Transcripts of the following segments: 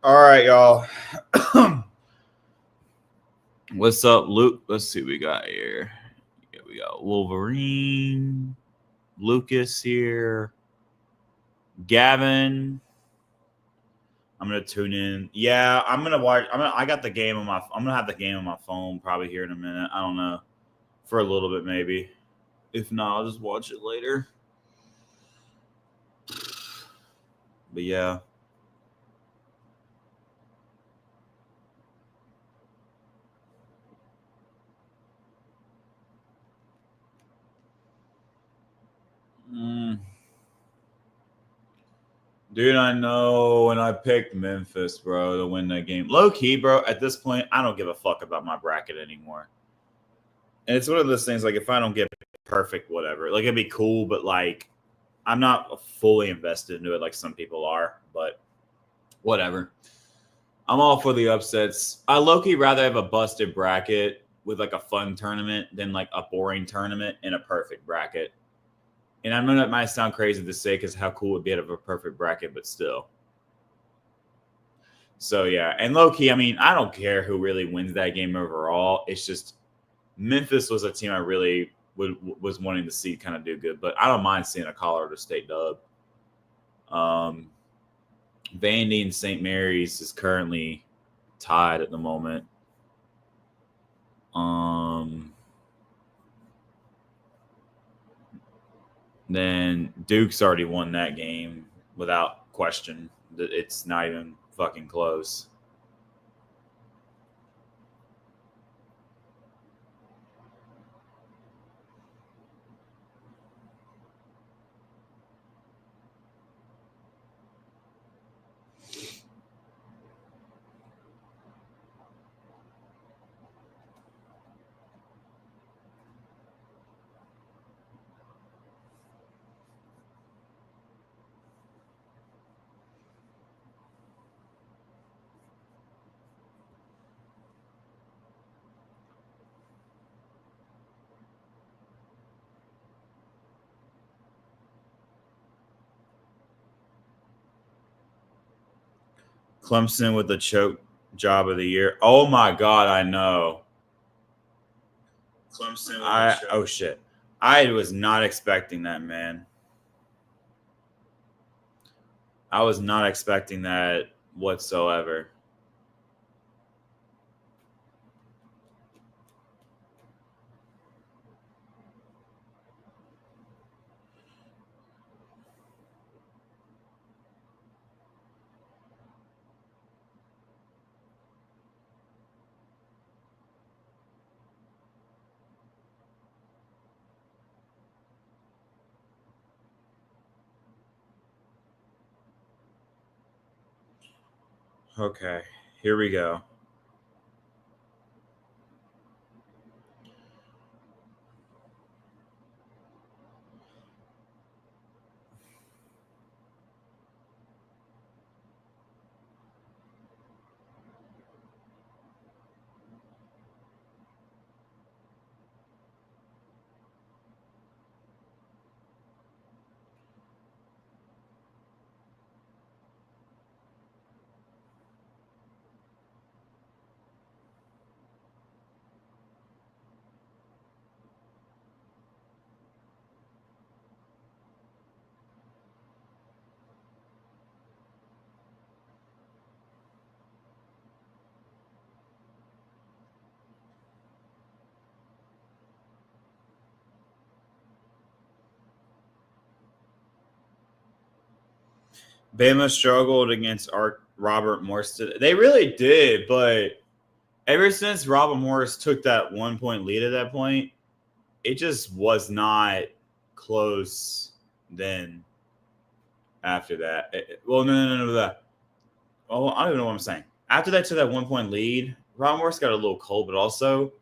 All right, y'all. What's up, Luke? Let's see what we got here. Yeah, we got Wolverine, Lucas here, Gavin. I'm gonna tune in. Yeah, I'm gonna watch. I got the game on my. I'm gonna have the game on my phone probably here in a minute. I don't know, for a little bit maybe. If not, I'll just watch it later. But yeah. Dude, I know when I picked Memphis, bro, to win that game. Low key, bro, at this point, I don't give a fuck about my bracket anymore. And it's one of those things, like, if I don't get perfect, whatever. Like, it'd be cool, but, like, I'm not fully invested into it like some people are, but whatever. I'm all for the upsets. I low-key rather have a busted bracket with, like, a fun tournament than, like, a boring tournament in a perfect bracket. And I know that might sound crazy to say because how cool it would be to have a perfect bracket, but still. So, yeah. And low-key, I mean, I don't care who really wins that game overall. It's just Memphis was a team I really was wanting to see kind of do good, but I don't mind seeing a Colorado State dub. Vandy and St. Mary's is currently tied at the moment. Then Duke's already won that game without question. It's not even fucking close. Clemson with the choke job of the year. Oh my god, I know. Clemson. Oh shit. I was not expecting that, man. I was not expecting that whatsoever. Okay, here we go. Bama struggled against Robert Morris. They really did, but ever since Robert Morris took that 1 point lead at that point, it just was not close then after that. Well, no. Oh, I don't even know what I'm saying. After that took that 1 point lead, Robert Morris got a little cold, but also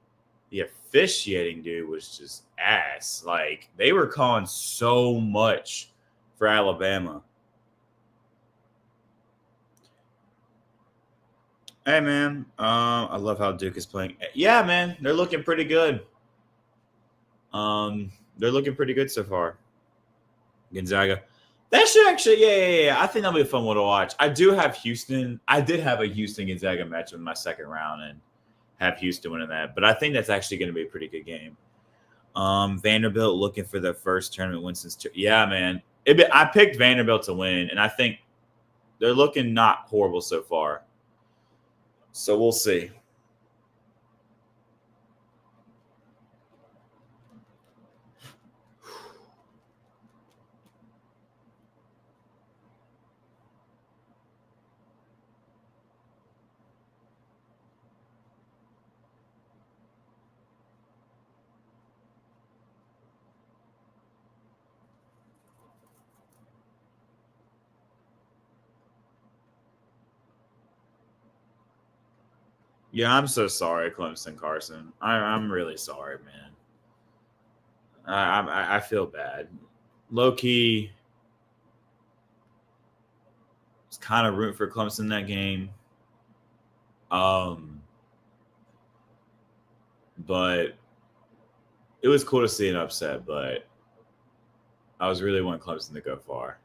the officiating, dude, was just ass. Like, they were calling so much for Alabama. Hey man, I love how Duke is playing. Yeah, man, they're looking pretty good. They're looking pretty good so far. Gonzaga, That should actually, yeah. I think that'll be a fun one to watch. I do have Houston. I did have a Houston Gonzaga match in my second round and have Houston winning that. But I think that's actually going to be a pretty good game. Vanderbilt looking for their first tournament win since yeah, man. I picked Vanderbilt to win, and I think they're looking not horrible so far. So we'll see. Yeah, I'm so sorry, Clemson Carson. I'm really sorry, man. I feel bad. Low key, was kind of rooting for Clemson that game. But it was cool to see an upset. But I was really wanting Clemson to go far.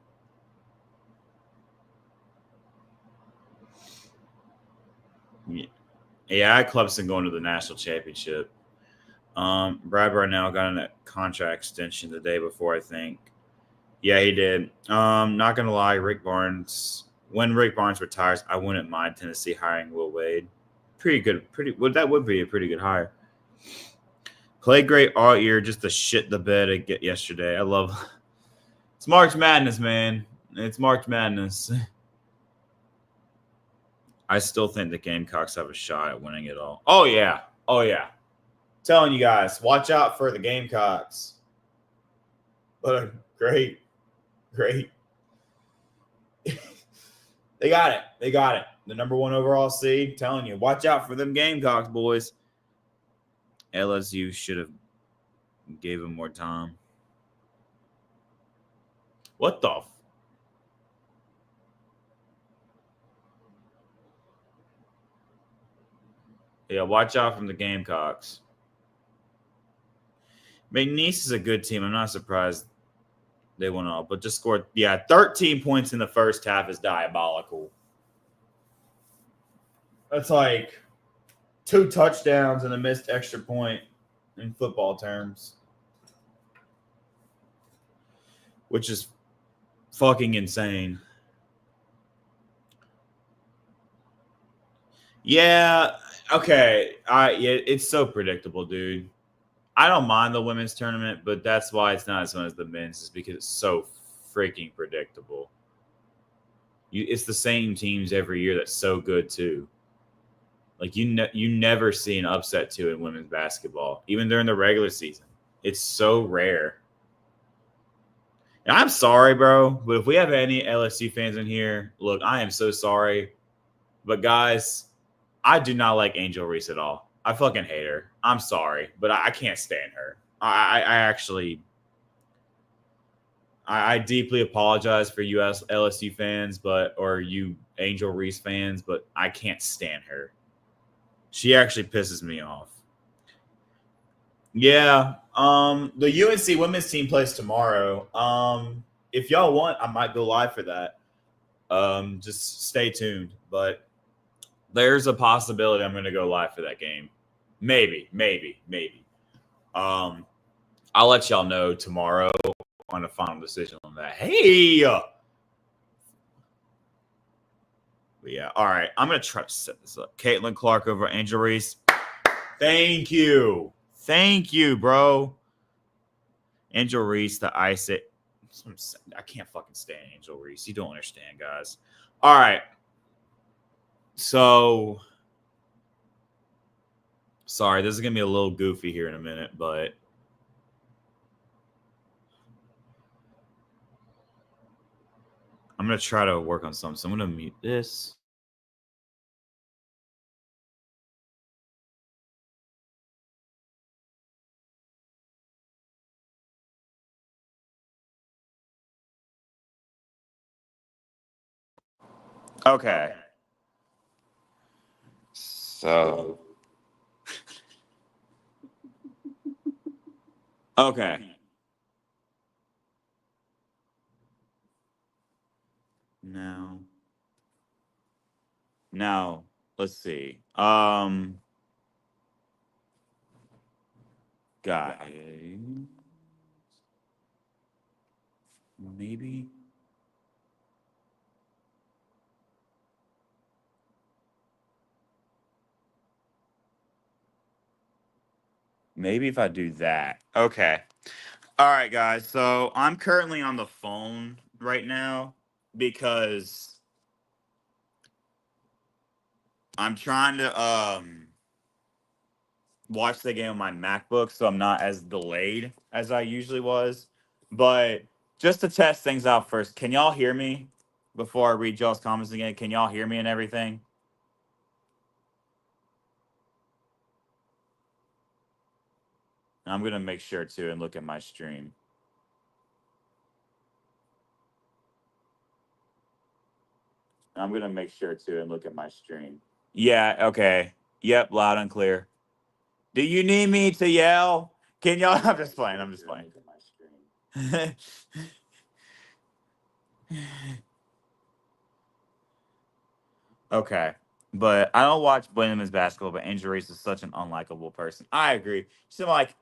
Yeah, I had Clemson going to the national championship. Brad Barnell got a contract extension the day before, I think. Yeah, he did. Not gonna lie, Rick Barnes. When Rick Barnes retires, I wouldn't mind Tennessee hiring Will Wade. Pretty good. That would be a pretty good hire. Played great all year, just to shit the bed yesterday. I love. It's March Madness, man. It's March Madness. I still think the Gamecocks have a shot at winning it all. Oh yeah. Telling you guys, watch out for the Gamecocks. But great. They got it. The number 1 overall seed. Telling you, watch out for them Gamecocks, boys. LSU should have gave him more time. What the? Yeah, watch out from the Gamecocks. McNeese is a good team. I'm not surprised they went off, but just scored. Yeah, 13 points in the first half is diabolical. That's like 2 touchdowns and a missed extra point in football terms, which is fucking insane. Yeah. Okay. It's so predictable, dude. I don't mind the women's tournament, but that's why it's not as fun as the men's, is because it's so freaking predictable. It's the same teams every year that's so good too. Like you never see an upset too in women's basketball, even during the regular season. It's so rare. And I'm sorry, bro, but if we have any LSU fans in here, look, I am so sorry. But guys, I do not like Angel Reese at all. I fucking hate her. I'm sorry, but I can't stand her. I actually, I deeply apologize for you LSU fans, or you Angel Reese fans, but I can't stand her. She actually pisses me off. Yeah. The UNC women's team plays tomorrow. If y'all want, I might go live for that. Just stay tuned. But there's a possibility I'm going to go live for that game. Maybe. I'll let y'all know tomorrow on a final decision on that. Hey. But yeah. All right. I'm going to try to set this up. Caitlin Clark over Angel Reese. Thank you, bro. Angel Reese, the ice it. I can't fucking stand Angel Reese. You don't understand, guys. All right. So, sorry, this is going to be a little goofy here in a minute, but I'm going to try to work on something. So I'm going to mute this. Okay. So, okay. Now, let's see. Guys, maybe. Maybe if I do that. Okay. All right, guys. So I'm currently on the phone right now because I'm trying to watch the game on my MacBook, so I'm not as delayed as I usually was. But just to test things out first, can y'all hear me before I read y'all's comments again? Can y'all hear me and everything? I'm gonna make sure to and look at my stream. I'm gonna make sure to and look at my stream. Yeah, okay. Yep, loud and clear. Do you need me to yell? Can y'all? I'm just playing. I'm just playing. Okay. But I don't watch women's basketball, but Angel Reese is such an unlikable person. I agree. She's like,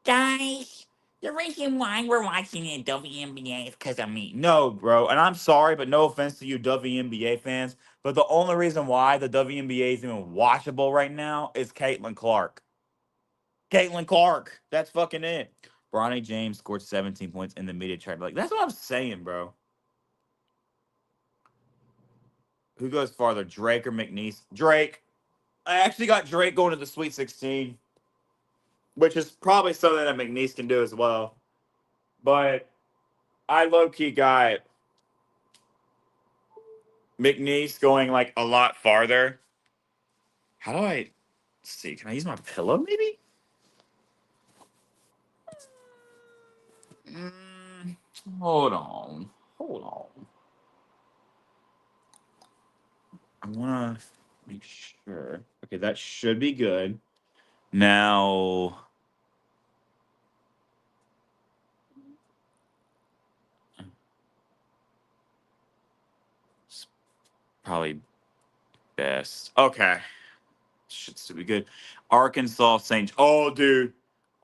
guys, the reason why we're watching the WNBA is because of me. No, bro. And I'm sorry, but no offense to you WNBA fans. But the only reason why the WNBA is even watchable right now is Caitlin Clark. Caitlin Clark. That's fucking it. Bronny James scored 17 points in the media track. Like, that's what I'm saying, bro. Who goes farther, Drake or McNeese? Drake. I actually got Drake going to the Sweet 16, which is probably something that McNeese can do as well. But I low key got McNeese going like a lot farther. How do I see? Can I use my pillow maybe? Mm, hold on. Hold on. I want to make sure. Okay, that should be good. Now, it's probably best. Okay. Should still be good. Arkansas St. Oh, dude.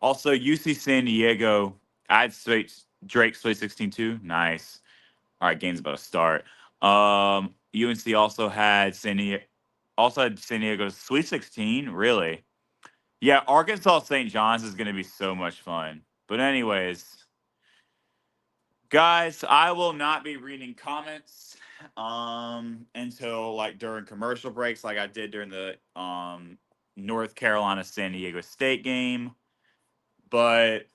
Also, UC San Diego. I'd Sweet Drake Sweet 16 too. Nice. All right, game's about to start. UNC also had San Diego's Sweet 16. Really? Yeah, Arkansas St. John's is gonna be so much fun. But anyways, guys, I will not be reading comments until like during commercial breaks, like I did during the North Carolina San Diego State game. But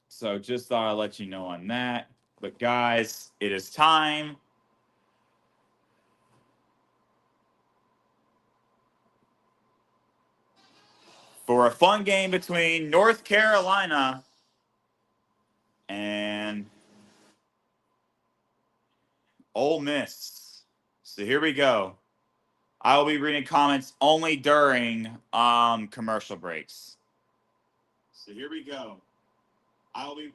so just thought I'd let you know on that. But guys, it is time for a fun game between North Carolina and Ole Miss. So here we go. I will be reading comments only during commercial breaks. So here we go. I'll be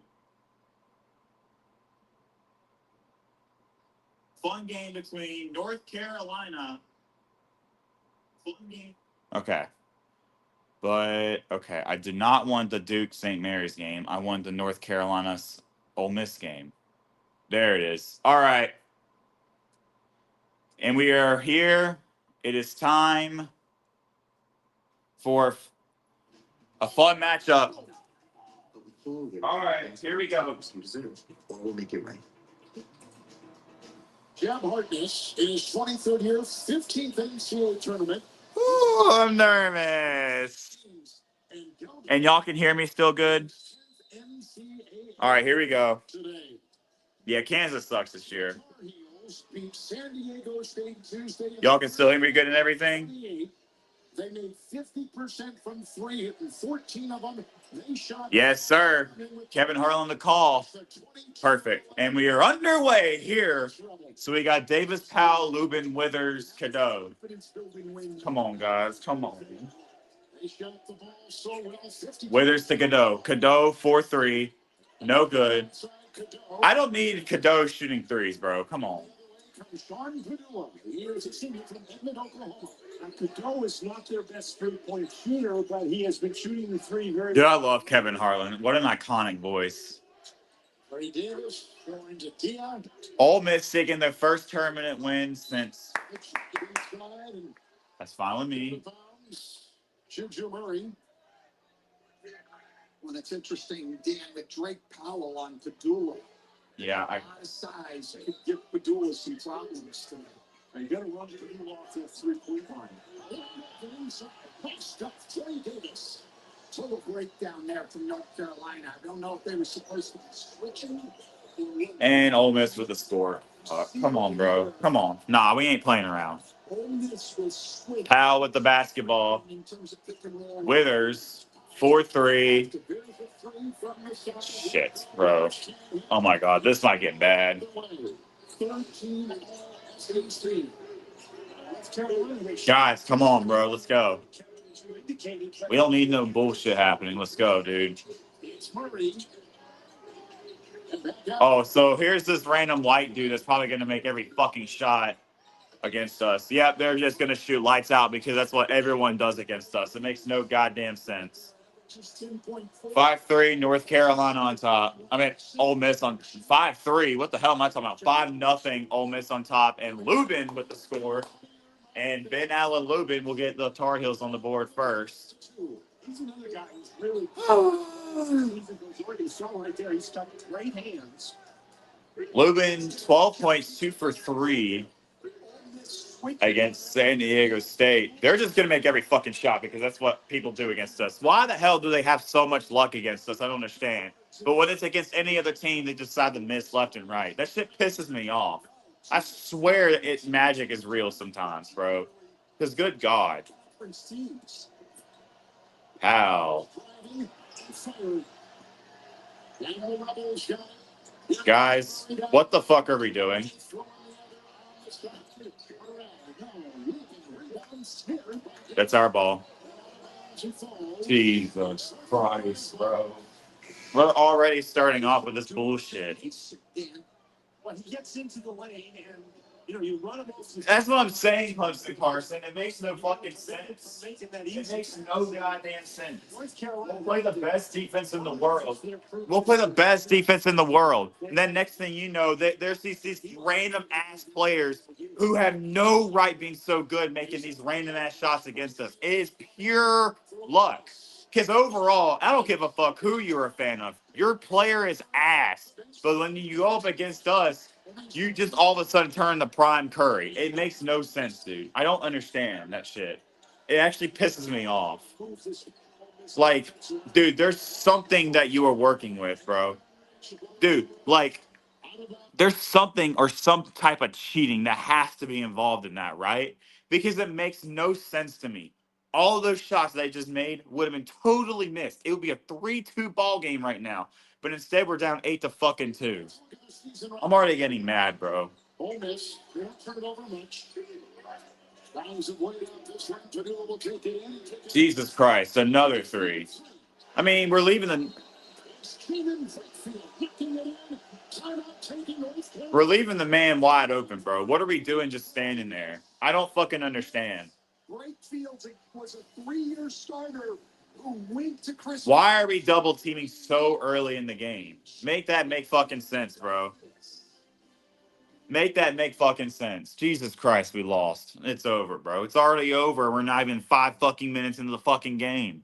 fun game between North Carolina. Fun game. Okay. But okay, I did not want the Duke St. Mary's game. I wanted the North Carolina Ole Miss game. There it is. All right. And we are here. It is time for a fun matchup. All right, here we go. We'll make it right. Jam Harkness in his 23rd year, 15th NCAA tournament. Ooh, I'm nervous. And y'all can hear me still good? All right, here we go. Yeah, Kansas sucks this year. Y'all can still hear me good and everything? They made 50% from three, hitting 14 of them. They shot. Yes, sir. Kevin Harlan the call. Perfect. And we are underway here. So we got Davis, Powell, Lubin, Withers, Cadeau. Come on, guys. Come on. Withers to Cadeau. Cadeau 4-3. No good. I don't need Cadeau shooting threes, bro. Come on. comes Sean Padula. He is a senior from Edmond, Oklahoma. Padula is not their best three-point shooter, but he has been shooting the three very. Dude, I love Kevin Harlan. What an iconic voice. Larry Davis going to Dion. Ole Miss taking their first tournament win since. That's fine with me. Juju Murray. Well, that's interesting, Dan, with Drake Powell on Padula. Yeah, A lot of size could give Padula some problems tonight. Are you going to run Padula off that three-point line? Trey Davis. Total breakdown there from North Carolina. I don't know if they were supposed to be switching. And Ole Miss with the score. Come on, bro. Come on. Nah, we ain't playing around. Powell with the basketball. Withers. 4-3. Shit, bro. Oh my god, this might get bad. Guys, come on, bro. Let's go. We don't need no bullshit happening. Let's go, dude. Oh, so here's this random white dude that's probably going to make every fucking shot against us. Yep, they're just going to shoot lights out because that's what everyone does against us. It makes no goddamn sense. 5-3, North Carolina on top. I mean, Ole Miss on 5-3. What the hell am I talking about? 5-0, Ole Miss on top. And Lubin with the score. And Ben Allen Lubin will get the Tar Heels on the board first. He's another guy who's really right there. He's got great hands. Lubin, 12 points, 2 for 3 against San Diego State. They're just going to make every fucking shot because that's what people do against us. Why the hell do they have so much luck against us? I don't understand. But when it's against any other team, they decide to miss left and right. That shit pisses me off. I swear its magic is real sometimes, bro. Because good God. How? Guys, what the fuck are we doing? That's our ball. Jesus Christ, bro. We're already starting off with this bullshit. When he gets into the lane and you run him off. That's what I'm saying, Clemson Carson. It makes no fucking sense. It makes no goddamn sense. We'll play the best defense in the world. We'll play the best defense in the world. And then next thing you know, there's these random ass players who have no right being so good making these random ass shots against us. It is pure luck. Because overall, I don't give a fuck who you're a fan of. Your player is ass. But when you go up against us, you just all of a sudden turn to prime Curry. It makes no sense, dude. I don't understand that shit. It actually pisses me off. Like, dude, there's something that you are working with, bro. Dude, like, there's something or some type of cheating that has to be involved in that, right? Because it makes no sense to me. All of those shots they just made would have been totally missed. It would be a 3-2 ball game right now. But instead, we're down 8-2. I'm already getting mad, bro. Jesus Christ, another 3. I mean, we're leaving the man wide open, bro. What are we doing just standing there? I don't fucking understand. Fields was a 3-year starter who went to Chris. Why are we double teaming so early in the game? Make that make fucking sense, bro. Make that make fucking sense. Jesus Christ, we lost. It's over, bro. It's already over. We're not even 5 fucking minutes into the fucking game.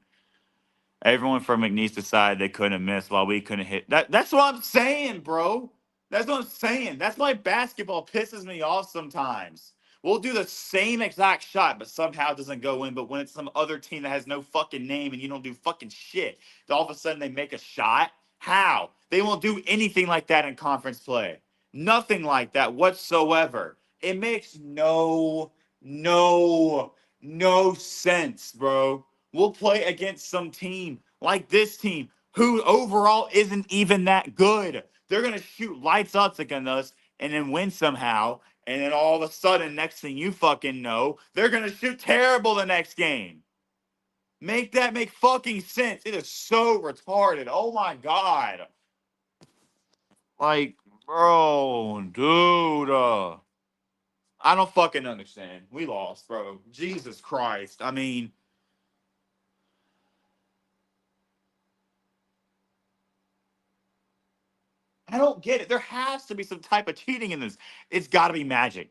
Everyone from McNeese decided they couldn't miss while we couldn't hit. That's what I'm saying, bro. That's what I'm saying. That's why basketball pisses me off sometimes. We'll do the same exact shot, but somehow it doesn't go in. But when it's some other team that has no fucking name and you don't do fucking shit, all of a sudden they make a shot. How? They won't do anything like that in conference play. Nothing like that whatsoever. It makes no sense, bro. We'll play against some team like this team who overall isn't even that good. They're going to shoot lights up against us and then win somehow. And then all of a sudden, next thing you fucking know, they're going to shoot terrible the next game. Make that make fucking sense. It is so retarded. Oh my God. Like, bro, dude. I don't fucking understand. We lost, bro. Jesus Christ. I mean, I don't get it. There has to be some type of cheating in this. It's got to be magic.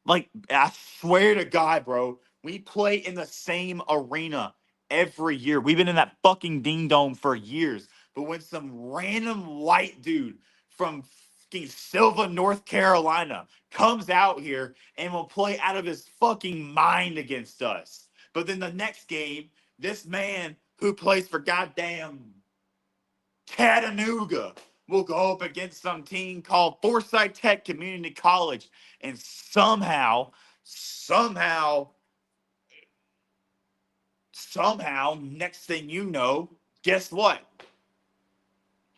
Like, I swear to God, bro, we play in the same arena every year. We've been in that fucking ding dome for years. But when some random white dude from fucking Silva, North Carolina comes out here and will play out of his fucking mind against us. But then the next game, this man who plays for goddamn Chattanooga will go up against some team called Forsyth Tech Community College, and somehow, next thing you know, guess what?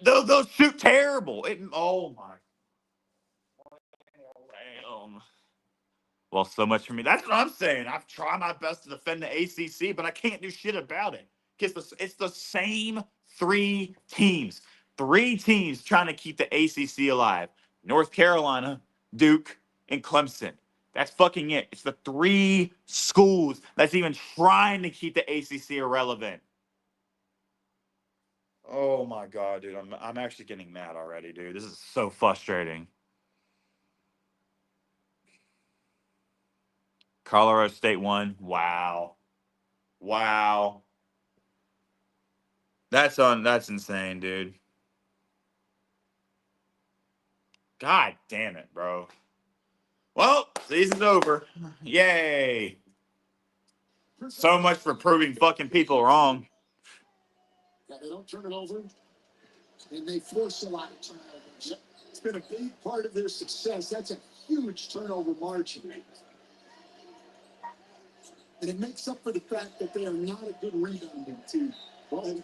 They'll shoot terrible. Oh my. Well, so much for me. That's what I'm saying. I've tried my best to defend the ACC, but I can't do shit about it. Because it's the same three teams. Three teams trying to keep the ACC alive. North Carolina, Duke, and Clemson. That's fucking it. It's the three schools that's even trying to keep the ACC irrelevant. Oh my God, dude. I'm actually getting mad already, dude. This is so frustrating. Colorado State won. Wow. That's insane, dude. God damn it, bro. Well, season's over. Yay. So much for proving fucking people wrong. Yeah, they don't turn it over, and they force a lot of turnovers. It's been a big part of their success. That's a huge turnover margin. And it makes up for the fact that they are not a good rebounding team.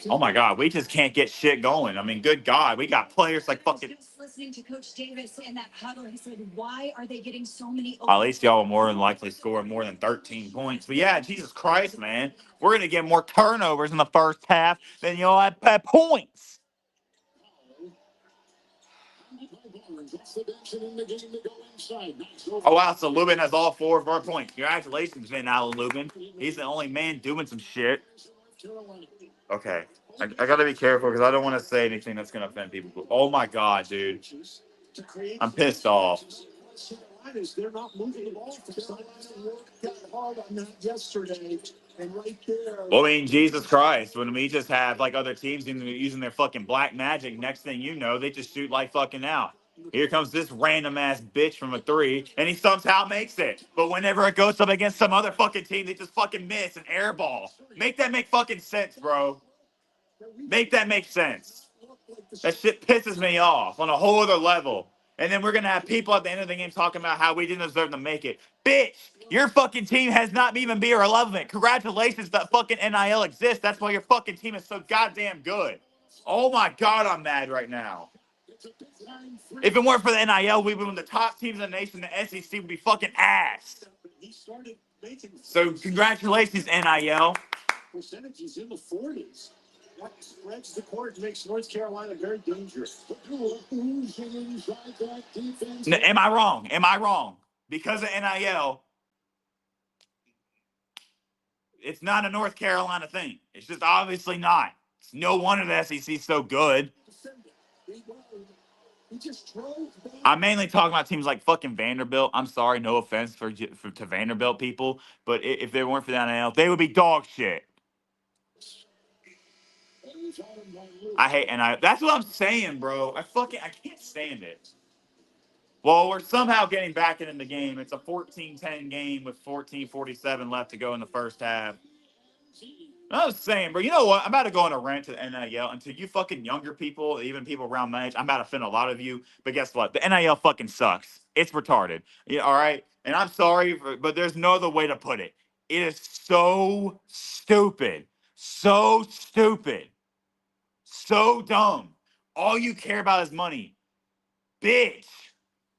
Oh my God, we just can't get shit going. I mean, good God, we got players like fucking. Just listening to Coach Davis in that huddle, he said, "Why are they getting so many?" At least y'all will more than likely score more than 13 points. But yeah, Jesus Christ, man, we're gonna get more turnovers in the first half than y'all have points. Oh wow, so Lubin has all 4 of our points. Congratulations, Van Allen Lubin. He's the only man doing some shit. Okay. I gotta be careful because I don't want to say anything that's gonna offend people. Oh my God, dude. I'm pissed off. They're not moving the ball. Got hard on that yesterday, and right there. Well, I mean, Jesus Christ, when we just have like other teams using their fucking black magic, next thing you know, they just shoot like fucking out. Here comes this random ass bitch from a 3, and he somehow makes it. But whenever it goes up against some other fucking team, they just fucking miss an air ball. Make that make fucking sense, bro. Make that make sense. That shit pisses me off on a whole other level. And then we're going to have people at the end of the game talking about how we didn't deserve to make it. Bitch, your fucking team has not even been irrelevant. Congratulations that fucking NIL exists. That's why your fucking team is so goddamn good. Oh my God, I'm mad right now. If it weren't for the NIL, we would be one of the top teams in the nation. The SEC would be fucking ass. So congratulations, NIL. Percentages in the 40s. That spreads the court, makes North Carolina very dangerous. Am I wrong? Am I wrong? Because of NIL, it's not a North Carolina thing. It's just obviously not. It's no wonder the SEC is so good. I'm mainly talking about teams like fucking Vanderbilt. I'm sorry, no offense to Vanderbilt people, but if they weren't for the NIL, they would be dog shit. I hate NIL. That's what I'm saying, bro. I can't stand it. Well, we're somehow getting back in the game. It's a 14-10 game with 14:47 left to go in the first half. I was saying, bro, you know what? I'm about to go on a rant to the NIL. Until you fucking younger people, even people around my age, I'm about to offend a lot of you. But guess what? The NIL fucking sucks. It's retarded. Yeah, all right? And I'm sorry, but there's no other way to put it. It is so stupid. So stupid. So dumb. All you care about is money. Bitch,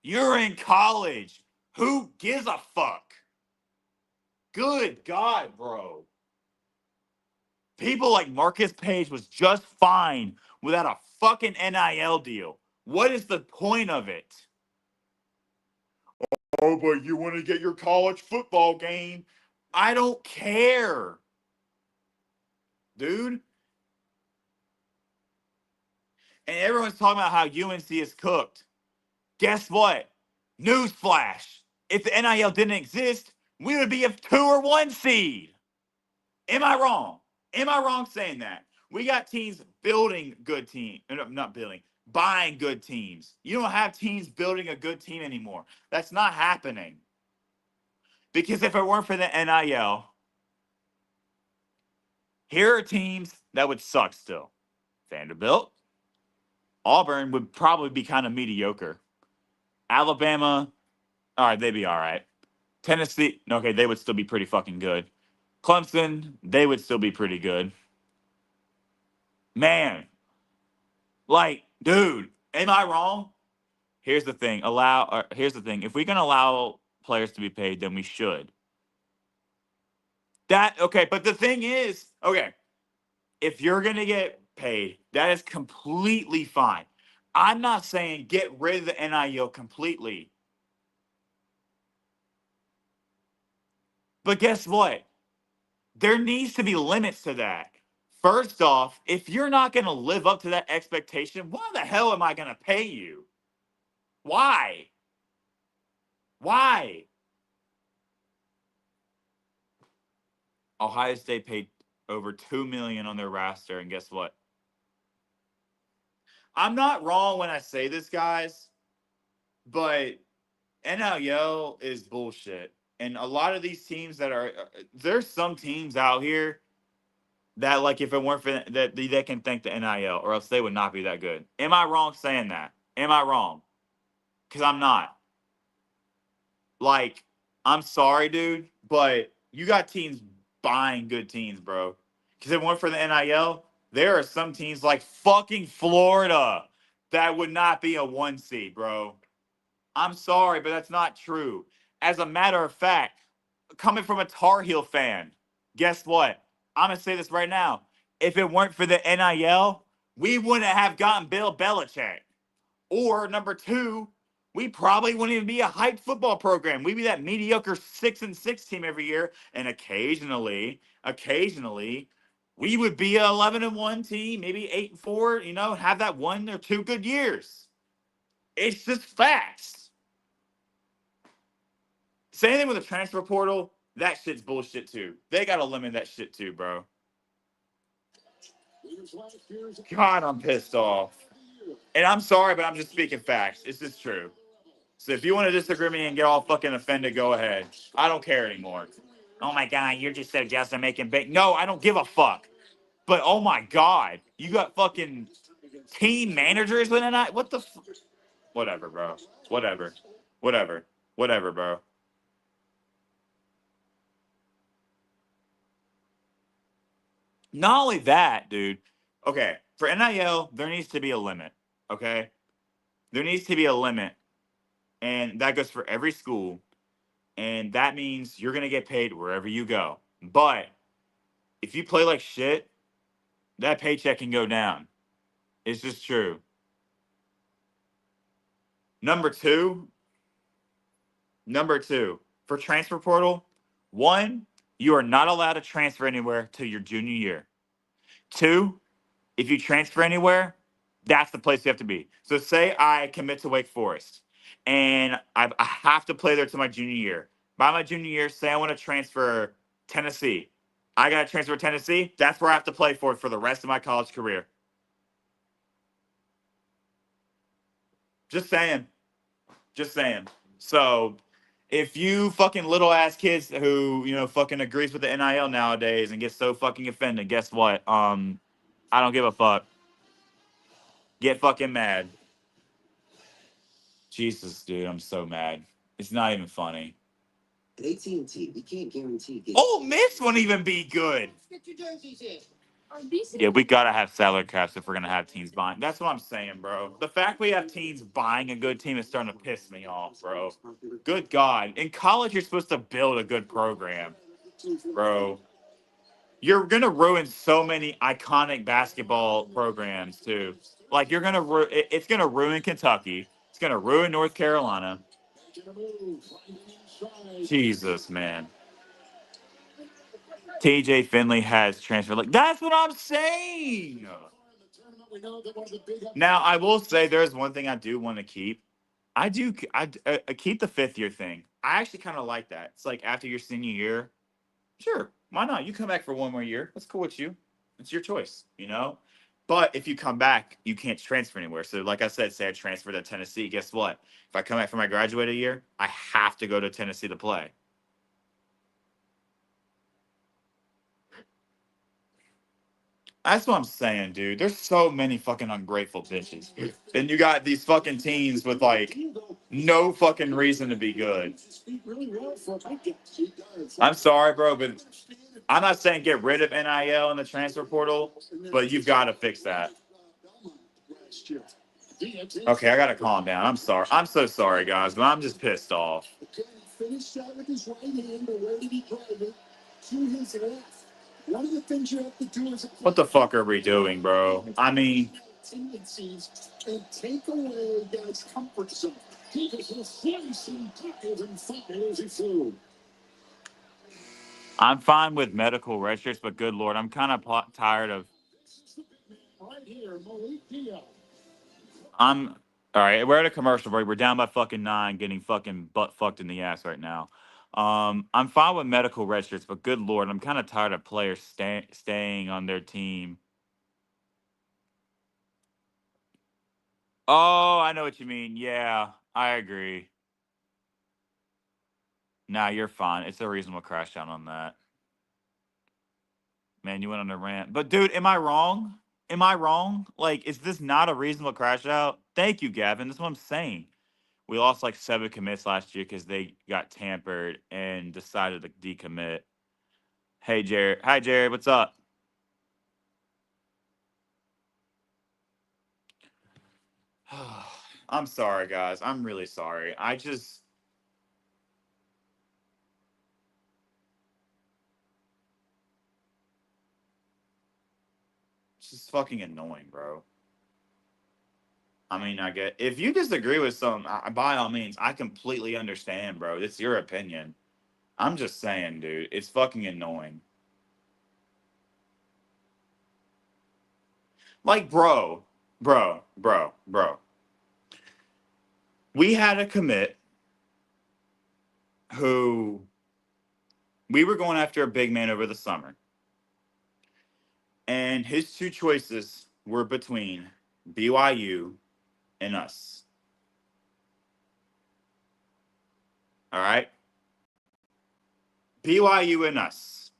you're in college. Who gives a fuck? Good God, bro. People like Marcus Page was just fine without a fucking NIL deal. What is the point of it? Oh, but you want to get your college football game. I don't care, dude. And everyone's talking about how UNC is cooked. Guess what? Newsflash. If the NIL didn't exist, we would be a 2 or 1 seed. Am I wrong? Am I wrong saying that? We got teams building good teams. Not building, buying good teams. You don't have teams building a good team anymore. That's not happening. Because if it weren't for the NIL, here are teams that would suck still. Vanderbilt, Auburn would probably be kind of mediocre. Alabama, all right, they'd be all right. Tennessee, okay, they would still be pretty fucking good. Clemson, they would still be pretty good. Man, like, dude, am I wrong? Here's the thing. Here's the thing. If we can allow players to be paid, then we should. Okay, but the thing is, okay, if you're gonna get paid, that is completely fine. I'm not saying get rid of the NIL completely. But guess what? There needs to be limits to that. First off, if you're not going to live up to that expectation, why the hell am I going to pay you? Why? Why? Ohio State paid over $2 million on their roster, and guess what? I'm not wrong when I say this, guys, but NIL is bullshit. And a lot of these teams there's some teams out here that, like, if it weren't for that, they can thank the NIL, or else they would not be that good. Am I wrong saying that? Am I wrong? Because I'm not. Like, I'm sorry, dude, but you got teams buying good teams, bro. Because if it weren't for the NIL, there are some teams like fucking Florida that would not be a 1 seed, bro. I'm sorry, but that's not true. As a matter of fact, coming from a Tar Heel fan, guess what? I'm going to say this right now. If it weren't for the NIL, we wouldn't have gotten Bill Belichick. Or number 2, we probably wouldn't even be a hyped football program. We'd be that mediocre 6-6 team every year. And occasionally, we would be an 11-1 team, maybe 8-4, have that 1 or 2 good years. It's just facts. Same thing with the transfer portal. That shit's bullshit too. They got to limit that shit too, bro. God, I'm pissed off. And I'm sorry, but I'm just speaking facts. It's just true. So if you want to disagree with me and get all fucking offended, go ahead. I don't care anymore. Oh my God, you're just so just making big. No, I don't give a fuck. But oh my God, you got fucking team managers with an eye. What the? Whatever, bro. Whatever, bro. Not only that, dude. Okay, for NIL, there needs to be a limit. Okay, there needs to be a limit, and that goes for every school. And that means you're gonna get paid wherever you go. But if you play like shit, that paycheck can go down. It's just true. Number two, for transfer portal, 1, you are not allowed to transfer anywhere till your junior year. 2, if you transfer anywhere, that's the place you have to be. So say I commit to Wake Forest and I have to play there to my junior year. By my junior year, say I want to transfer Tennessee. I got to transfer Tennessee. That's where I have to play for the rest of my college career. Just saying. So if you fucking little ass kids who, fucking agrees with the NIL nowadays and gets so fucking offended, guess what? I don't give a fuck. Get fucking mad. Jesus, dude, I'm so mad. It's not even funny. At AT&T, we can't guarantee. Ole Miss won't even be good. Get your jerseys in. Yeah, we gotta have salary caps if we're gonna have teams buying. That's what I'm saying, bro. The fact we have teams buying a good team is starting to piss me off, bro. Good God. In college, you're supposed to build a good program, bro. You're gonna ruin so many iconic basketball programs too. Like it's gonna ruin Kentucky. It's gonna ruin North Carolina. Jesus, man. TJ Finley has transferred. Like, that's what I'm saying. Now, I will say there's one thing I do want to keep. I keep the 5th year thing. I actually kind of like that. It's like after your senior year, sure, why not? You come back for one more year. That's cool with you. It's your choice, you know? But if you come back, you can't transfer anywhere. So, like I said, say I transfer to Tennessee. Guess what? If I come back for my graduated year, I have to go to Tennessee to play. That's what I'm saying, dude. There's so many fucking ungrateful bitches. And you got these fucking teams with like no fucking reason to be good. I'm sorry, bro, but I'm not saying get rid of NIL in the transfer portal, but you've got to fix that. Okay, I gotta calm down. I'm sorry. I'm so sorry, guys, but I'm just pissed off. Finished that with his right hand, but where did he drive it? To his left. One of the things you have to do is What the fuck are we doing, bro? I mean, tendencies and take away guys' comfort zone. He was replacing tackles and fumbles he flew. I'm fine with medical records, but good lord, I'm kind of tired of. Right here, Malik Diaz. I'm all right. We're at a commercial break. We're down by fucking 9, getting fucking butt fucked in the ass right now. I'm fine with medical red shirts, but good lord, I'm kind of tired of players staying on their team. Oh, I know what you mean. Yeah, I agree. Nah, you're fine. It's a reasonable crash down on that. Man, you went on a rant. But dude, am I wrong? Am I wrong? Like, is this not a reasonable crash out? Thank you, Gavin. That's what I'm saying. We lost like 7 commits last year because they got tampered and decided to decommit. Hey, Jared. Hi, Jared. What's up? I'm sorry, guys. I'm really sorry. It's just fucking annoying, bro. I mean, I get if you disagree with some, by all means, I completely understand, bro. It's your opinion. I'm just saying, dude, it's fucking annoying. Like, bro. We had a commit who we were going after a big man over the summer. And his 2 choices were between BYU and us. All right? BYU and us.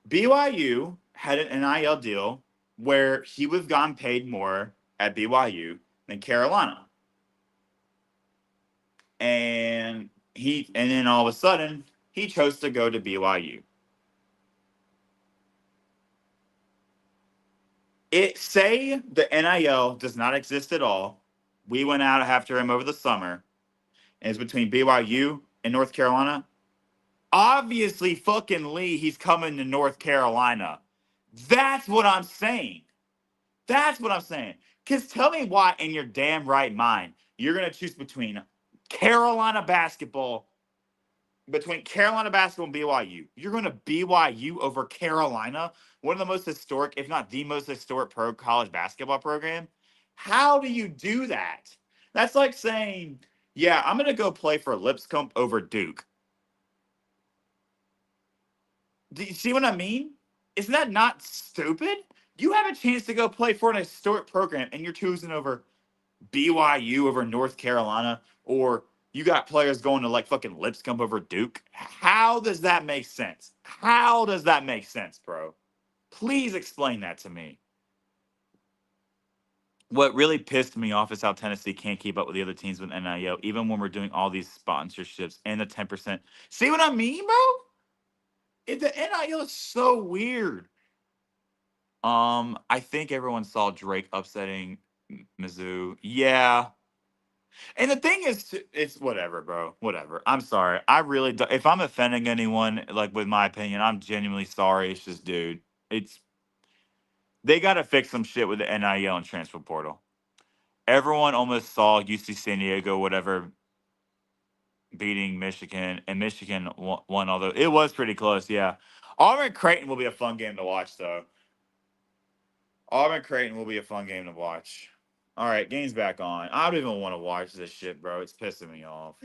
BYU had an NIL deal where he would have gotten paid more at BYU than Carolina. And then all of a sudden, he chose to go to BYU. Say the NIL does not exist at all. We went out after him over the summer, and it's between BYU and North Carolina. Obviously, fucking Lee, he's coming to North Carolina. That's what I'm saying. That's what I'm saying. Because tell me why, in your damn right mind, you're going to choose between Carolina basketball and BYU. You're going to BYU over Carolina, one of the most historic, if not the most historic college basketball program. How do you do that? That's like saying, yeah, I'm going to go play for Lipscomb over Duke. Do you see what I mean? Isn't that not stupid? You have a chance to go play for an historic program, and you're choosing over BYU over North Carolina, or you got players going to like fucking Lipscomb over Duke. How does that make sense? How does that make sense, bro? Please explain that to me. What really pissed me off is how Tennessee can't keep up with the other teams with NIL, even when we're doing all these sponsorships and the 10%. See what I mean, bro? The NIL is so weird. I think everyone saw Drake upsetting Mizzou. Yeah. And the thing is, it's whatever, bro. Whatever. I'm sorry. I really do. If I'm offending anyone, like with my opinion, I'm genuinely sorry. It's just, dude, they got to fix some shit with the NIL and transfer portal. Everyone almost saw UC San Diego, whatever. beating Michigan, and Michigan won. Although it was pretty close, yeah. Auburn Creighton will be a fun game to watch, though. Auburn Creighton will be a fun game to watch. All right, game's back on. I don't even want to watch this shit, bro. It's pissing me off.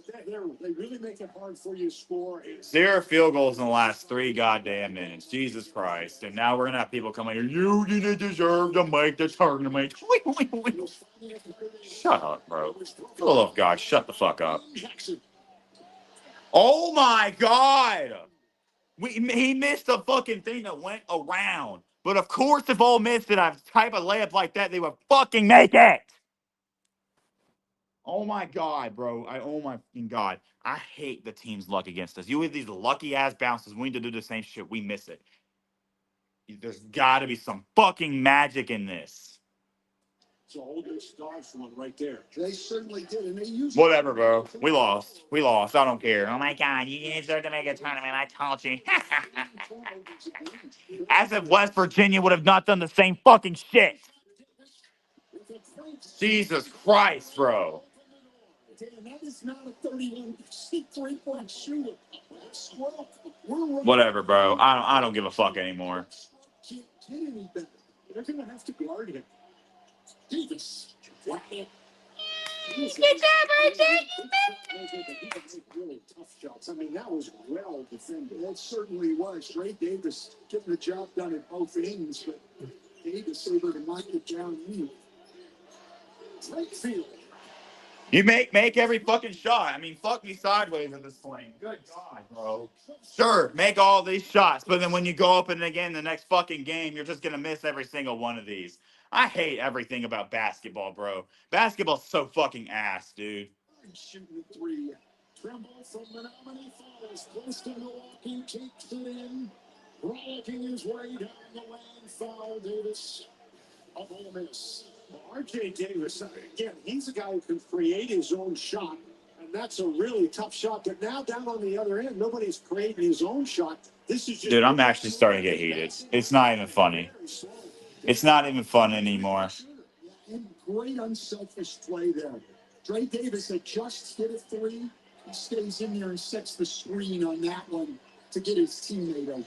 But they really make it hard for you to score. 0 field goals in the last 3 goddamn minutes. Jesus Christ. And now we're going to have people coming here. You didn't deserve to make the tournament. Shut up, bro. For the love of God, shut the fuck up. Oh, my God. He missed a fucking thing that went around. But, of course, if Ole Miss did a type of layup like that, they would fucking make it. Oh my God, bro. Oh my fucking God. I hate the team's luck against us. You have these lucky ass bounces. We need to do the same shit. We miss it. There's got to be some fucking magic in this. It's a whole good start for them right there. They certainly did, and they used whatever, bro. We lost. We lost. I don't care. Oh my God, you didn't deserve to make a tournament. I told you. As if West Virginia would have not done the same fucking shit. Jesus Christ, bro. And that is not a 31% three-point shooter. Whatever, bro. I don't give a fuck anymore. Can't get any better. They're gonna have to guard him. Davis. Good job, RJ. Really tough shots. I mean, that was well defended. That certainly was. Dre Davis getting the job done at both ends, but Davis able to knock it down anyway. Lakefield. You make every fucking shot. I mean, fuck me sideways at this point. Good God, bro. Sure, make all these shots, but then when you go up and again the next fucking game, you're just gonna miss every single one of these. I hate everything about basketball, bro. Basketball's so fucking ass, dude. Shooting the three. Tremble from Menominee Falls. Close to Milwaukee. Takes it in. Rollicking his way down the lane. Foul Davis of Ole Miss. Well, RJ Davis, again, he's a guy who can create his own shot. And that's a really tough shot. But now down on the other end, nobody's creating his own shot. This is just. Dude, I'm actually starting to get heated. It's not even funny. It's not even fun anymore. And great unselfish play there. Dre Davis had just hit a three. He stays in there and sets the screen on that one to get his teammate open.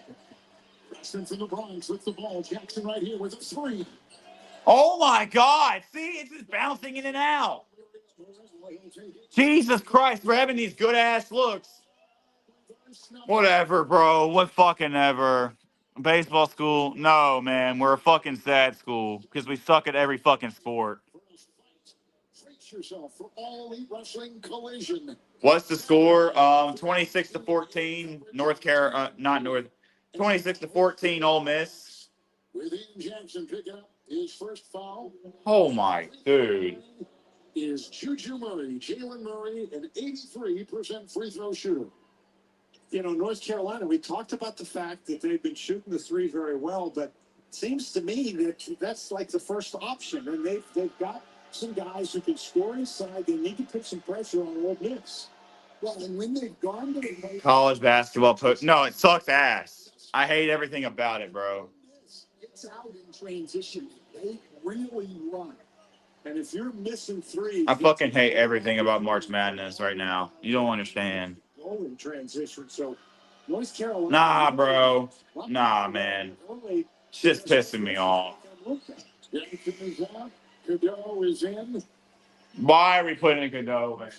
Preston from the Bronx with the ball. Jackson right here with a three. Oh my God. See, it's just bouncing in and out. Jesus Christ, we're having these good ass looks. Whatever, bro. What fucking ever. Baseball school? No, man. We're a fucking sad school because we suck at every fucking sport. What's the score? 26-14. North Carolina, not North. 26-14. Ole Miss. Within Jackson picking up his first foul. Oh my dude. Is Juju Murray, Jalen Murray, an 83% free throw shooter. You know, North Carolina, we talked about the fact that they've been shooting the three very well, but it seems to me that that's like the first option. And they've got some guys who can score inside. They need to put some pressure on Ole Miss. Well, and when they've gone to the college basketball post. No, it sucks ass. I hate everything about it, bro. It's out in transition. They really run. And if you're missing threes, I fucking hate everything about March Madness right now. You don't understand. In transition. So North Carolina. Nah, bro. Nah, man. It's just pissing me off. Cadeau is in. Why are we putting in Cadeau, man?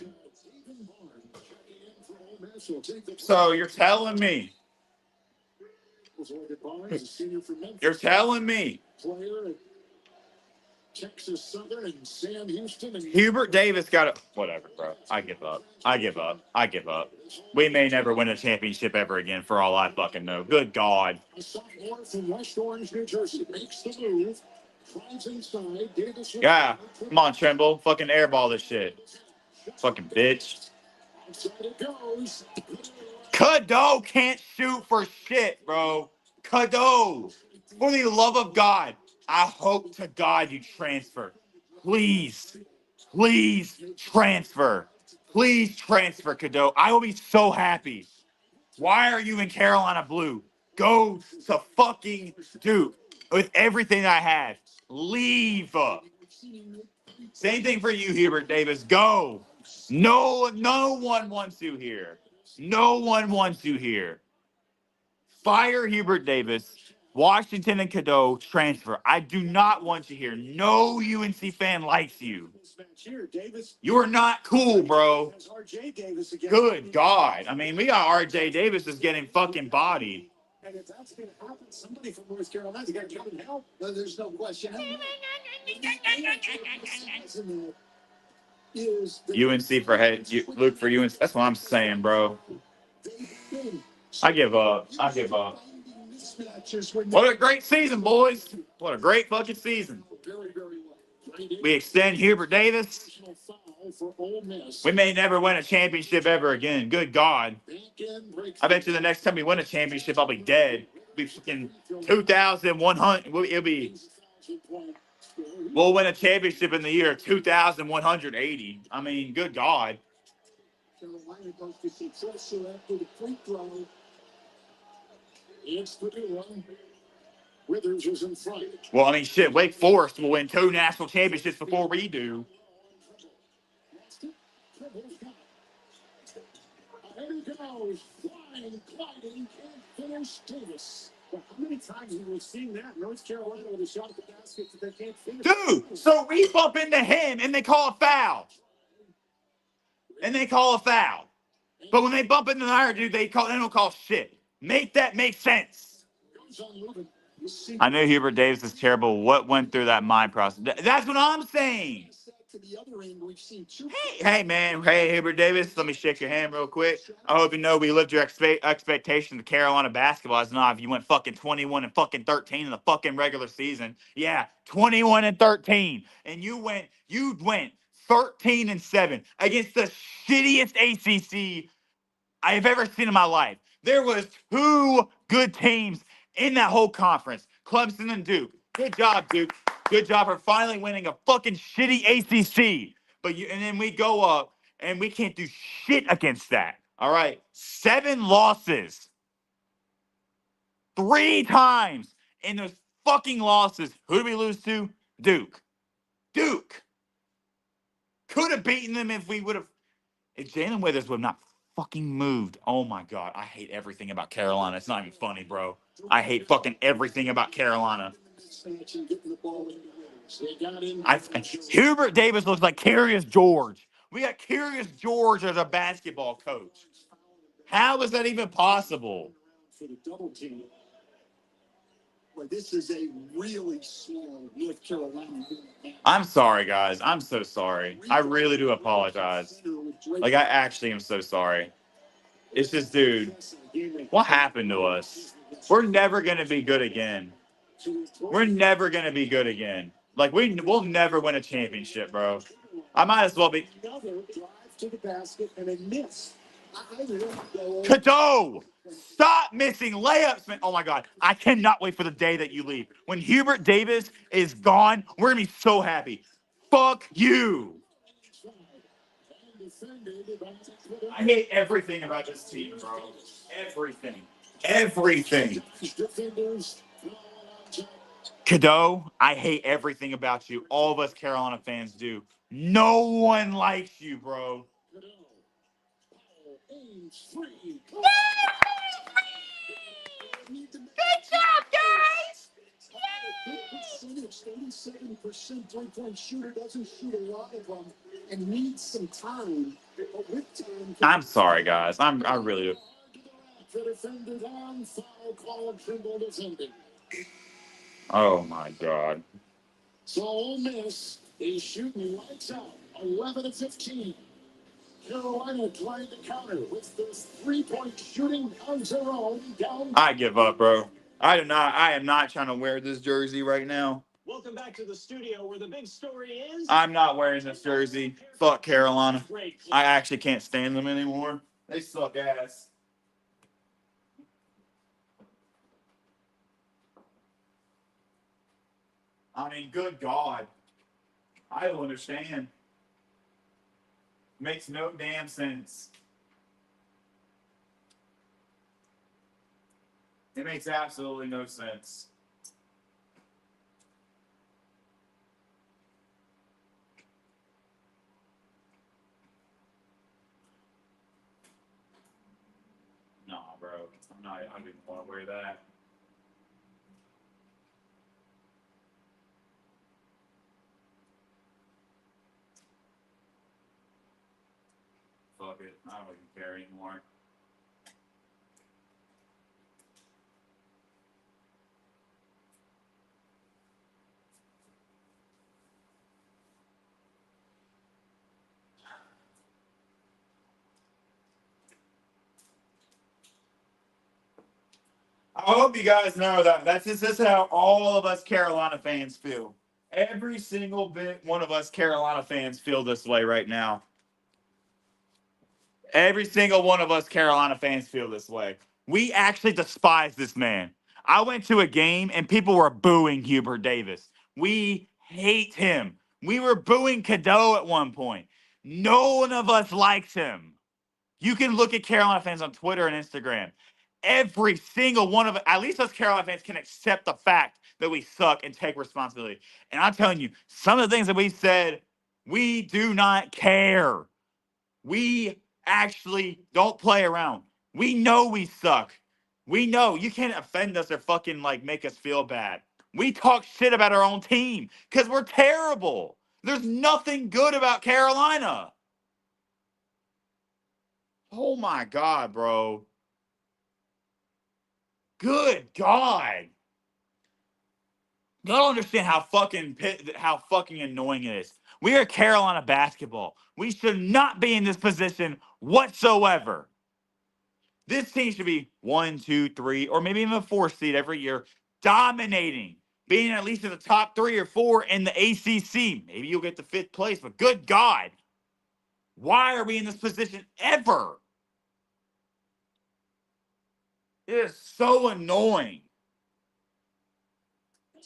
So you're telling me. You're telling me. Texas Southern and Sam Houston and Hubert Davis got it. Whatever, bro. I give up. I give up. I give up. We may never win a championship ever again for all I fucking know. Good God. A sophomore from West Orange, New Jersey makes the move. Tries inside. Davis. Yeah. Come on, Trimble. Fucking airball this shit. Fucking bitch. Outside it goes. Cadeau can't shoot for shit, bro. Cadeau. For the love of God. I hope to God you transfer. Please. Please transfer. Please transfer, Cadeau. I will be so happy. Why are you in Carolina Blue? Go to fucking Duke with everything I have. Leave. Same thing for you, Hubert Davis. Go. No one wants you here. No one wants you here. Fire Hubert Davis. Washington and Cadeau transfer. I do not want you here. No UNC fan likes you. You are not cool, bro. Good God. I mean, we got RJ Davis is getting fucking bodied. And if that's going to happen, somebody from North Carolina is going to come and help. No, there's no question. UNC for head, Luke for UNC. That's what I'm saying, bro. I give up. I give up. What a great season, boys. What a great fucking season. We extend Hubert Davis. We may never win a championship ever again. Good God. I bet you the next time we win a championship, I'll be dead. It'll be fucking 2,100. We'll win a championship in the year 2,180. I mean, good God. Well, I mean, shit, Wake Forest will win 2 national championships before we do. There he goes, flying, gliding, can't finish Davis. Well, how many times have we seen that? North Carolina with a shot at the basket that they can't finish. Dude, so we bump into him and they call a foul. But when they bump into the other dude, they don't call shit. Make that make sense. I know Hubert Davis is terrible. What went through that mind process? That's what I'm saying. Hey, man. Hey, Hubert Davis. Let me shake your hand real quick. I hope you know we lived your expectation to Carolina basketball. It's not if you went fucking 21 and fucking 13 in the fucking regular season. Yeah, 21 and 13. And you went 13 and 7 against the shittiest ACC I have ever seen in my life. There was 2 good teams in that whole conference, Clemson and Duke. Good job, Duke. Good job for finally winning a fucking shitty ACC. And then we go up and we can't do shit against that. All right, 7 losses. 3 times in those fucking losses. Who did we lose to? Duke. Could have beaten them if Jalen Withers would have not fucking moved. Oh my God. I hate everything about Carolina. It's not even funny, bro. I hate fucking everything about Carolina. Hubert Davis looks like Curious George. We got Curious George as a basketball coach. How is that even possible? This is a really small North Carolina. I'm sorry, guys. I'm so sorry. I really do apologize. Like, I actually am so sorry. It's just, dude, what happened to us? We're never going to be good again. Like, we'll never win a championship, bro. I might as well be. Cadeau! Stop missing layups, man. Oh, my God. I cannot wait for the day that you leave. When Hubert Davis is gone, we're going to be so happy. Fuck you. I hate everything about this team, bro. Everything. Cadeau, I hate everything about you. All of us Carolina fans do. No one likes you, bro. Good job, guys! 87% three-point shooter, doesn't shoot a lot of them, and needs some time. But with time, I'm sorry, guys. I really do. Oh my God. So Ole Miss is shooting lights out, 11-15. Carolina trying to counter with this three-point shooting of their own down. I give up, bro. I am not trying to wear this jersey right now. Welcome back to the studio where the big story is. I'm not wearing this jersey. Fuck Carolina. I actually can't stand them anymore. They suck ass. I mean, good God. I don't understand. Makes no damn sense. It makes absolutely no sense. bro. I don't even want to wear that. Fuck it. I don't even care anymore. I hope you guys know that this is how all of us Carolina fans feel. Every single bit one of us Carolina fans feel this way right now. Every single one of us Carolina fans feel this way. We actually despise this man. I went to a game and people were booing Hubert Davis. We hate him. We were booing Cadeau at one point. No one of us likes him. You can look at Carolina fans on Twitter and Instagram. Every single one of it, at least us Carolina fans can accept the fact that we suck and take responsibility. And I'm telling you, some of the things that we said, we do not care. We actually don't play around. We know we suck. We know you can't offend us or fucking like make us feel bad. We talk shit about our own team because we're terrible. There's nothing good about Carolina. Oh my God, bro. Good God. Y'all don't understand how fucking annoying it is. We are Carolina basketball. We should not be in this position whatsoever. This team should be 1, 2, 3, or maybe even a 4 seed every year, dominating, being at least in the top 3 or 4 in the ACC. Maybe you'll get to 5th place, but good God, why are we in this position ever? It is so annoying.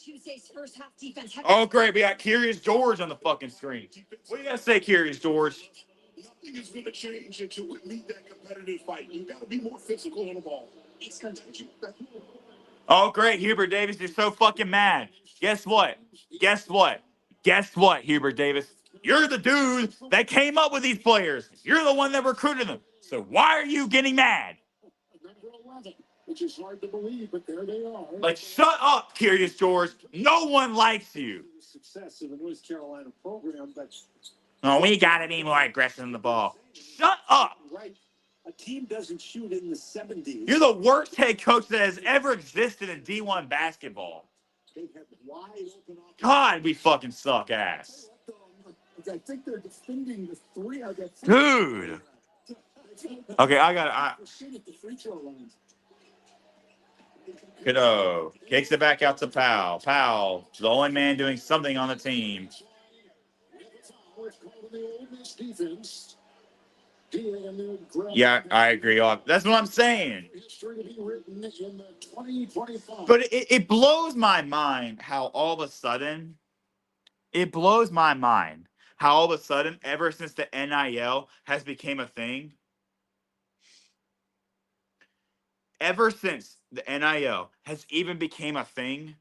Tuesday's first half defense. Oh, great. We got Curious George on the fucking screen. What do you got to say, Curious George? Nothing is going to change until we meet that competitive fight. You've got to be more physical on the ball. It's going to take Oh, great. Hubert Davis, you're so fucking mad. Guess what? Guess what? Guess what, Hubert Davis? You're the dude that came up with these players. You're the one that recruited them. So why are you getting mad? number 11, which is hard to believe, but there they are. Like, shut up, Curious George. No one likes you. Success in the North Carolina program, but Oh, we got to be more aggressive in the ball. Shut up. right, a team doesn't shoot in the 70s. You're the worst head coach that has ever existed in D1 basketball. They have wide open God, we fucking suck ass. I think they're defending the three. Dude. Okay, I Cadeau kicks it back out to Powell. Powell, the only man doing something on the team. Yeah, I agree. That's what I'm saying. But it blows my mind how all of a sudden, ever since the NIL has become a thing, ever since the NIL has even became a thing,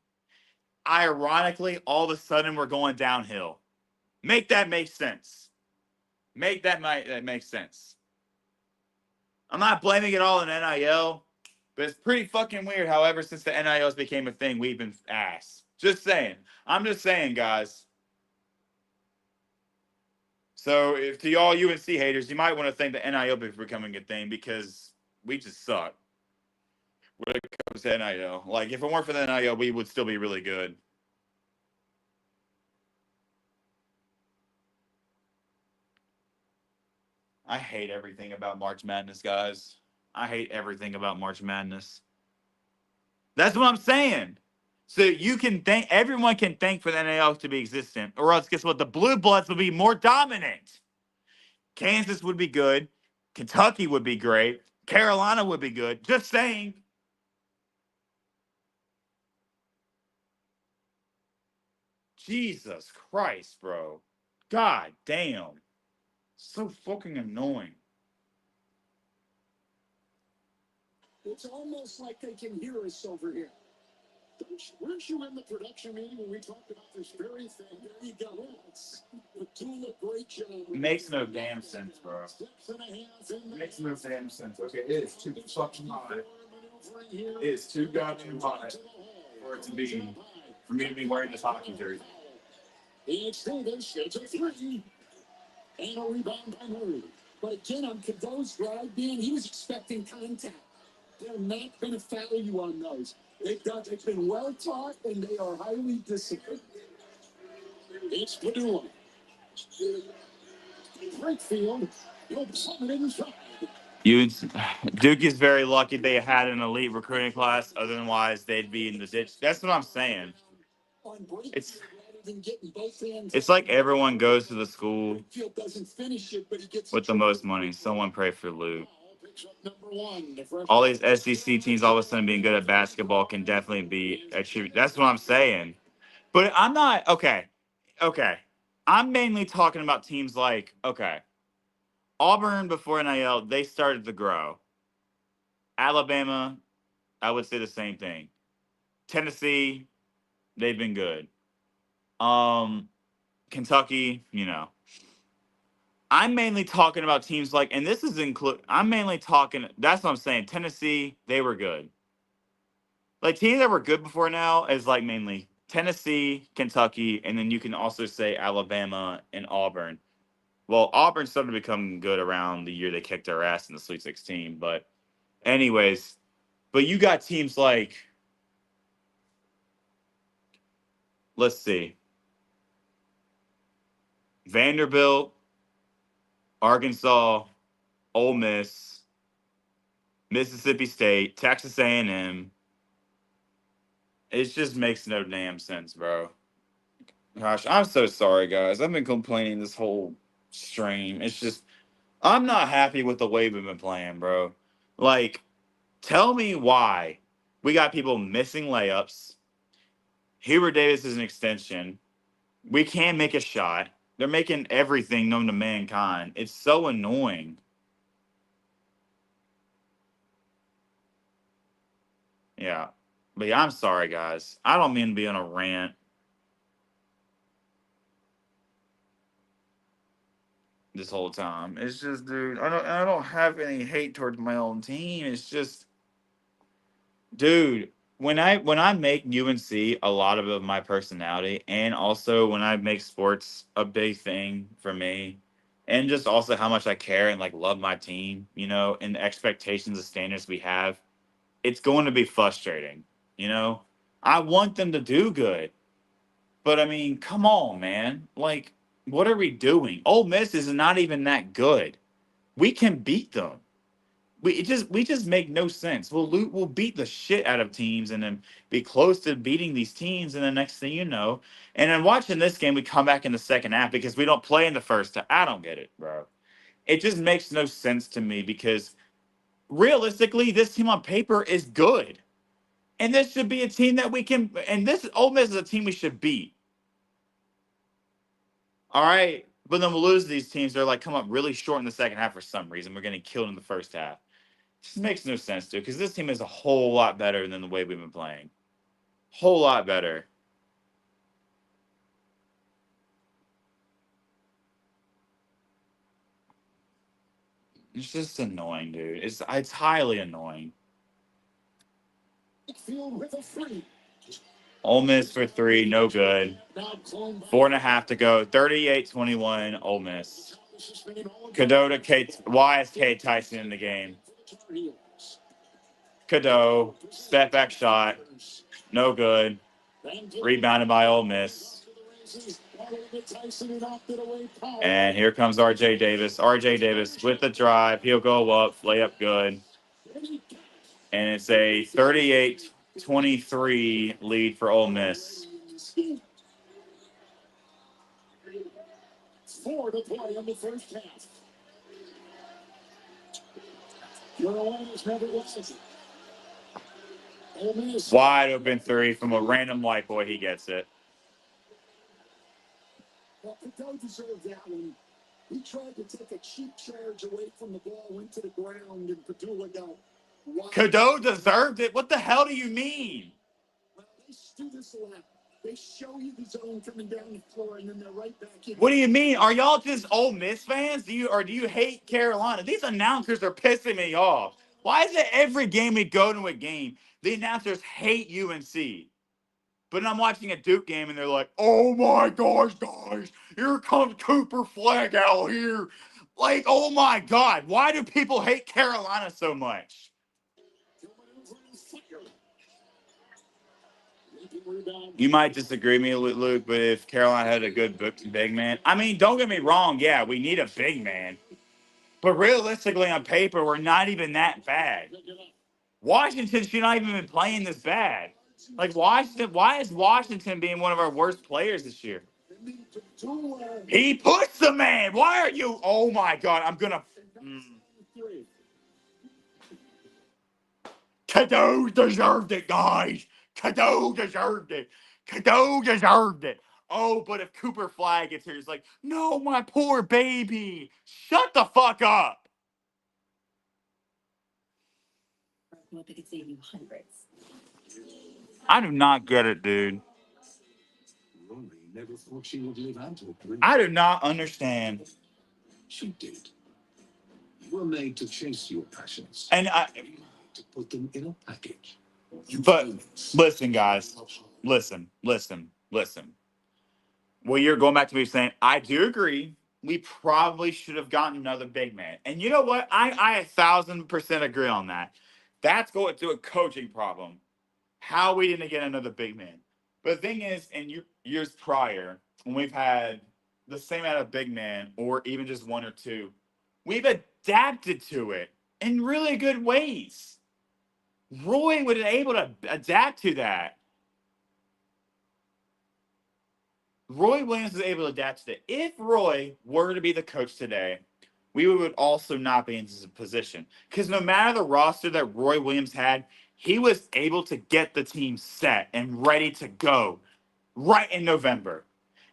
ironically, all of a sudden we're going downhill. Make that make sense. Make that make sense. I'm not blaming it all on NIL, but it's pretty fucking weird how ever since the NIL has became a thing, we've been ass. Just saying. I'm just saying, guys. So if to all UNC haters, you might want to thank the NIL for becoming a thing because we just suck when it comes to NIL. Like, if it weren't for the NIL, we would still be really good. I hate everything about March Madness, guys. I hate everything about March Madness. That's what I'm saying. So you can thank, everyone can thank for the NIL to be existent, or else guess what? The Blue Bloods will be more dominant. Kansas would be good. Kentucky would be great. Carolina would be good. Just saying. Jesus Christ, bro. God damn. So fucking annoying. It's almost like they can hear us over here. Weren't you in the production meeting when we talked about this very thing? There you go. Petula, great job. Makes no damn sense, bro. 6.5 in the Makes no damn sense. Okay, it is too fucking high. It is too goddamn high for it to be, for me to be wearing this hockey jersey. It's Davis, it's a 3. And a rebound by Murray. But again, on Cadeau's drive, man, he was expecting contact. They're not going to foul you on those. They've been well taught, and they are highly disciplined. It's Padula. Great field. He'll plummet inside. Duke is very lucky they had an elite recruiting class. Otherwise, they'd be in the ditch. That's what I'm saying. It's like everyone goes to the school with the most money. Someone pray for Luke. All these SEC teams all of a sudden being good at basketball can definitely be achieved. That's what I'm saying. But I'm not okay. Okay. I'm mainly talking about teams like, okay, Auburn before NIL, they started to grow. Alabama, I would say the same thing. Tennessee, they've been good. Kentucky, you know. I'm mainly talking about teams like, and this is I'm mainly talking, that's what I'm saying. Tennessee, they were good. Like teams that were good before now is like mainly Tennessee, Kentucky, and then you can also say Alabama and Auburn. Well, Auburn started to become good around the year they kicked their ass in the Sweet 16. But anyways, but you got teams like, let's see, Vanderbilt, Arkansas, Ole Miss, Mississippi State, Texas A&M. It just makes no damn sense, bro. Gosh, I'm so sorry, guys. I've been complaining this whole stream. It's just, I'm not happy with the way we've been playing, bro. Like, tell me why we got people missing layups. Hubert Davis is an extension. We can't make a shot. They're making everything known to mankind. It's so annoying. Yeah. But yeah, I'm sorry, guys. I don't mean to be on a rant. This whole time. It's just, dude, I don't have any hate towards my own team. It's just, dude, when I make UNC a lot of my personality, and also when I make sports a big thing for me, and just also how much I care and like love my team, you know, and the expectations and standards we have, it's going to be frustrating, you know. I want them to do good, but I mean, come on, man. Like, what are we doing? Ole Miss is not even that good. We can beat them. We just make no sense. We'll beat the shit out of teams and then be close to beating these teams, and the next thing you know, and then watching this game, we come back in the second half because we don't play in the first half. I don't get it, bro. It just makes no sense to me because realistically, this team on paper is good, and this should be a team that we can. And this Ole Miss is a team we should beat. All right, but then we'll lose these teams. They're like come up really short in the second half for some reason. We're getting killed in the first half. Just makes no sense, dude, because this team is a whole lot better than the way we've been playing. Whole lot better. It's just annoying, dude. It's highly annoying. Ole Miss for 3, no good. 4.5 to go. 38-21, Ole Miss. Why is K. Tyson in the game? Cadeau, step back shot, no good. Rebounded by Ole Miss. And here comes RJ Davis. RJ Davis with the drive. He'll go up, layup good. And it's a 38-23 lead for Ole Miss. 4 to play in the first half. Carolina's never lost. Ole Miss. Wide open 3 from a random white boy. He gets it. Well, Cadeau deserved that one. He tried to take a cheap charge away from the ball, went to the ground, and Padula got wide. Cadeau deserved it? What the hell do you mean? Well, Nice do this a lot. They show you the zone coming down the floor, and then they're right back in. What do you mean? Are y'all just Ole Miss fans? Do you hate Carolina? These announcers are pissing me off. Why is it every game we go to a game, the announcers hate UNC? But I'm watching a Duke game and they're like, "Oh my gosh, guys, here comes Cooper Flag out here." Like, oh my God, why do people hate Carolina so much? You might disagree with me, Luke, but if Carolina had a good big man, I mean, don't get me wrong, yeah, we need a big man. But realistically, on paper, we're not even that bad. Washington should not even been playing this bad. Like Washington, why is Washington being one of our worst players this year? He pushed the man. Why are you? Oh my God, I'm gonna. Cadeau deserved it, guys. Cadeau deserved it. Cadeau deserved it. Oh, but if Cooper Flag gets here, he's like, "No, my poor baby. Shut the fuck up." They could save you hundreds. I do not get it, dude. Rory never thought she would live out to it. I do not understand. She did. You were made to chase your passions, And to put them in a package. but listen, guys, listen. Well, you're going back to me saying, I do agree. We probably should have gotten another big man. And you know what? I 1,000% agree on that. That's going to a coaching problem. How we didn't get another big man. But the thing is, in years prior, when we've had the same amount of big men, or even just one or two, we've adapted to it in really good ways. Roy was able to adapt to that. Roy Williams was able to adapt to it. If Roy were to be the coach today, we would also not be in this position. Because no matter the roster that Roy Williams had, he was able to get the team set and ready to go right in November.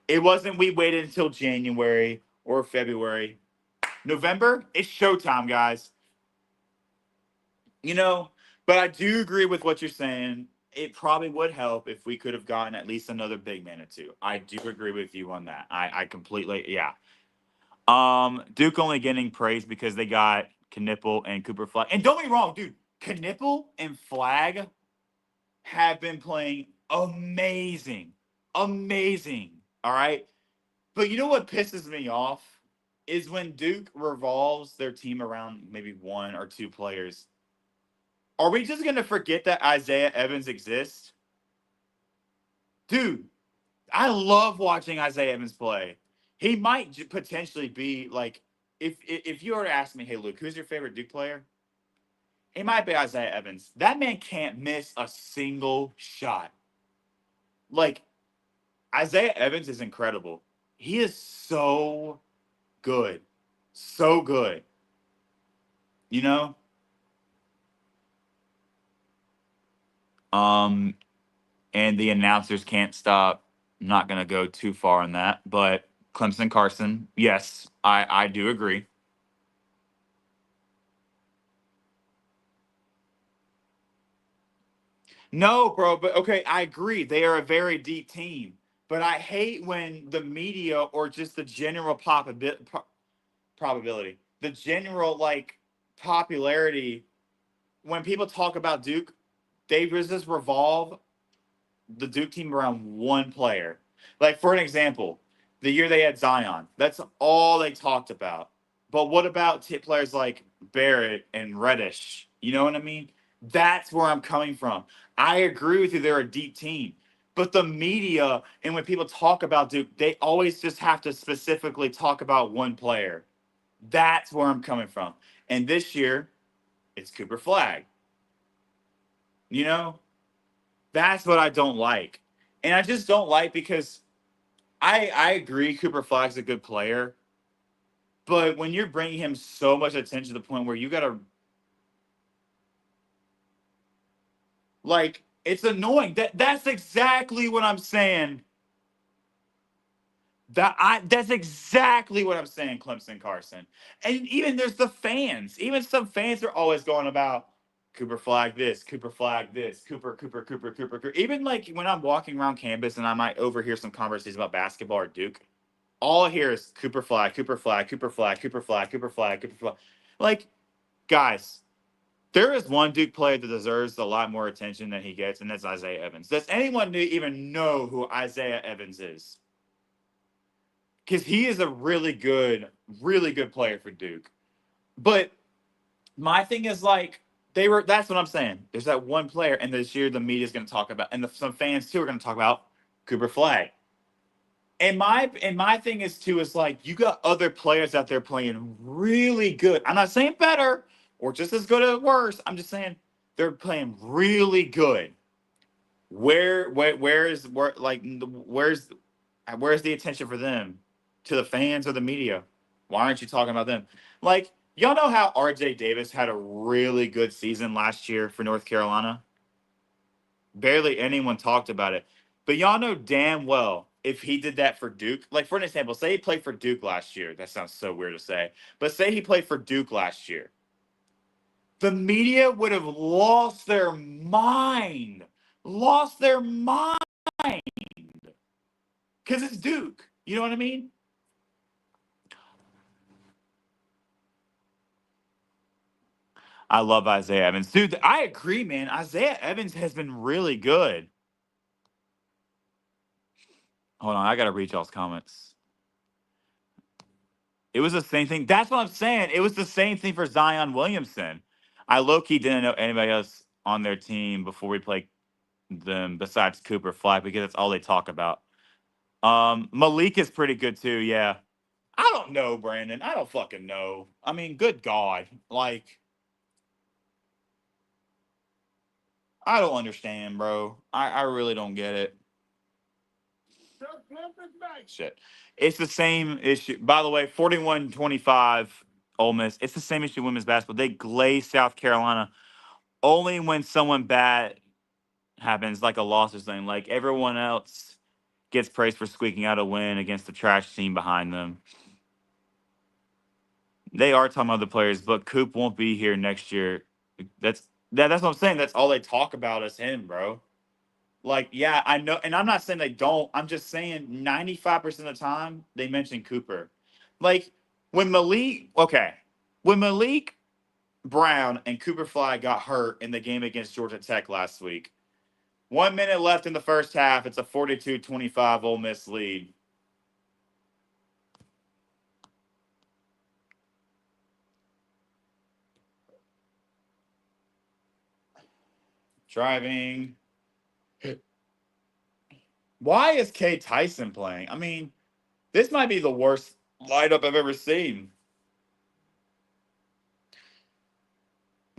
It wasn't we waited until January or February. November, it's showtime, guys. You know, but I do agree with what you're saying. It probably would help if we could have gotten at least another big man or two. I do agree with you on that. I completely, yeah. Duke only getting praised because they got Knipple and Cooper Flag. And don't be wrong, dude. Knipple and Flag have been playing amazing. Amazing. All right. But you know what pisses me off is when Duke revolves their team around maybe one or two players. Are we just going to forget that Isaiah Evans exists? Dude, I love watching Isaiah Evans play. He might potentially be like, if you were to ask me, hey, Luke, who's your favorite Duke player? It might be Isaiah Evans. That man can't miss a single shot. Like, Isaiah Evans is incredible. He is so good. So good. You know? And the announcers can't stop. I'm not going to go too far on that, but Clemson Carson, yes, I do agree. No, bro, but okay, I agree. They are a very deep team, but I hate when the media or just the general probability, the general like popularity, when people talk about Duke, they just revolve the Duke team around one player. Like, for an example, the year they had Zion, that's all they talked about. But what about players like Barrett and Reddish? You know what I mean? That's where I'm coming from. I agree with you, they're a deep team. But the media and when people talk about Duke, they always just have to specifically talk about one player. That's where I'm coming from. And this year, it's Cooper Flag. You know? That's what I don't like. And I just don't like because I agree Cooper Flag's a good player. But when you're bringing him so much attention to the point where you got to like it's annoying. That's exactly what I'm saying. That's exactly what I'm saying, Clemson Carson. And even there's the fans. Even some fans are always going about Cooper flag this, Cooper flag this, Cooper. Even like when I'm walking around campus and I might overhear some conversations about basketball or Duke, all I hear is Cooper flag, Cooper flag, Cooper flag, Cooper flag, Cooper flag, Cooper flag. Like, guys, there is one Duke player that deserves a lot more attention than he gets, and that's Isaiah Evans. Does anyone even know who Isaiah Evans is? Because he is a really good player for Duke. But my thing is like that's what I'm saying. There's that one player, and this year the media is going to talk about, and some fans too are going to talk about Cooper Flag. And my thing is too is like you got other players out there playing really good. I'm not saying better or just as good or worse. I'm just saying they're playing really good. Where's the attention for them? To the fans or the media? Why aren't you talking about them? Like, y'all know how RJ Davis had a really good season last year for North Carolina? Barely anyone talked about it. But y'all know damn well if he did that for Duke, like for an example, say he played for Duke last year. That sounds so weird to say. But say he played for Duke last year. The media would have lost their mind. Lost their mind. Because it's Duke. You know what I mean? I love Isaiah Evans. Dude, I agree, man. Isaiah Evans has been really good. Hold on, I got to read y'all's comments. It was the same thing. That's what I'm saying. It was the same thing for Zion Williamson. I low-key didn't know anybody else on their team before we played them besides Cooper Flag because that's all they talk about. Malik is pretty good too, yeah. I don't know, Brandon. I don't fucking know. I mean, good God. Like, I don't understand, bro. I really don't get it. Shit. It's the same issue. By the way, 41-25 Ole Miss. It's the same issue women's basketball. They glaze South Carolina only when someone bad happens, like a loss or something. Like everyone else gets praised for squeaking out a win against the trash team behind them. They are talking about the players, but Coop won't be here next year. That's what I'm saying. That's all they talk about is him, bro. Like, yeah, I know, and I'm not saying they don't. I'm just saying 95% of the time they mention Cooper. Like when Malik Brown and Cooper Flag got hurt in the game against Georgia Tech last week. 1 minute left in the first half. It's a 42-25 Ole Miss lead. Driving. Why is Kay Tyson playing? I mean, this might be the worst lineup I've ever seen.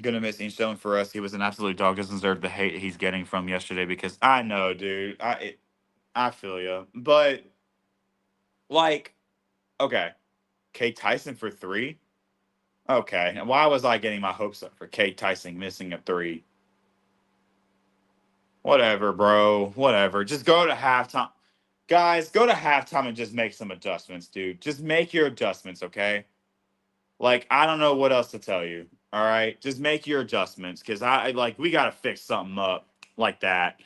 Gonna miss Inchstone for us. He was an absolute dog. Doesn't deserve the hate he's getting from yesterday because I know, dude. I feel you. But, like, okay. Kay Tyson for 3? Okay. And why was I getting my hopes up for Kay Tyson missing a 3? Whatever, bro. Whatever. Just go to halftime. Guys, go to halftime and just make some adjustments, dude. Just make your adjustments, okay? Like, I don't know what else to tell you. All right. Just make your adjustments. Cause we gotta fix something up like that.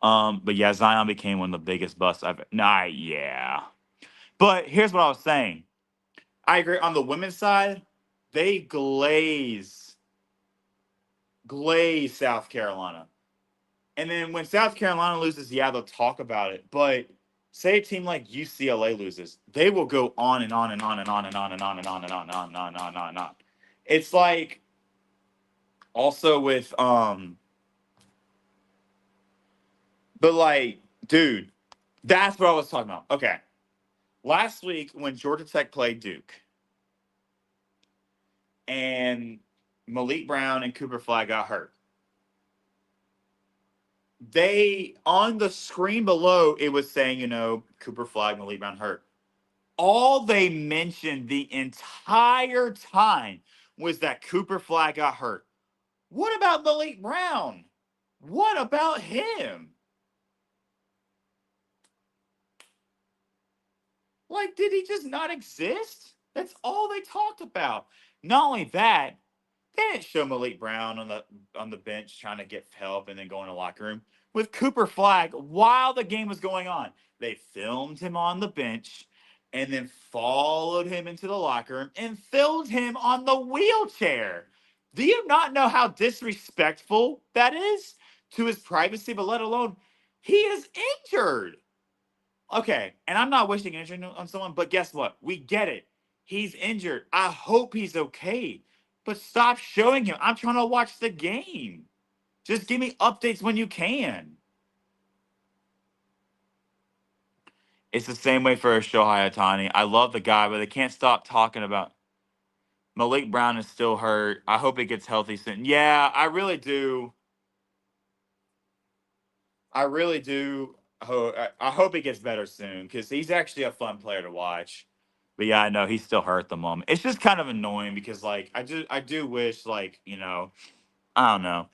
But yeah, Zion became one of the biggest busts yeah. But here's what I was saying. I agree on the women's side, they glaze South Carolina. And then when South Carolina loses, yeah, they'll talk about it. But say a team like UCLA loses, they will go on and on and on and on and on and on and on and on and on and on and on and on. It's like also with but like, dude, that's what I was talking about. Okay. Last week when Georgia Tech played Duke and Malik Brown and Cooper Flag got hurt. They, on the screen below, it was saying, Cooper Flag, Malik Brown hurt. All they mentioned the entire time was that Cooper Flag got hurt. What about Malik Brown? What about him? Like, did he just not exist? That's all they talked about. Not only that, They didn't show Malik Brown on the bench trying to get help and then go in the locker room with Cooper Flag while the game was going on. They filmed him on the bench and then followed him into the locker room and filmed him on the wheelchair. Do you not know how disrespectful that is to his privacy, but let alone he is injured? Okay, and I'm not wishing injury on someone, but guess what? We get it. He's injured. I hope he's okay. But stop showing him. I'm trying to watch the game. Just give me updates when you can. It's the same way for Shohei Ohtani. I love the guy, but they can't stop talking about Malik Brown is still hurt. I hope he gets healthy soon. Yeah, I really do. I really do. I hope he gets better soon because he's actually a fun player to watch. But yeah, I know he's still hurt at the moment. It's just kind of annoying because like I do wish like, I don't know.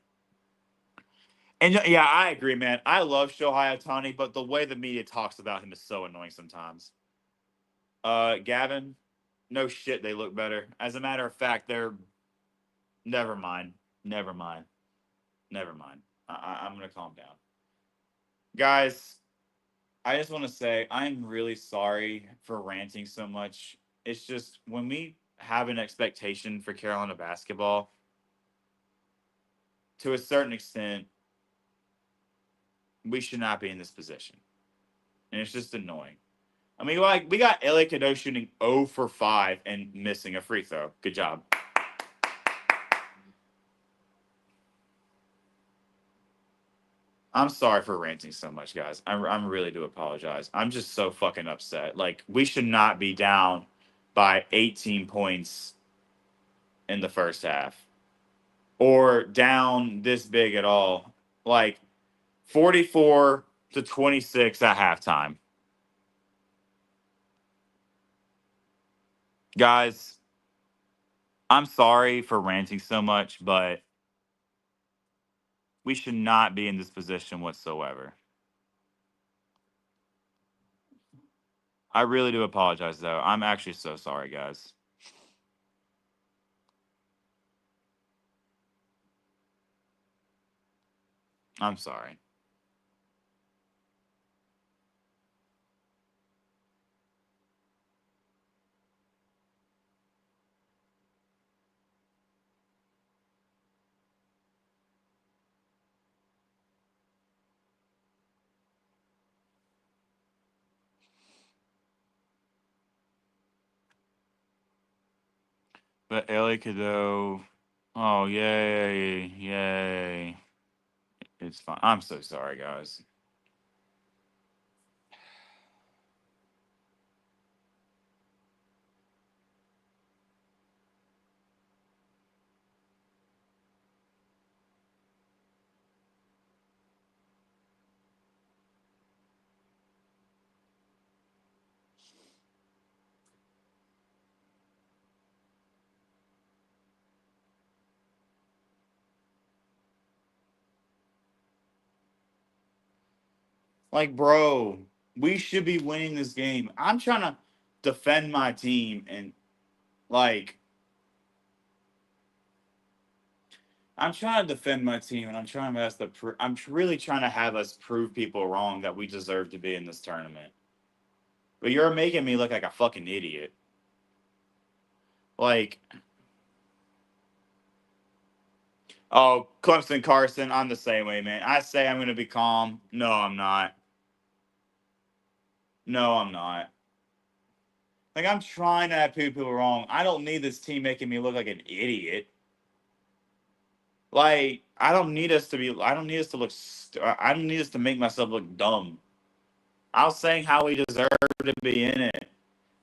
And yeah, I agree, man. I love Shohei Ohtani, but the way the media talks about him is so annoying sometimes. Gavin, no shit, they look better. As a matter of fact, they're never mind. Never mind. Never mind. I'm gonna calm down. Guys, I just want to say I'm really sorry for ranting so much. It's just when we have an expectation for Carolina basketball, to a certain extent, we should not be in this position. And it's just annoying. I mean, like, we got LA Cadeau shooting 0 for 5 and missing a free throw. Good job. I'm sorry for ranting so much, guys. I really do apologize. I'm just so fucking upset. Like, we should not be down by 18 points in the first half or down this big at all. Like, 44-26 at halftime. Guys, I'm sorry for ranting so much, but we should not be in this position whatsoever. I really do apologize, though. I'm actually so sorry, guys. I'm sorry. But LA Cadeau, oh, yay, yay. It's fine. I'm so sorry, guys. Like, bro, we should be winning this game. I'm trying to defend my team and, like, I'm trying to defend my team and I'm trying to ask I'm really trying to have us prove people wrong that we deserve to be in this tournament. But you're making me look like a fucking idiot. Like, oh, Clemson Carson, I'm the same way, man. I say I'm going to be calm. No, I'm not. No, I'm not. Like, I'm trying to have people wrong. I don't need this team making me look like an idiot. Like, I don't need us to be. I don't need us to look. I don't need us to make myself look dumb. I was saying how we deserve to be in it.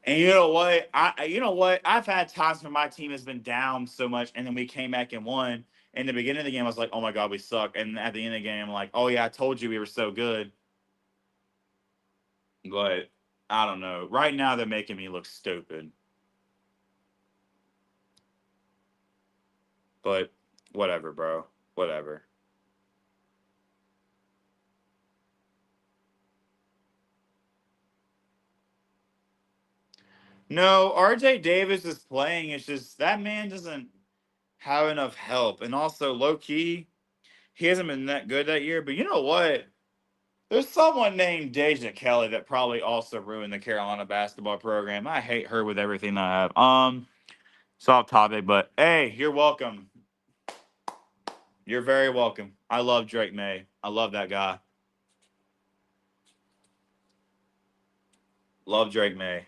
And you know what? You know what? I've had times where my team has been down so much, and then we came back and won. In the beginning of the game, I was like, "Oh my god, we suck." And at the end of the game, I'm like, "Oh yeah, I told you we were so good." But I don't know. Right now, they're making me look stupid. But whatever, bro. Whatever. No, RJ Davis is playing. It's just that man doesn't. have enough help. And also, low key, he hasn't been that good that year. But you know what? There's someone named Deja Kelly that probably also ruined the Carolina basketball program. I hate her with everything I have. It's off topic, but hey, you're welcome. You're very welcome. I love Drake May. I love that guy. Love Drake May.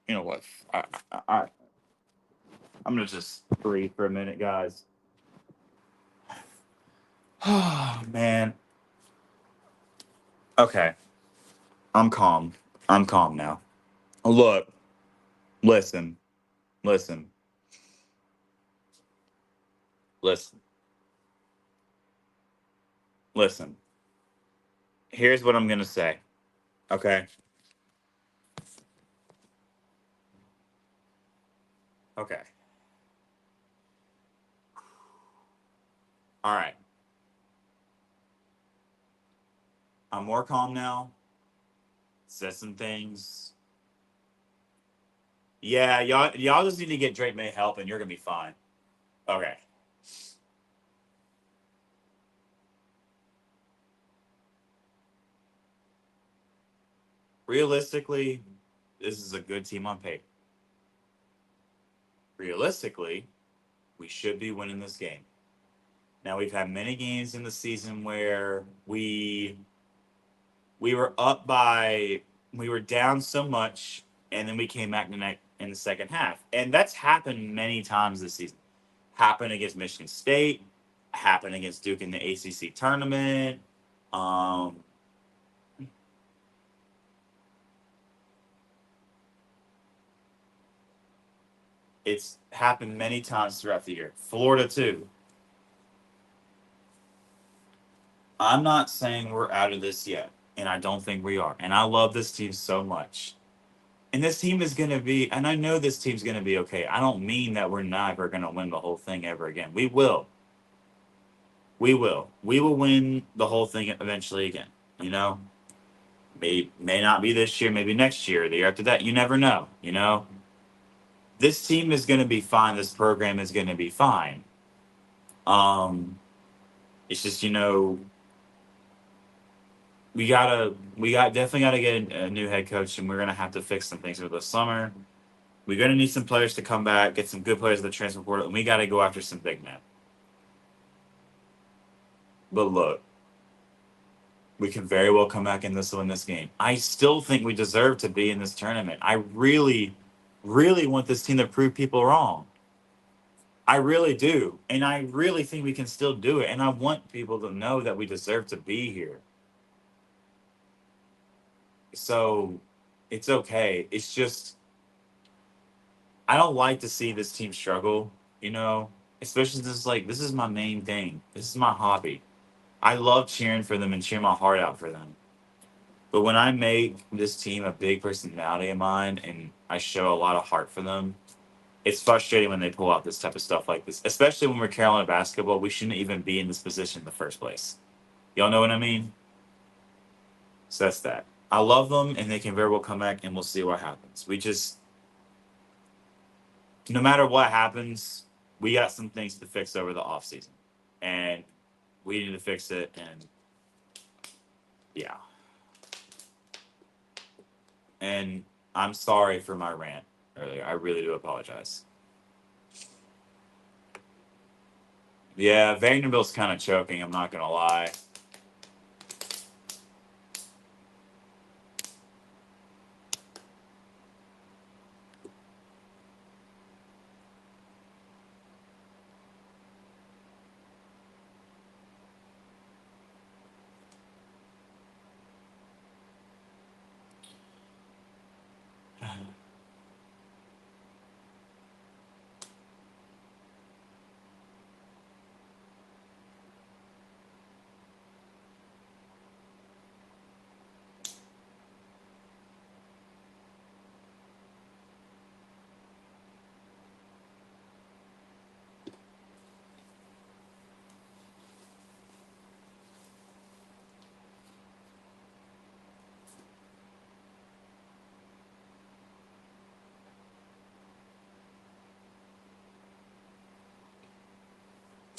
You know what? I I'm gonna just breathe for a minute, guys. Oh man. Okay. I'm calm. I'm calm now. Look, listen, listen, listen, listen. Here's what I'm gonna say. Okay. Okay. All right. I'm more calm now. Said some things. Yeah, y'all just need to get Drake May help and you're gonna be fine. Okay. Realistically, this is a good team on paper. Realistically, we should be winning this game. Now we've had many games in the season where we were up by we were down so much and then we came back in the second half. And that's happened many times this season. Happened against Michigan State, happened against Duke in the ACC tournament. Um it's happened many times throughout the year. Florida too. I'm not saying we're out of this yet, and I don't think we are. And I love this team so much. And this team is going to be, and I know this team's going to be okay. I don't mean that we're never going to win the whole thing ever again. We will. We will. We will win the whole thing eventually again. You know, may not be this year, maybe next year, the year after that. You never know. You know, this team is going to be fine. This program is going to be fine. It's just we definitely gotta get a new head coach, and we're gonna have to fix some things over the summer. We're gonna need some players to come back, get some good players in the transfer portal, and we gotta go after some big men. But look, we can very well come back and win this game. I still think we deserve to be in this tournament. I really, really want this team to prove people wrong. I really do, and I really think we can still do it. And I want people to know that we deserve to be here. So, it's okay. It's just I don't like to see this team struggle, you know, especially this is my main thing. This is my hobby. I love cheering for them and cheering my heart out for them. But when I make this team a big personality of mine and I show a lot of heart for them, it's frustrating when they pull out this type of stuff like this, especially when we're Carolina basketball. We shouldn't even be in this position in the first place. Y'all know what I mean? So that's that. I love them and they can very well come back and we'll see what happens. No matter what happens, we got some things to fix over the offseason. And we need to fix it. And yeah. And I'm sorry for my rant earlier. I really do apologize. Yeah, Vanderbilt's kind of choking. I'm not going to lie.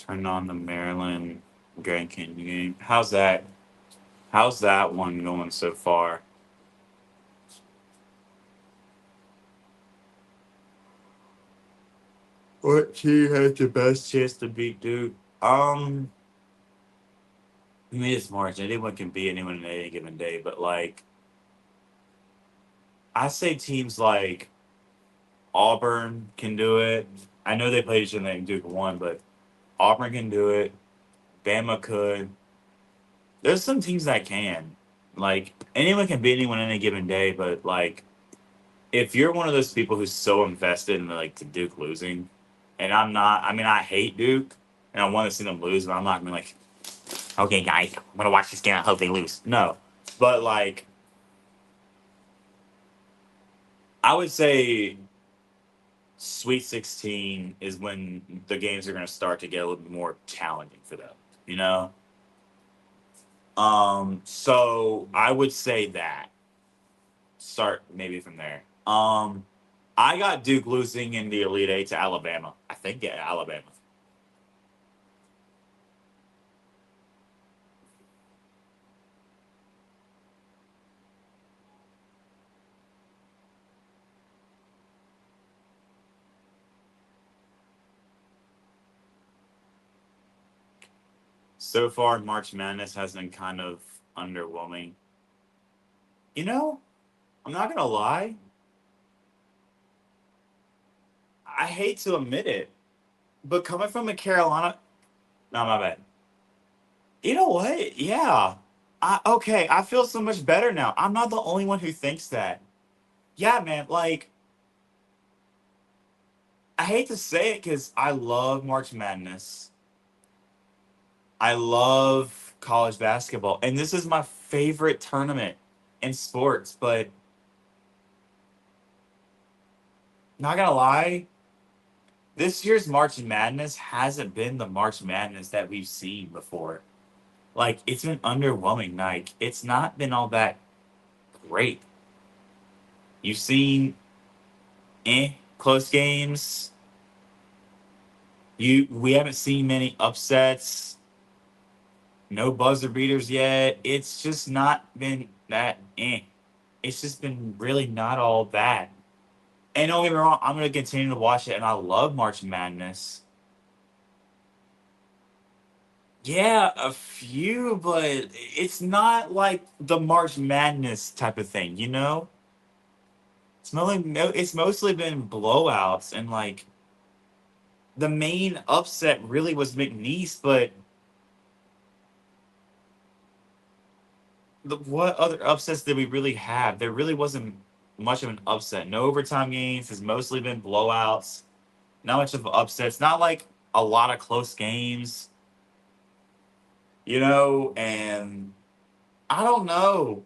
Turn on the Maryland Grand Canyon game. How's that? How's that one going so far? What team has the best chance to beat Duke? I mean, it's March. Anyone can beat anyone in any given day, but like, I say teams like Auburn can do it. I know they played each other and Duke won, but Auburn can do it. Bama could. There's some teams that can. Like, anyone can beat anyone any given day, but like, if you're one of those people who's so invested in like the Duke losing, and I'm not. I mean, I hate Duke, and I want to see them lose, but I'm not gonna be like, okay, guys, I'm gonna watch this game. I hope they lose. No, but like, I would say Sweet 16 is when the games are gonna start to get a little bit more challenging for them. You know. So I would say that start maybe from there. I got Duke losing in the Elite Eight to Alabama. I think yeah, Alabama. So far, March Madness has been kind of underwhelming. You know, I'm not gonna lie. I hate to admit it, but coming from a Carolina, no, my bad. You know what? Yeah. Okay, I feel so much better now. I'm not the only one who thinks that. Yeah, man. Like, I hate to say it because I love March Madness. I love college basketball, and this is my favorite tournament in sports. But not gonna lie, this year's March Madness hasn't been the March Madness that we've seen before. Like, it's been underwhelming. Like, it's not been all that great. You've seen close games. We haven't seen many upsets. No buzzer beaters yet. It's just not been that It's just been really not all that. And don't get me wrong, I'm gonna continue to watch it, and I love March Madness. Yeah, a few, but it's not like the March Madness type of thing, you know? It's mostly been blowouts, and like the main upset really was McNeese, but what other upsets did we really have? There really wasn't much of an upset. No overtime games. It's mostly been blowouts. Not much of upsets. Not like a lot of close games, you know. And I don't know.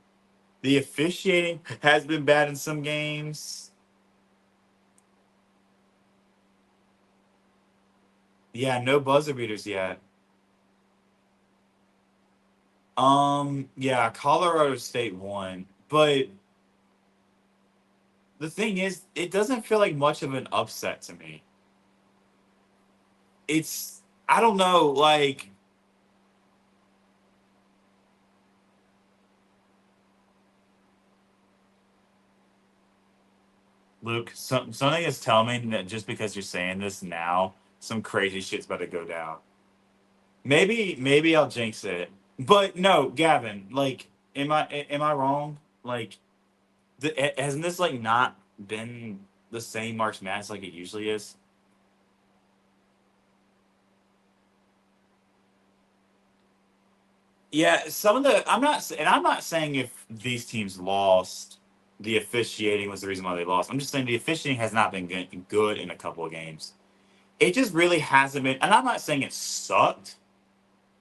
The officiating has been bad in some games. Yeah, no buzzer beaters yet. Yeah, Colorado State won, but the thing is, it doesn't feel like much of an upset to me. It's I don't know, like Luke, something is telling me that just because you're saying this now, some crazy shit's about to go down. Maybe I'll jinx it. But no, Gavin, like, am I wrong? Like, hasn't this like not been the same March Madness like it usually is? Yeah, some of the I'm not saying if these teams lost, the officiating was the reason why they lost. I'm just saying the officiating has not been good in a couple of games. It just really hasn't been, and I'm not saying it sucked,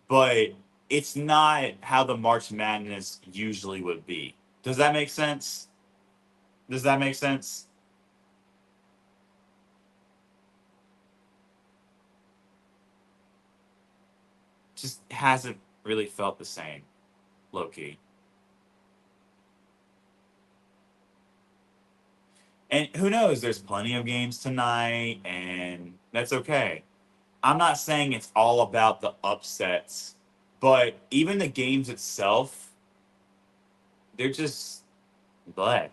but it's not how the March Madness usually would be. Does that make sense? Does that make sense? Just hasn't really felt the same, low key. And who knows? There's plenty of games tonight, and that's okay. I'm not saying it's all about the upsets, but even the games itself, they're just blah.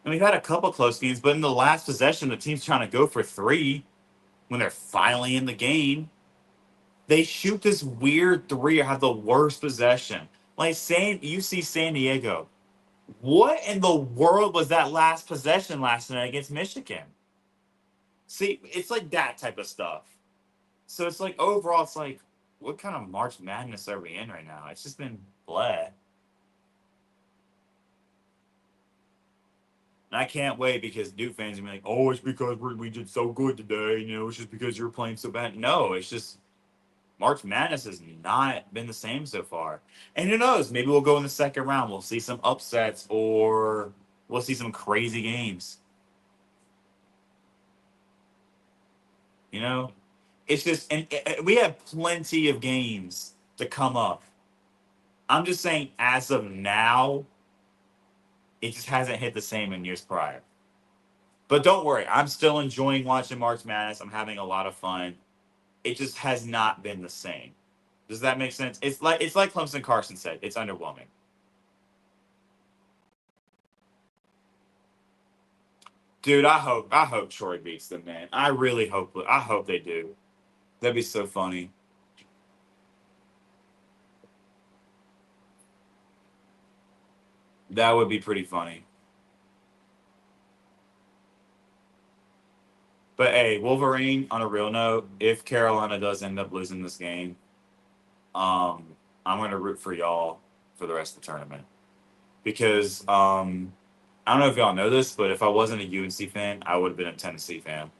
And we've had a couple close games, but in the last possession, the team's trying to go for 3 when they're finally in the game. They shoot this weird 3 or have the worst possession. Like you see San Diego. What in the world was that last possession last night against Michigan? See, it's like that type of stuff. So it's like overall, it's like, what kind of March Madness are we in right now? It's just been bleh. And I can't wait because Duke fans are gonna be like, oh, it's because we did so good today. You know, it's just because you're playing so bad. No, it's just March Madness has not been the same so far. And who knows? Maybe we'll go in the second round. We'll see some upsets or we'll see some crazy games. You know? It's just, and we have plenty of games to come up. I'm just saying, as of now, it just hasn't hit the same in years prior. But don't worry, I'm still enjoying watching March Madness. I'm having a lot of fun. It just has not been the same. Does that make sense? It's like Clemson Carson said. It's underwhelming. Dude, I hope Troy beats them, man. I really hope they do. That'd be so funny. That would be pretty funny. But hey, Wolverine, on a real note, if Carolina does end up losing this game, I'm gonna root for y'all for the rest of the tournament. Because I don't know if y'all know this, but if I wasn't a UNC fan, I would have been a Tennessee fan.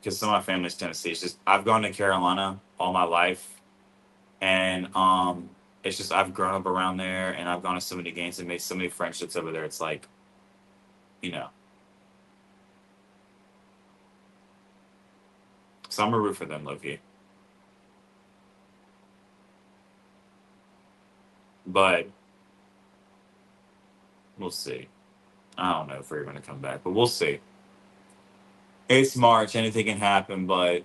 Because some of my family's Tennessee. It's just I've gone to Carolina all my life, and it's just I've grown up around there, and I've gone to so many games and made so many friendships over there. It's like, you know. So I'm gonna root for them, Loki. But we'll see. I don't know if we're going to come back, but we'll see. It's March. Anything can happen, but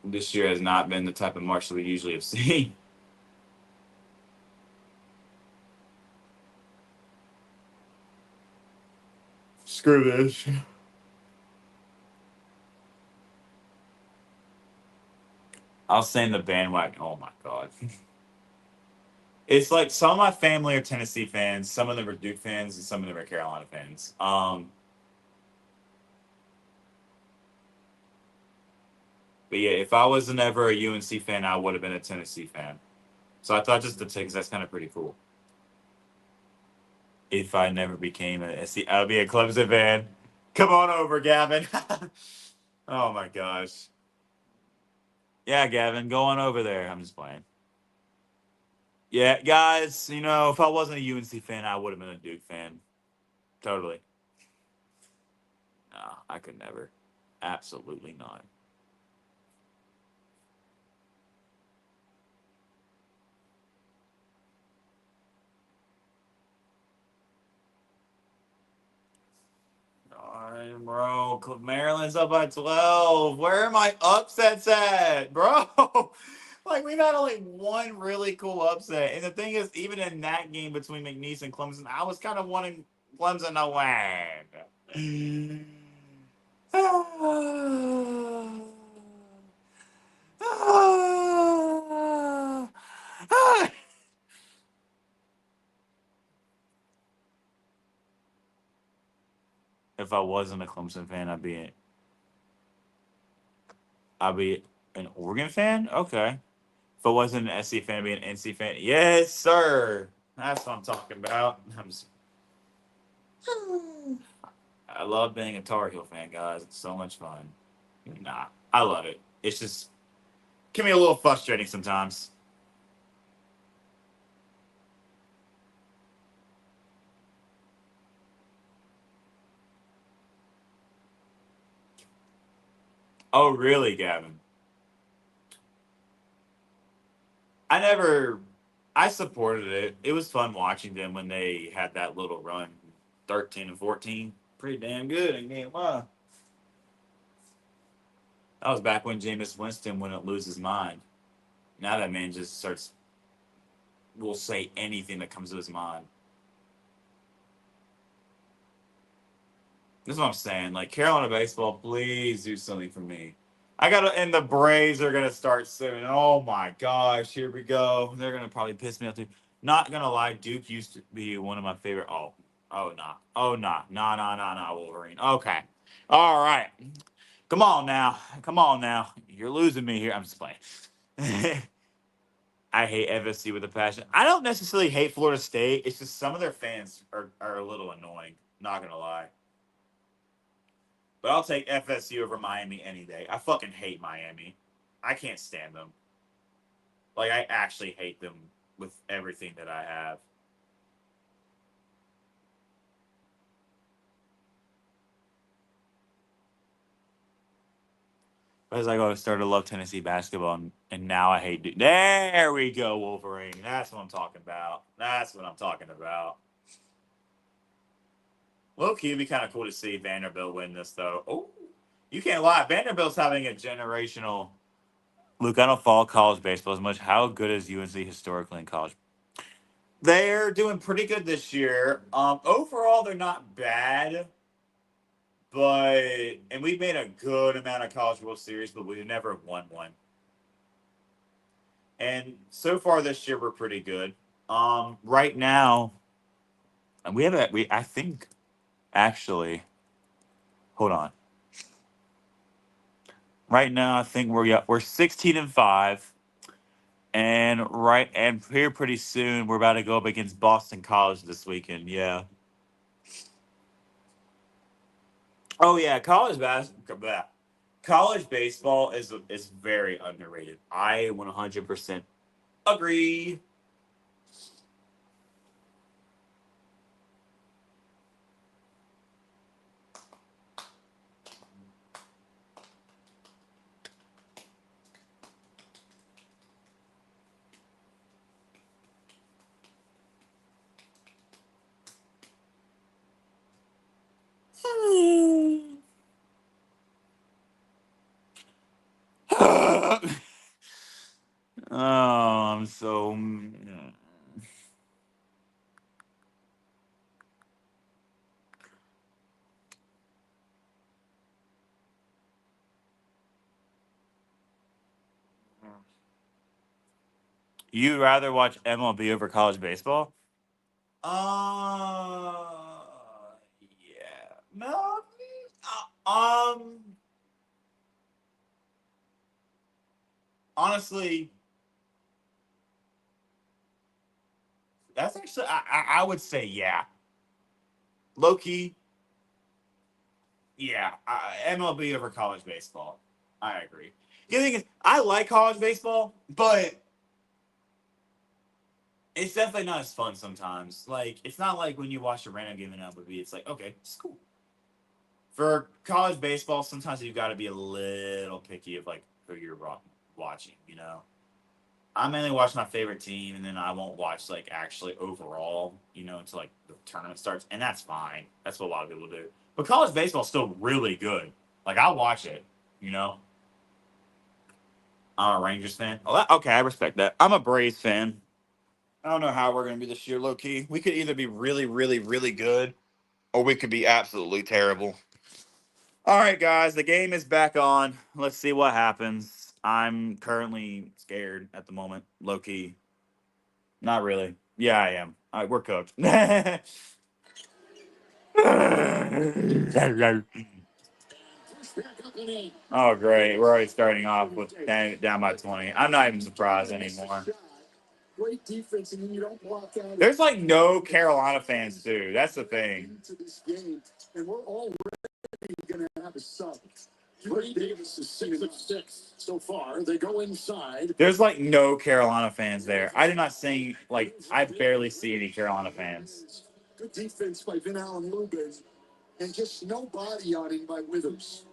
this year has not been the type of March that we usually have seen. Screw this. I'll say in the bandwagon. Oh my God. It's like some of my family are Tennessee fans, some of them are Duke fans, and some of them are Carolina fans. But yeah, if I wasn't ever a UNC fan, I would have been a Tennessee fan. So I thought just to take, because that's kind of pretty cool. If I never became a SC, I'll be a Clemson fan. Come on over, Gavin. Oh my gosh. Yeah, Gavin, go on over there. I'm just playing. Yeah, guys, you know, if I wasn't a UNC fan, I would have been a Duke fan. Totally. No, I could never. Absolutely not. All right, bro. Maryland's up by 12. Where are my upsets at, bro? Like, we've had only one really cool upset. And the thing is, even in that game between McNeese and Clemson, I was kind of wanting Clemson to win. If I wasn't a Clemson fan, I'd be an Oregon fan. Okay. If I wasn't an SC fan, I'd be an NC fan. Yes, sir. That's what I'm talking about. I love being a Tar Heel fan, guys. It's so much fun. Nah, I love it. It's just can be a little frustrating sometimes. Oh, really, Gavin? I supported it. It was fun watching them when they had that little run, 13 and 14. Pretty damn good in game one. That was back when Jameis Winston wouldn't lose his mind. Now that man just will say anything that comes to his mind. This is what I'm saying. Like, Carolina baseball, please do something for me. And the Braves are gonna start soon. Oh my gosh, here we go. They're gonna probably piss me off too. Not gonna lie, Duke used to be one of my favorite. Nah, Wolverine. Okay, all right. Come on now. You're losing me here. I'm just playing. I hate FSC with a passion. I don't necessarily hate Florida State. It's just some of their fans are a little annoying. Not gonna lie. But I'll take FSU over Miami any day. I fucking hate Miami. I can't stand them. Like, I actually hate them with everything that I have. But as I go, I started to love Tennessee basketball, and now I hate Duke. There we go, Wolverine. That's what I'm talking about. Low key, it'd be kind of cool to see Vanderbilt win this, though. Oh, you can't lie. Vanderbilt's having a generational. Luke, I don't follow college baseball as much. How good is UNC historically in college? They're doing pretty good this year. Overall, they're not bad, and we've made a good amount of College World Series, but we've never won one. And so far this year, we're pretty good. Right now, and I think, actually, hold on. Right now, I think we're 16-5. And here pretty soon, we're about to go up against Boston College this weekend. Yeah. Oh yeah, college baseball is very underrated. I 100% agree. Oh, I'm so. You'd rather watch MLB over college baseball? Yeah. No. Honestly, that's actually I would say yeah. Low key, yeah. MLB over college baseball. I agree. The thing is, I like college baseball, but it's definitely not as fun sometimes. Like, it's not like when you watch a random game in MLB. It's like, okay, it's cool. For college baseball, sometimes you've got to be a little picky of like who you're watching. You know, I mainly watch my favorite team, and then I won't watch like actually overall. You know, until like the tournament starts, and that's fine. That's what a lot of people do. But college baseball is still really good. Like, I'll watch it. You know, I'm a Rangers fan. Oh, okay, I respect that. I'm a Braves fan. I don't know how we're going to be this year, low key. We could either be really, really, really good, or we could be absolutely terrible. All right, guys, the game is back on. Let's see what happens. I'm currently scared at the moment, low key. Not really. Yeah, I am. All right, we're cooked. Oh, great. We're already starting off with down by 20. I'm not even surprised anymore. Great defense, and then you don't block out. There's like no Carolina fans, too. That's the thing. Into this game, and we're already going to have a sub. Trey Davis is 6 of 6 so far. They go inside. There's like no Carolina fans there. I do not see, like, I barely see any Carolina fans. Good defense by Vin Allen Lubin, and just no body on him by Withers.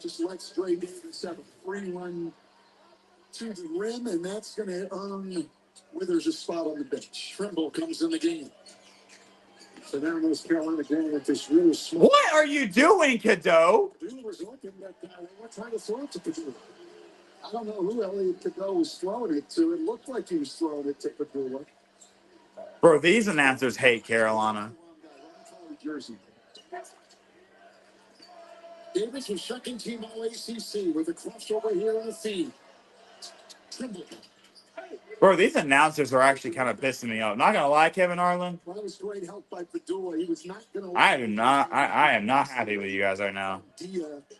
Just let Trey Davis have a free run to the rim, and that's going to earn Withers a spot on the bench. Trimble comes in the game. So now North Carolina going with this really small. What are you doing, Cadeau? Purdue was looking at they were trying to throw it to Purdue. I don't know who Elliot Cadeau was throwing it to. It looked like he was throwing it to Purdue. Bro, these announcers hate Carolina. Jersey. Davis was second team All ACC with a crossover here on the feed. Trimble. Bro, these announcers are actually kind of pissing me off. Not gonna lie, Kevin Harlan. Well, that was great help by Padula. He was not going to. I am not happy with you guys right now.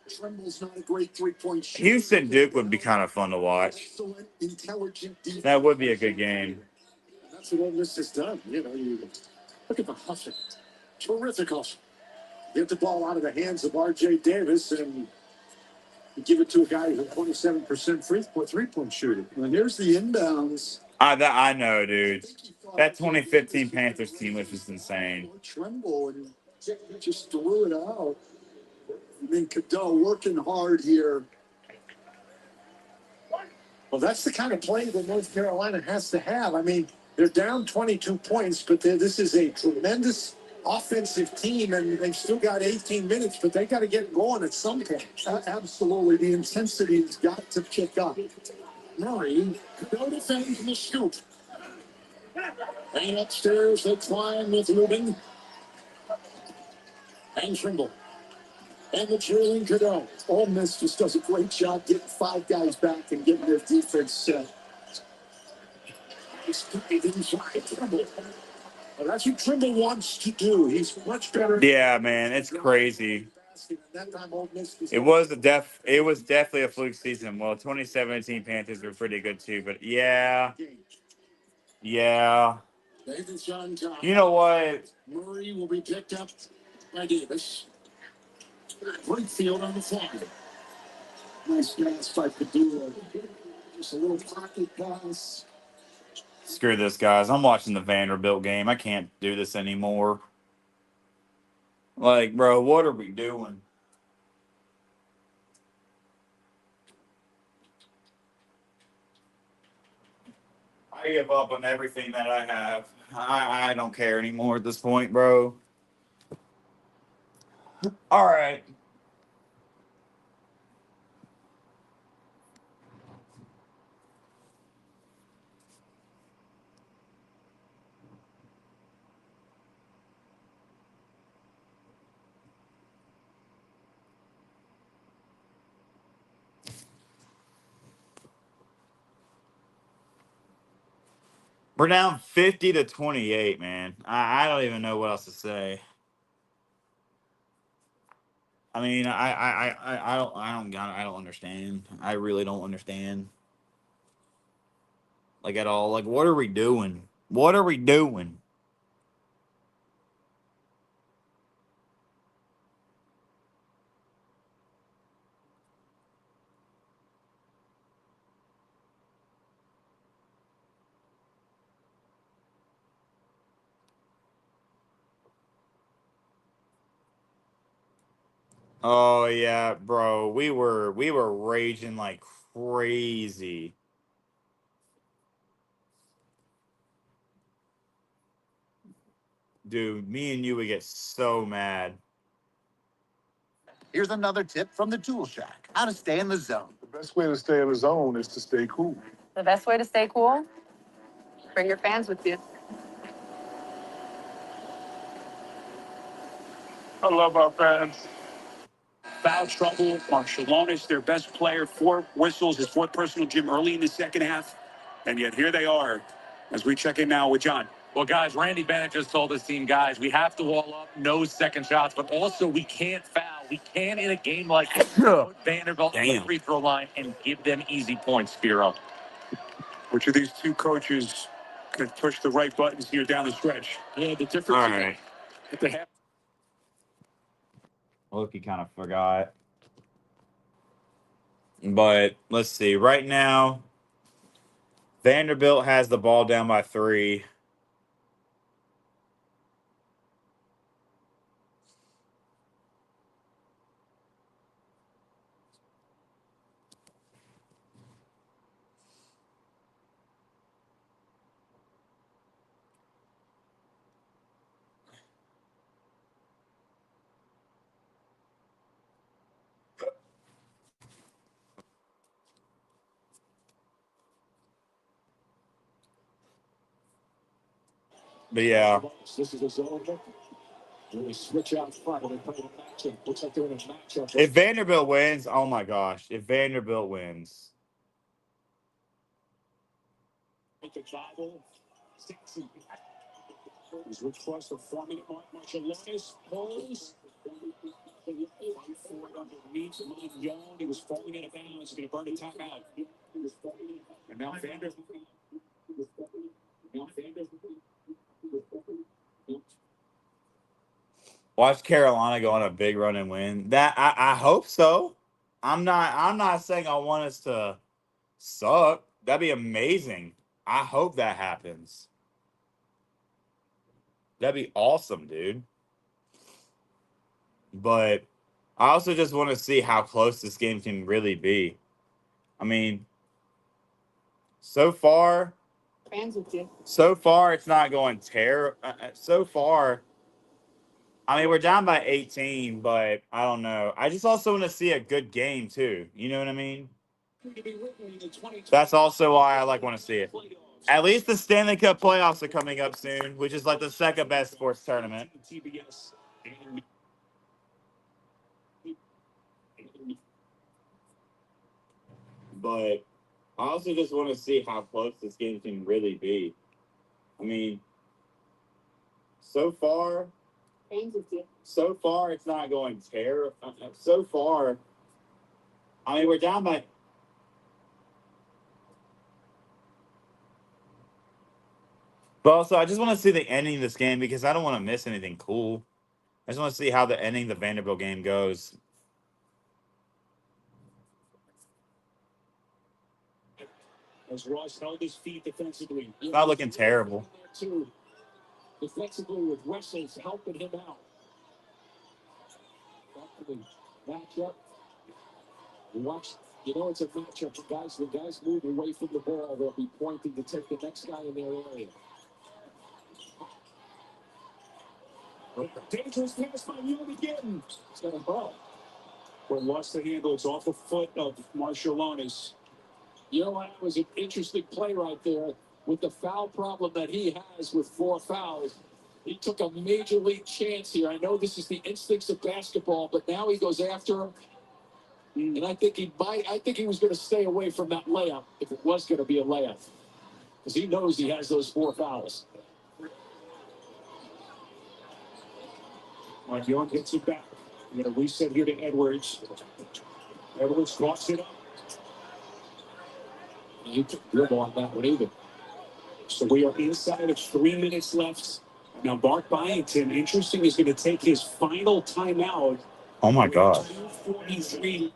Trimble's not a great 3-point shooter. Houston Duke would be kind of fun to watch. Excellent, intelligent defense. That would be a good game. And that's what Ole Miss has done. You know, you look at the hustle. Terrific hustle. Get the ball out of the hands of R.J. Davis and give it to a guy who's a 27% three-point shooter. And here's the inbounds. I know, dude. That 2015 Panthers team was just insane. Tremble and just threw it out. I mean, Cadeau working hard here. Well, that's the kind of play that North Carolina has to have. I mean, they're down 22 points, but this is a tremendous offensive team, and they've still got 18 minutes, but they got to get going at some point. Absolutely. The intensity has got to pick up. Murray, no defense in the scoop. And upstairs, they climb with Lubin. And Trimble. And the trailing Cadeau. Ole Miss just does a great job getting five guys back and getting their defense set. Inside Trimble. Well, that's what Trimble wants to do. He's much better. Yeah, man, it's crazy. That time, Ole Miss It was definitely a fluke season. Well, 2017 Panthers were pretty good too, but yeah. You know what? Murray will be picked up by Davis. Great field on the fly. Nice pass by Padula. Just a little pocket pass. Screw this, guys. I'm watching the Vanderbilt game. I can't do this anymore. Like, bro, what are we doing? I give up on everything that I have. I don't care anymore at this point, bro. All right. We're down 50-28, man. I don't even know what else to say. I mean, I don't understand. I really don't understand. Like at all. Like, what are we doing? What are we doing? Oh yeah, bro. We were raging like crazy. Dude, me and you would get so mad. Here's another tip from the Tool Shack: how to stay in the zone. The best way to stay in the zone is to stay cool. The best way to stay cool? Bring your fans with you. I love our fans. Foul trouble. Marciulionis, their best player, 4 whistles, his 4th personal, Jim, early in the second half. And yet here they are as we check in now with John. Well, guys, Randy Bennett just told his team, guys, we have to wall up, no second shots, but also we can't foul. We can, in a game like this, put Vanderbilt on the free throw line and give them easy points, Spiro. Which of these two coaches can push the right buttons here down the stretch? Yeah, the difference All right. At the half. Loki kind of forgot. But let's see. Right now, Vanderbilt has the ball down by 3. But yeah, This is a zone look. When they switch out front, when they play the matchup, looks like they're in a matchup. if Vanderbilt wins, oh my gosh, if Vanderbilt wins, With the travel, he's reached across the 4-minute mark. Marciulionis pulls. Fight for it underneath. Young, he was falling out of bounds. He's going to burn a timeout. And now Vanderbilt. watch Carolina go on a big run and win. That I hope so. I'm not saying I want us to suck. That'd be amazing. I hope that happens. That'd be awesome, dude. But I also just want to see how close this game can really be. I mean, so far, it's not going terrible. So far, I mean, we're down by 18, but I don't know. I just also want to see a good game too. You know what I mean? That's also why I want to see it. At least the Stanley Cup playoffs are coming up soon, which is like the second best sports tournament. But I also just want to see how close this game can really be. I mean, so far, it's not going terrible. So far, I mean, we're down by. But also, I just want to see the ending of this game because I don't want to miss anything cool. I just want to see how the ending of the Vanderbilt game goes. As Ross held his feet defensively. Not looking terrible. Defensively with Wessels helping him out. Matchup. Watch. You know it's a matchup. The guys move away from the ball. They'll be pointing to take the next guy in their area. Dangerous pass by Young again. It's got a ball. Well, lost the handle. It's off the foot of Marciulionis. You know what? It was an interesting play right there with the foul problem that he has with 4 fouls. He took a major league chance here. I know this is the instincts of basketball, but now he goes after him. And I think he was going to stay away from that layup if it was going to be a layup. Because he knows he has those 4 fouls. Mark Young hits it back. We're going to reset here to Edwards. Edwards drops it up. He took dribble on that one either. So we are inside of 3 minutes left. Now, Mark Byington, interesting, is going to take his final timeout. Oh my God. 2:43.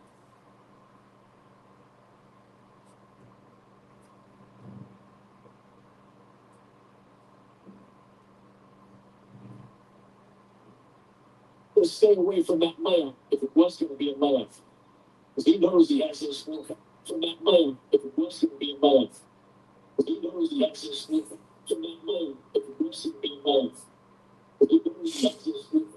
Stay away from that layup if it was going to be a layup. Because he knows he has those 4 fouls from that layup if it was going to be a layup. Because he knows he has those 4 fouls from that layup if it was going to be a layup. Because he knows he has those 4 fouls.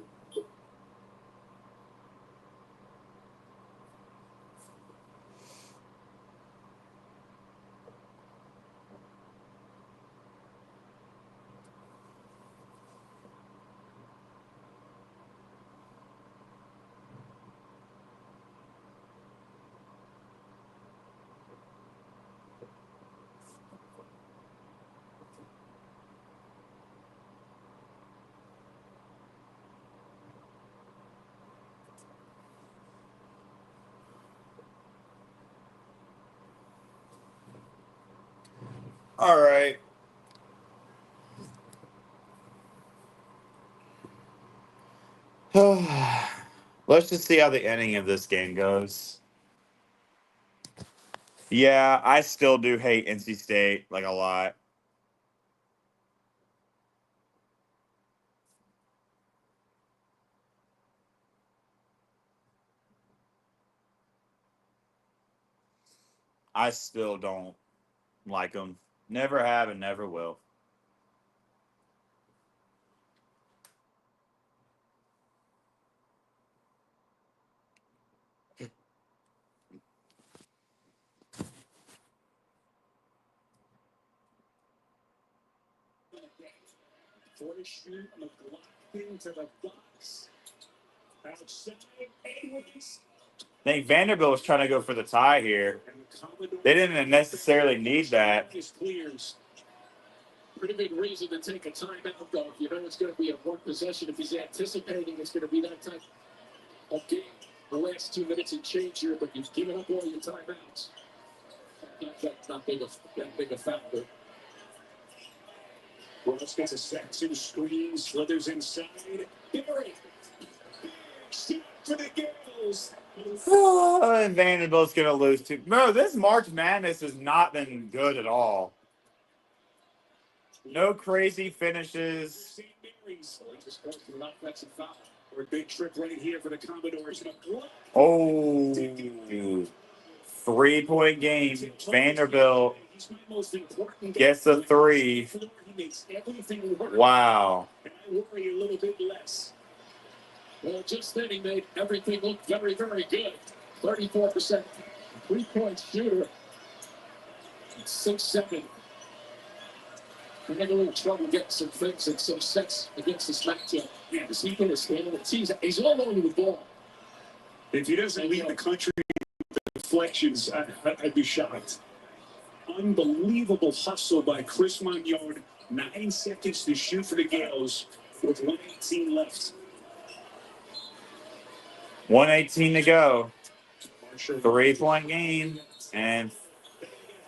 All right. Let's just see how the ending of this game goes. Yeah, I still do hate NC State a lot. I still don't like them. Never have and never will. Fortune McLaughlin into the box. Outside, Edwards. I think Vanderbilt was trying to go for the tie here. They didn't necessarily need that. Pretty big reason to take a timeout, though. If you know it's going to be a one possession, if he's anticipating it's going to be that type of game. The last 2 minutes and change here, but he's giving up all your timeouts. That's not that big a factor. Ross gets a Saxon screen, slithers inside. Barry. For the Gales. And Vanderbilt's going to lose too. No, this March Madness has not been good at all. No crazy finishes. St. Mary's. Just goes to an offensive foul. Or a big trick right here for the Commodores. Oh, 3-point game. Vanderbilt gets a 3. Wow. And I worry a little bit less. Well, just then he made everything look very, very good. 34% 3-point shooter. 6-7. We're having a little trouble getting some things and some sets against this matchup. Yeah, is he going to stand it? He's all over the ball. If he doesn't lead the country with deflections, I'd be shocked. Unbelievable hustle by Chris Monod. 9 seconds to shoot for the Gales with 1:18 left. 1:18 to go. 3-point game and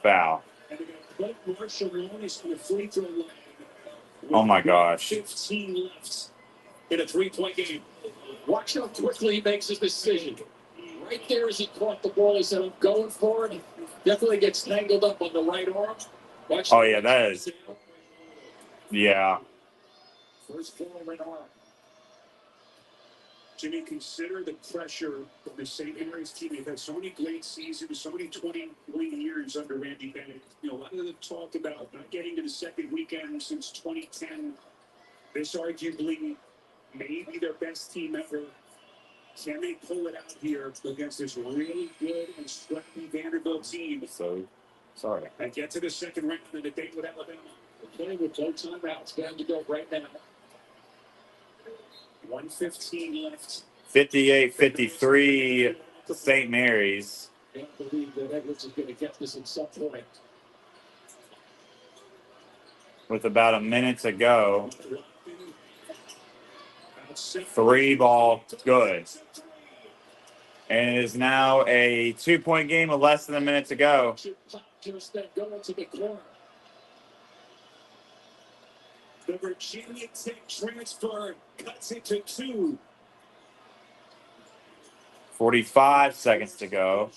foul. And they got Marshall Leonis on the free throw line. Oh my gosh. 15 left in a 3-point game. Watch how quickly he makes his decision. Right there as he caught the ball, he said, I'm going for it. Definitely gets tangled up on the right arm. Watch Oh, yeah, that is. Yeah. First ball right arm. Jimmy, consider the pressure of the St. Mary's team. They've had so many great seasons, so many 20-win years under Randy Bennett. You know, a lot of them talked about not getting to the second weekend since 2010. This arguably may be their best team ever. Can they pull it out here against this really good and scrappy Vanderbilt team? So, sorry. And get to the second round in a date with Alabama. They're playing with no timeouts. They have to go right now. 1:15 left. 58-53 St. Mary's. Can't believe that Edwards is going to get this at some point. With about a minute to go. 3 ball, good. And it is now a 2-point game with less than a minute to go. Just then going to the corner. The Virginia Tech transfer cuts it to 2. 45 seconds to go.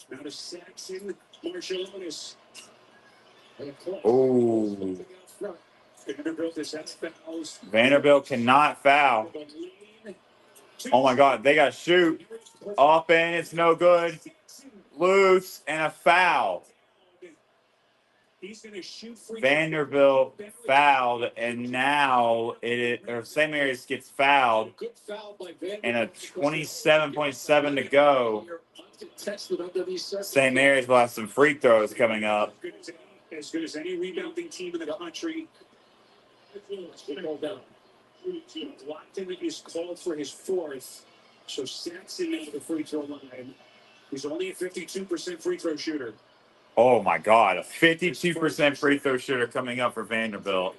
Now to Saxon, Marshalonis. Oh. Vanderbilt is at fouls. Vanderbilt cannot foul. Oh my God, they got to shoot. Up and it's no good. Loose and a foul. He's going to shoot free. Vanderbilt fouled, and now St. Mary's gets fouled, and a 27.7 to go. St. Mary's will have some free throws coming up. As good as any rebounding team in the country. Lockton is called for his 4th, so Saxon at the free throw line. He's only a 52% free throw shooter. Oh my God, a 52% free throw shooter coming up for Vanderbilt.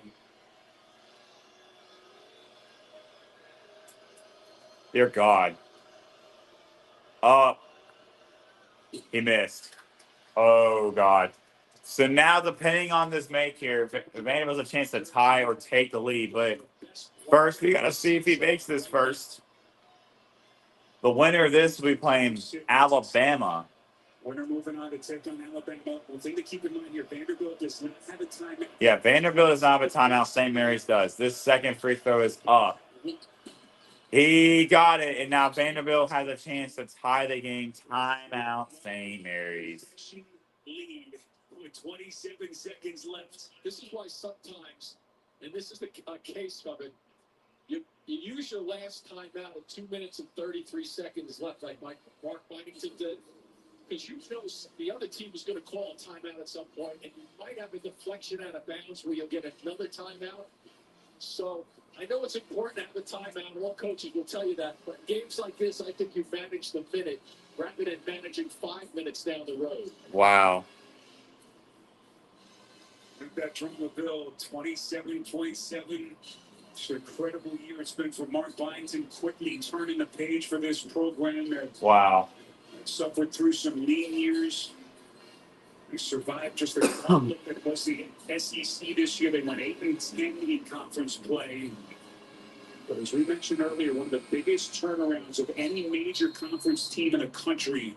Dear God. He missed. Oh God. So now, depending on this make here, Vanderbilt has a chance to tie or take the lead. But first, we got to see if he makes this first. The winner of this will be playing Alabama. Winner moving on to take on Alabama. One thing to keep in mind here, Vanderbilt does not have a timeout. Yeah, Vanderbilt does not have a timeout. St. Mary's does. This second free throw is up. He got it, and now Vanderbilt has a chance to tie the game. Timeout, St. Mary's. Lead with 27 seconds left. This is why sometimes, and this is the case of it, you use your last timeout at 2 minutes and 33 seconds left, like Mark Bynington did. Because you know the other team is going to call a timeout at some point, and you might have a deflection out of bounds where you'll get another timeout. So I know it's important to have the timeout. All coaches will tell you that. But games like this, I think you manage the minute rather than managing 5 minutes down the road. Wow. That Drummondville 27-27. It's an incredible year it's been for Mark Byington, quickly turning the page for this program. Wow. Suffered through some lean years. They survived just a conflict that was the SEC this year. They went 8-10 in conference play. But as we mentioned earlier, one of the biggest turnarounds of any major conference team in the country.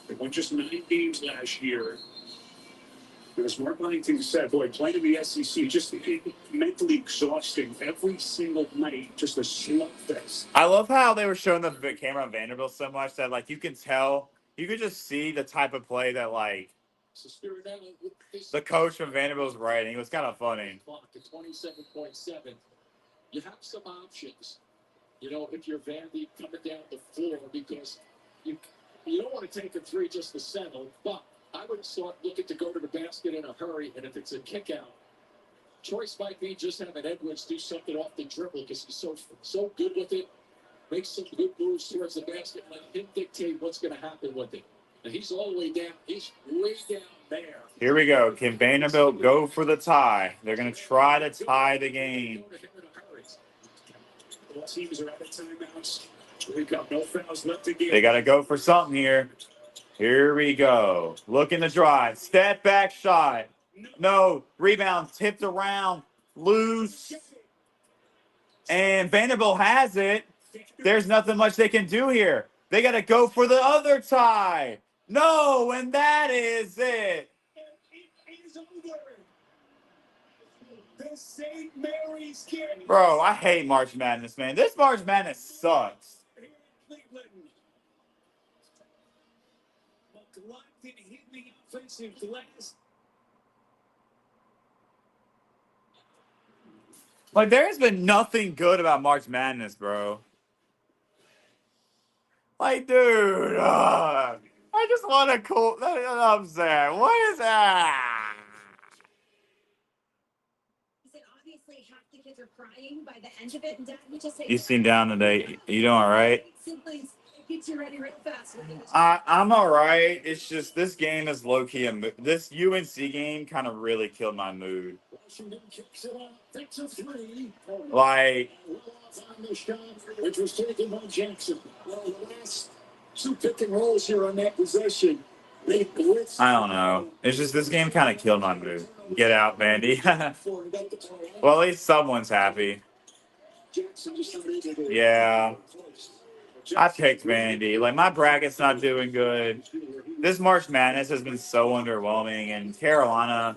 They won just 9 games last year. And as Mark Byington said, boy, playing in the SEC, just mentally exhausting every single night, just a slugfest. I love how they were showing the camera on Vanderbilt so much that, like, you can tell, you could just see the type of play that, like, the coach from Vanderbilt was writing. It was kind of funny. To 27.7. You have some options, you know, if you're Vandy coming down the floor, because you don't want to take a three just to settle, but I would start looking to go to the basket in a hurry, and if it's a kick out, choice might be just having Edwards do something off the dribble because he's so good with it, make some good moves towards the basket, let him dictate what's going to happen with it. And he's all the way down. He's way down there. Here we go. Can Vanderbilt go for the tie? They're going to try to tie the game. All teams are out of timeouts. We've got no fouls left again. They got to go for something here. Here we go. Looking to drive. Step back shot. No. Rebound tipped around. Loose. And Vanderbilt has it. There's nothing much they can do here. They got to go for the other tie. No, and that is it. Bro, I hate March Madness, man. This March Madness sucks. Like, there's been nothing good about March Madness, bro. Like, dude, I just want to cool. That's what I'm saying. What is that? Obviously, half the kids are crying by the end of it, and Dad would just say, You seem down today. You doing all right? Simply gets you ready real fast. I'm all right. It's just this game is low key. This UNC game kind of really killed my mood. Like, which was taken by Jackson. Well, the last 2 pick and rolls here on that possession. I don't know. It's just this game kind of killed my mood. Get out, Vandy. Well, at least someone's happy. Yeah. I picked Vandy. Like, my bracket's not doing good. This March Madness has been so underwhelming, and Carolina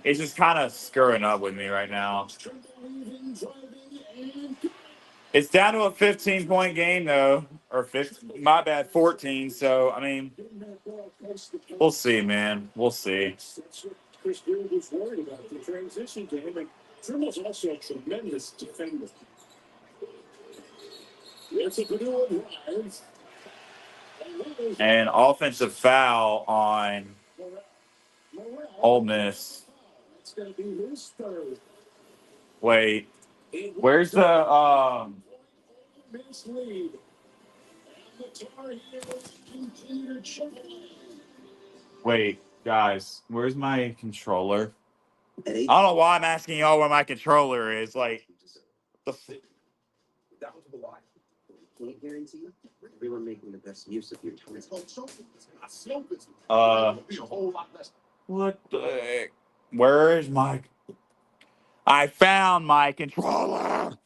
is just kind of screwing up with me right now. It's down to a 15-point game, though. Or 15, my bad, 14. So, I mean, we'll see, man. We'll see. Chris Beard was worried about the transition game, and Trimble's also a tremendous defender. It's a Purdue drive. And offensive foul on Ole Miss. It's going to be his third. Wait, where's the Miss lead. And the Tar Heels continue to chip away. Wait, guys, where's my controller? At I don't know why I'm asking y'all where my controller is. Like, the down to the line. Can't guarantee everyone making the best use of your time. what the heck? Where is my? I found my controller.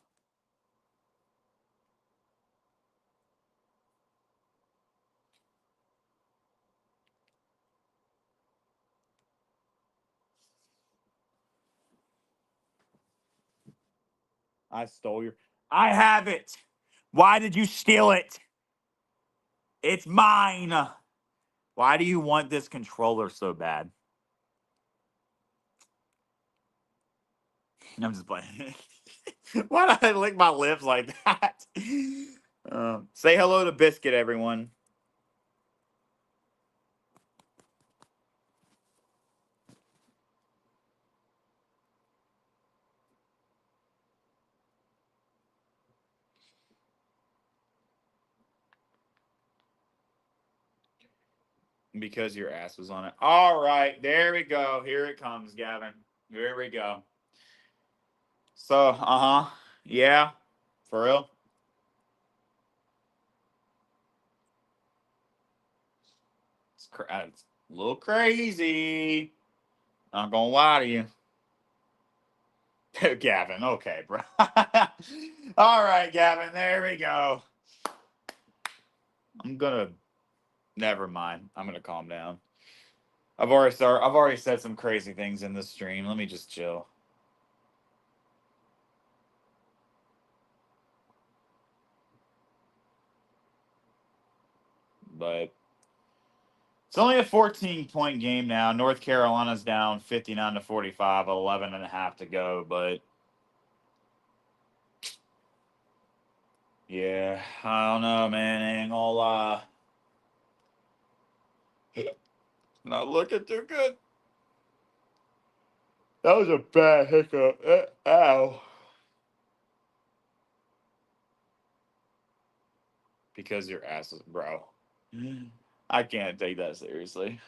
I stole your. I have it. Why did you steal it? It's mine. Why do you want this controller so bad? I'm just playing. Why did I lick my lips like that? Say hello to Biscuit, everyone. Because your ass was on it. All right, there we go. Here it comes, Gavin. Here we go. So, yeah, for real. It's a little crazy. Not gonna lie to you. Gavin, okay, bro. All right, Gavin, there we go. Never mind. I'm gonna calm down. I've already said some crazy things in this stream. Let me just chill. But it's only a 14-point game now. North Carolina's down 59-45, 11 and a half to go. But yeah, I don't know, man. Ain't gonna lie. Not looking too good. That was a bad hiccup. Ow. Because your ass is, bro. I can't take that seriously.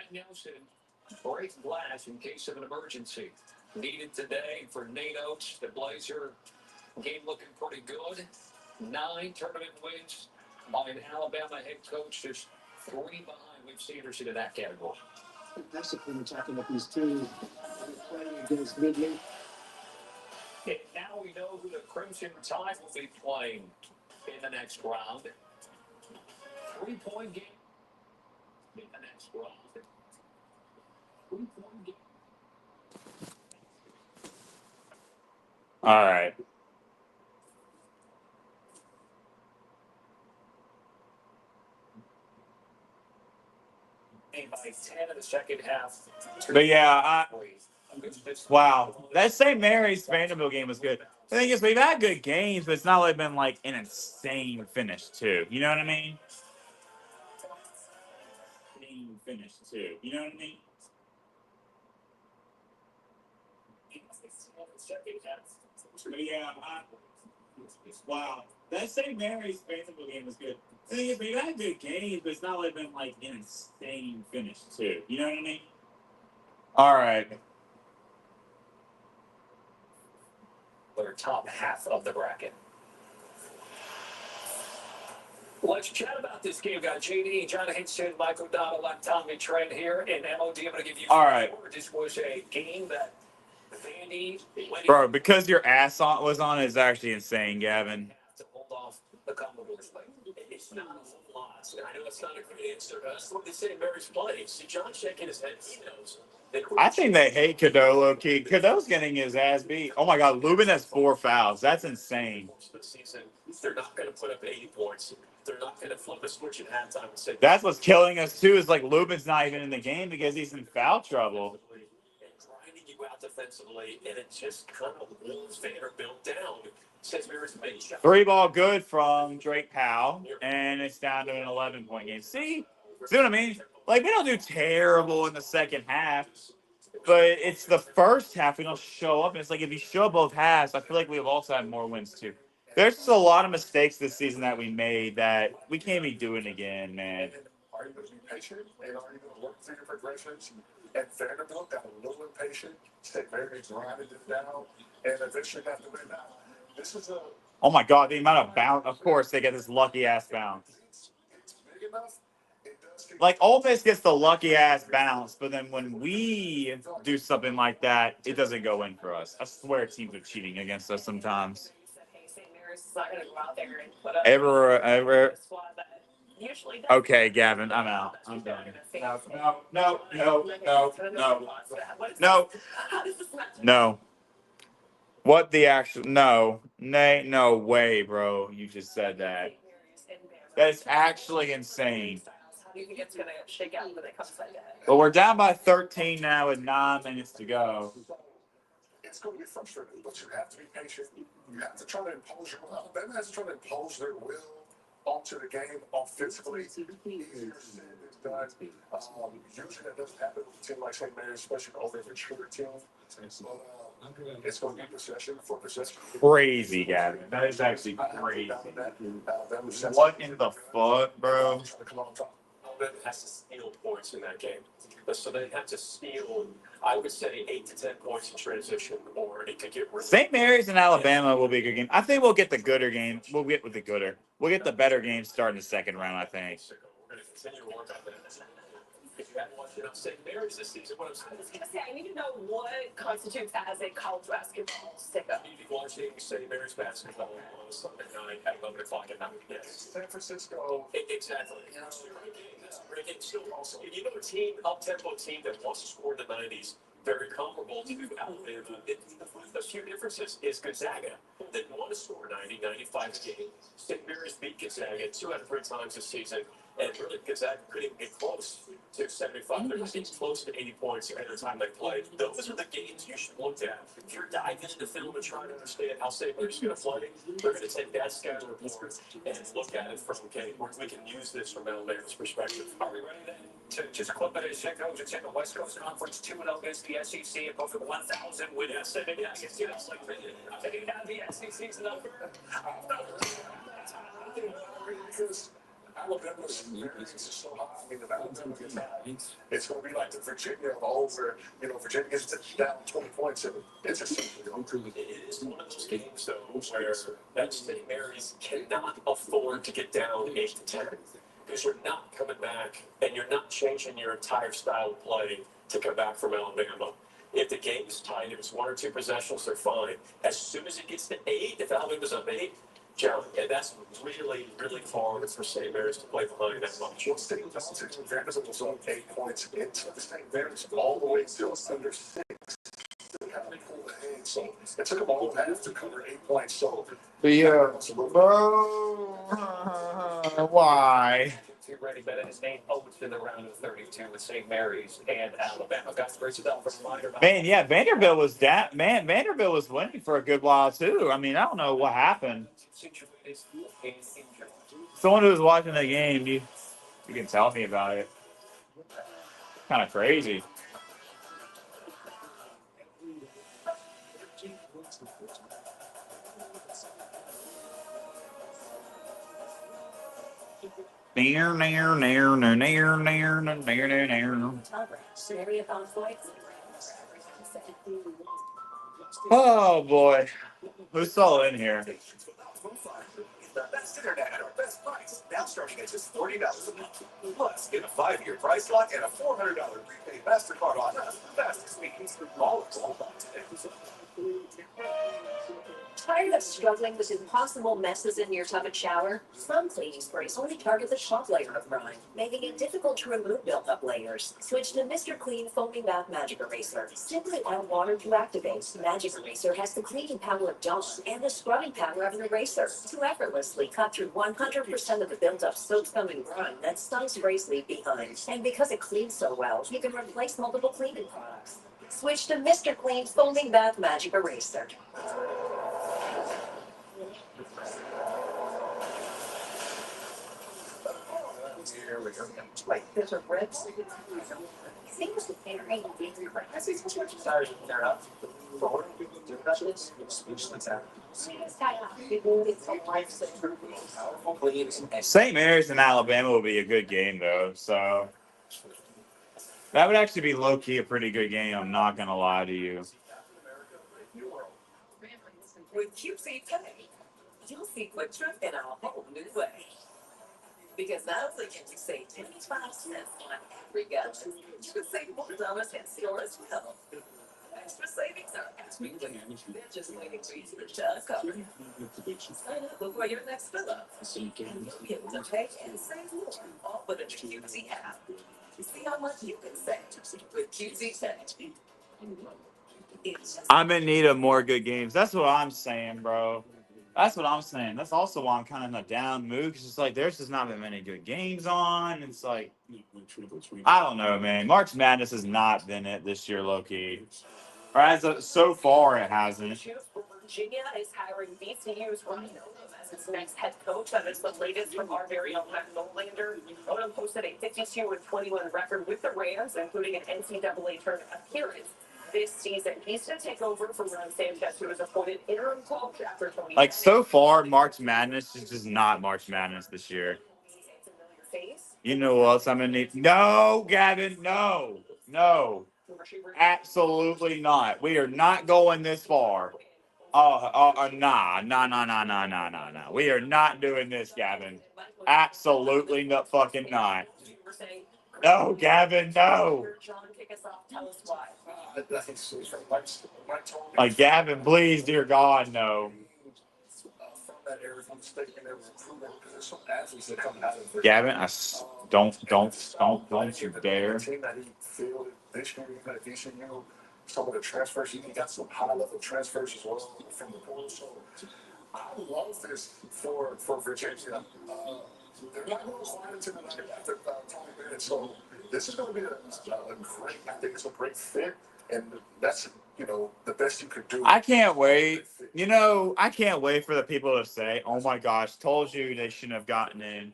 Brett Nelson, break glass in case of an emergency. Needed today for Nate Oates, the Blazer. Game looking pretty good. 9 tournament wins by an Alabama head coach. Just 3 behind Luke Sanderson in that category. Discipline attacking up these two playing against Midley. And now we know who the Crimson Tide will be playing in the next round. 3-point game in the next round. 3-point game. All right. By 10 in the second half. But yeah, wow. That St. Mary's Vanderbilt game was good. The thing is, we've had good games, but it's not like been like an insane finish too. You know what I mean? Insane finish too. You know what I mean? But yeah, wow. That St. Mary's Vanderbilt game was good. The thing is, we've had good games, but it's not like been like an insane finish too. You know what I mean? All right. Their top half of the bracket. Let's chat about this game. We've got JD, John Hinson, Michael O'Donnell, I'm Tommy Trent here, and MOD. I'm going to give you. All right. This was a game that Vandy, bro, because your ass was on is actually insane, Gavin. To hold off the Commodores. It's not a whole lot. I know it's not a great answer. That's what they say in Mary's plays. See, John shaking his head. He knows. I think they hate Cadeau low key. Cadeau's getting his ass beat. Oh my God, Lubin has 4 fouls. That's insane. They're not going to put up 80 points. They're not going to flip a switch at halftime and say. That's what's killing us too. Is like Lubin's not even in the game because he's in foul trouble. And grinding you out defensively, and it just kind of wolves Vanderbilt down. Says Mary's made shot. 3 ball good from Drake Powell, and it's down to an 11-point game. See what I mean? Like, we don't do terrible in the second half, but it's the first half we don't show up. And it's like, if you show both halves, I feel like we have also had more wins too. There's just a lot of mistakes this season that we made that we can't be doing again, man. Are you going to be patient? And are you going to look through your progressions? And Vanderbilt got a little impatient. St. Mary's grinded it down, and eventually got the win out. This is a. Oh my God, the amount of bounce. Of course, they get this lucky ass bounce. It's big enough. Like, Ole Miss gets the lucky ass bounce, but then when we do something like that, it doesn't go in for us. I swear teams are cheating against us sometimes. Ever. Okay, Gavin, I'm out. I'm done. No. What the actual? No. Nay, no way, bro. You just said that. That is actually insane. do you think it's gonna shake out when it comes like that? But we're down by 13 now with 9 minutes to go. It's going to be frustrating, but you have to be patient. You have to try to impose your will. Alabama has to try to impose their will onto the game offensively. Easier said than done. Usually that doesn't happen with a team like St. Mary's, especially an older, mature team. But it's going to be possession for possession. Crazy, Gavin. That is actually crazy. What in the fuck, bro? Alabama has to steal points in that game. So they have to steal, I would say, 8 to 10 points in transition, or it could get rid of St. Mary's and Alabama will be a good game. I think we'll get the gooder game. We'll get with the gooder. We'll get the better game starting the second round, I think. We're going to continue to work on that. If you hadn't watched enough St. Mary's this season, what I'm saying is, I was gonna say, I need to know what constitutes as a college basketball sicko. you need to be watching St. Mary's basketball on Sunday night at 11 o'clock at night. Yes. San Francisco. Exactly. That's a great game. That's a great game. Still, also, you know, a team, up-tempo team that wants to score in the 90s, very comparable to Alabama. The few differences is Gonzaga that want to score 90, 95 a game. St. Mary's beat Gonzaga 2 out of 3 times this season, and really Gonzaga couldn't even get close to 75. They're not getting close to 80 points every time they play. Those are the games you should look at. If you're diving into film and trying to understand how St. Mary's is going to play, they're going to take that schedule report and look at it from, okay, we can use this from Alabama's perspective. Are we ready then? To just clip it as Chicago, it's in the West Coast Conference 2-0 against the SEC and both 1,000 win. I said, yeah, I can see that's like, I think it had the SEC's number. Because Alabama's variance is so high. I mean, if Alabama gets high, it's going to be like the Virginia of old, where, you know, Virginia gets down 20 points and it's just It is one of those games, though, where that St. Mary's cannot afford to get down 8 to 10 because you're not coming back and you're not changing your entire style of play to come back from Alabama. If the game is tight, if it's 1 or 2 possessions, they're fine. As soon as it gets to 8, if Alabama's up 8, Joe, yeah, that's really, really hard for St. Mary's to play behind that much. Well, St. Mary's was on 8 points into the St. Mary's all the way till under 6. So it took them all half to cover 8 points. So Yeah, bro. Why? Ready, but it's 8 0 in the round of 32 with St. Mary's and Alabama. Guys, brace it down for a reminder. Man, yeah, Vanderbilt was that. Man, Vanderbilt was winning for a good while, too. I mean, I don't know what happened. Someone who was watching the game, you can tell me about it. Kind of crazy. Oh boy, who's all in here? The best internet at our best price. Now starting at just $40 a month. Plus, get a 5-year price lock and a $400 prepaid MasterCard on us for fastest speeds. All today. Tired of struggling with impossible messes in your tub and shower? Some cleaning sprays only target the top layer of grime, making it difficult to remove built-up layers. Switch to Mr. Clean Foaming Bath Magic Eraser. Simply add water to activate. Magic Eraser has the cleaning power of Dawn and the scrubbing power of an eraser to effortlessly cut through 100% of the built-up soap, scum, and grime that some sprays leave behind. And because it cleans so well, you can replace multiple cleaning products. Switch to Mr. Clean Foaming Bath Magic Eraser. Here we go. Wait, there's a red. St. Mary's and Alabama will be a good game, though. So that would actually be low key a pretty good game. I'm not gonna lie to you. With QC Pay, you'll see quick trip in a whole new way. Because not only can you save 25 cents on every gallon, you can save $4 and still as well. Extra savings are actually there. They're just waiting for you to cover. Sign up before your next fill up. And you'll be able to pay and save more, all with a QC app. See how much you can save with QC Pay. I'm in need of more good games. That's what I'm saying, bro. That's what I'm saying. That's also why I'm kind of in a down mood because it's like there's just not been many good games on. It's like I don't know, man. March Madness has not been it this year, low key. Or so far, it hasn't. Virginia is hiring VCU's Ryan Odom as its next head coach. That is the latest from our very own Matt Nolander. Odom posted a 52-21 record with the Rams, including an NCAA tournament appearance this season. He's to take over from Ron Sanchez, who was appointed interim coach after 2020. Like so far, March Madness is just not March Madness this year. You know what else I'm gonna need? No, Gavin, no. Absolutely not. We are not going this far. Nah. We are not doing this, Gavin. Absolutely not fucking not. No, Gavin, no. Like, Gavin, please, dear God, no. Gavin, don't you dare. Some of the transfers, he got some high-level transfers as well from the portal. So I love this for Virginia. They're not going to quiet into the night after 20 minutes. So this is going to be a great. I think it's a great fit, and that's the best you could do. I can't wait. I can't wait for the people to say, "Oh my gosh, told you they shouldn't have gotten in."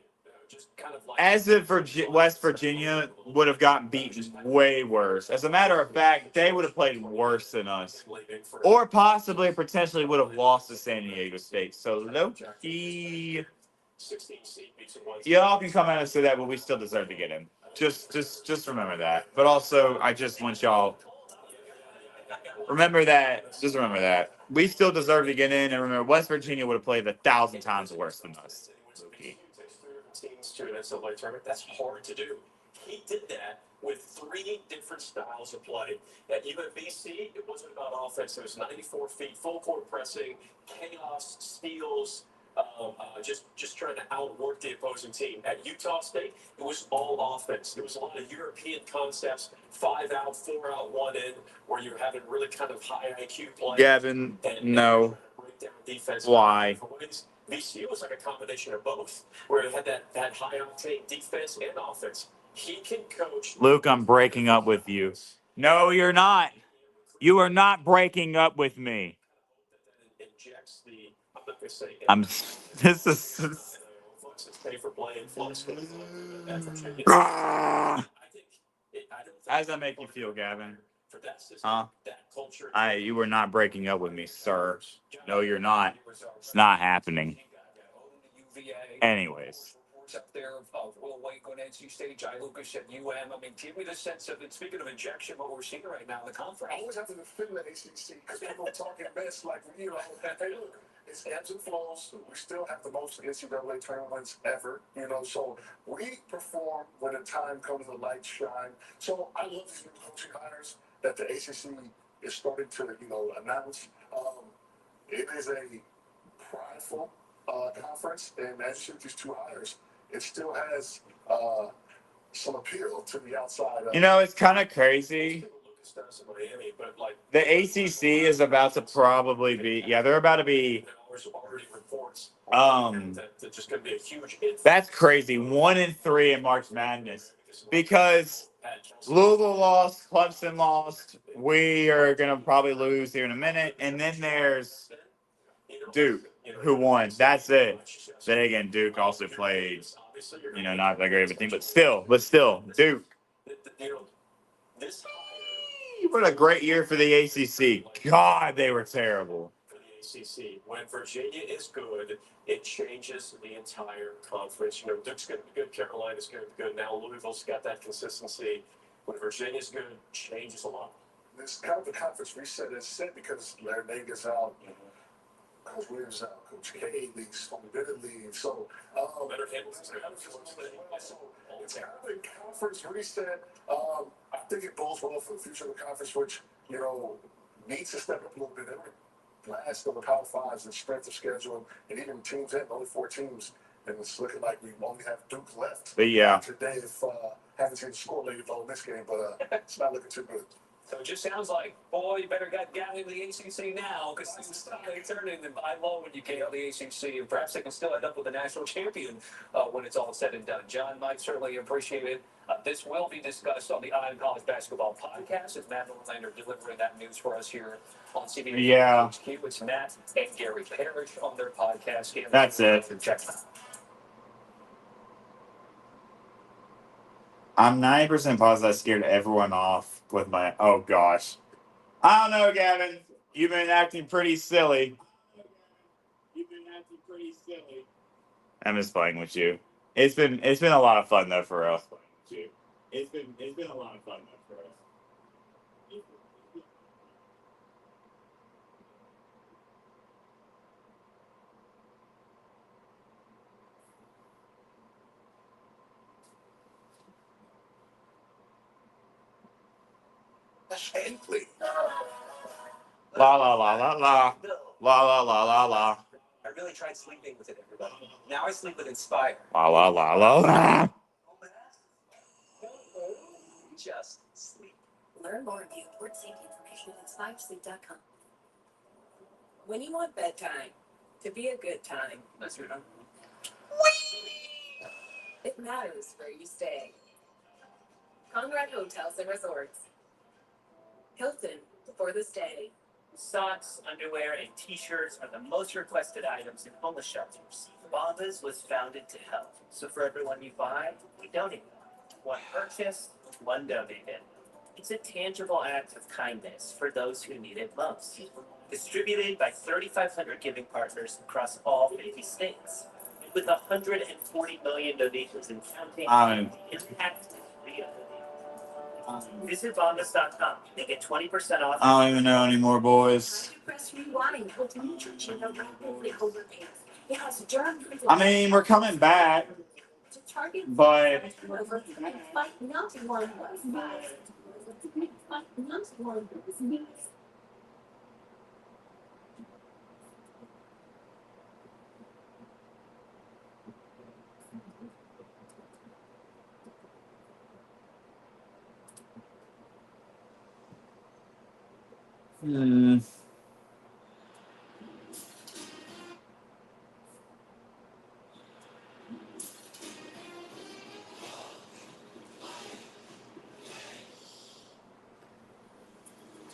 As if West Virginia would have gotten beaten way worse. As a matter of fact, they would have played worse than us. Or possibly, potentially would have lost to San Diego State. So, low-key, y'all can come out and say that, but we still deserve to get him. Just remember that. But also, I just want y'all remember that. Just remember that. We still deserve to get in. And remember, West Virginia would have played 1,000 times worse than us. Teams to an NCAA tournament. That's hard to do. He did that with 3 different styles of play. At UMBC, it wasn't about offense. It was 94 feet, full court pressing, chaos, steals, just trying to outwork the opposing team. At Utah State, it was all offense. There was a lot of European concepts, 5 out, 4 out, 1 in, where you're having really kind of high IQ play. Gavin, no. Breakdown defense. Why? VCU was like a combination of both, where it had that high octane defense and offense. He can coach. Luke, I'm breaking up with you. No, you're not. You are not breaking up with me. Injects the. I'm not gonna say. This is. Pay for playing flux. How does that make you feel, Gavin? Huh? You were not breaking up with me, sir. No, you're not. It's not happening. Anyways. Up there of Will Wake on NC State, Jai Lucas at UM. I mean, give me the sense of it. Speaking of injection, what we're seeing right now in the conference. I always have to defend the ACC because people talking mess like, hey, look, it's ebbs and flows. We still have the most NCAA tournaments ever, so we perform when the time comes, the lights shine. So I love these new coaching hires that the ACC is starting to, announce. It is a prideful conference, and as you see these 2 hires, it still has some appeal to the outside. It's kind of crazy. The ACC is about to probably be, they're about to be. That's crazy. 1-3 in March Madness because Louisville lost, Clemson lost. We are gonna probably lose here in a minute, and then there's Duke, who won. That's it. Then again, Duke also played, not that great of a team, but still, Duke. What a great year for the ACC. God, they were terrible. For the ACC, when Virginia is good, it changes the entire conference. Duke's going to be good, Carolina's going to be good. Now Louisville's got that consistency. When Virginia's good, it changes a lot. This kind of a conference reset is set because Larry Nagar's out. Coach Williams out, Coach K leaves, Tony Bennett leaves. So, it's kind of a conference reset. I think it bodes well for the future of the conference, which, needs to step up a little bit. Last of the Power Fives and strength of schedule, and even teams in, only 4 teams, and it's looking like we only have Duke left. But yeah. Today, if haven't seen the score later on this game, but it's not looking too good. So it just sounds like, boy, you better get in the ACC now because things start turning and by law when you get out of the ACC. And perhaps they can still end up with a national champion when it's all said and done. John, Mike, certainly appreciate it. This will be discussed on the Eye on College Basketball podcast. It's Matt Norlander delivering that news for us here on CBS Yeah. HQ. It's Matt and Gary Parrish on their podcast. That's it. Check them out. I'm 90% positive I scared everyone off with my. Oh gosh, I don't know, Gavin. You've been acting pretty silly. I'm just playing with you. It's been a lot of fun though, for real. It's been a lot of fun though, for real. Shankly. La la la la la la la la la la. I really tried sleeping with it, everybody. Now I sleep with Inspire. La la la la la. Just sleep. Learn more of the important safety information at InspireSleep.com. When you want bedtime to be a good time, That's your number. it matters where you stay. Conrad Hotels and Resorts. Hilton for the stay. Socks, underwear, and t-shirts are the most requested items in homeless shelters. Bombas was founded to help. So for everyone you buy, we donate. One purchased, one donated. It's a tangible act of kindness for those who need it most. Distributed by 3,500 giving partners across all 50 states. With 140 million donations and counting, the impact is real. Visit Bombas.com and get 20% off. I don't even know anymore, boys. Press rewind. Hilton Nutrition. The rapidly overpaid. It has germ. I mean, we're coming back, but Not one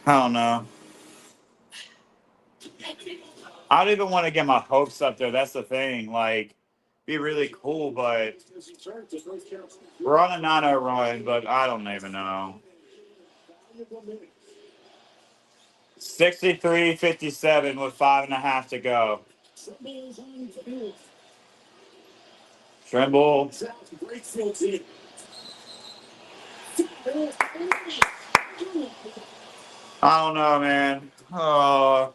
I don't know. I don't even want to get my hopes up there. That's the thing. Like, be really cool, but we're on a 9-0 run, but I don't even know. 63-57 with 5.5 to go. Trimble. I don't know, man. Oh,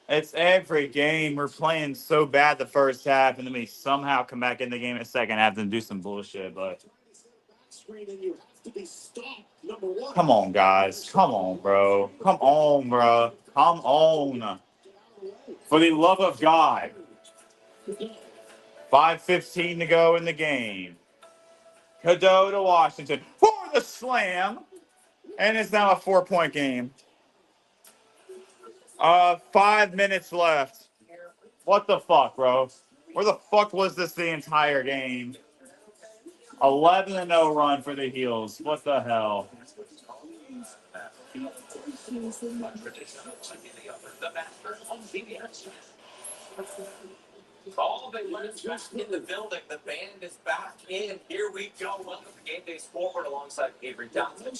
it's every game. We're playing so bad the first half, and then we somehow come back in the game in the second half and do some bullshit. But come on, guys. Come on, bro. Come on, bro. Come on. For the love of God. 5:15 to go in the game. Cadeau to Washington for the slam. And it's now a 4-point game. 5 minutes left. What the fuck, bro? Where the fuck was this the entire game? 11-0 run for the Heels. What the hell? All the legends back in the building. The band is back in. Here we go. Welcome to Game Days Forward alongside Avery Johnson.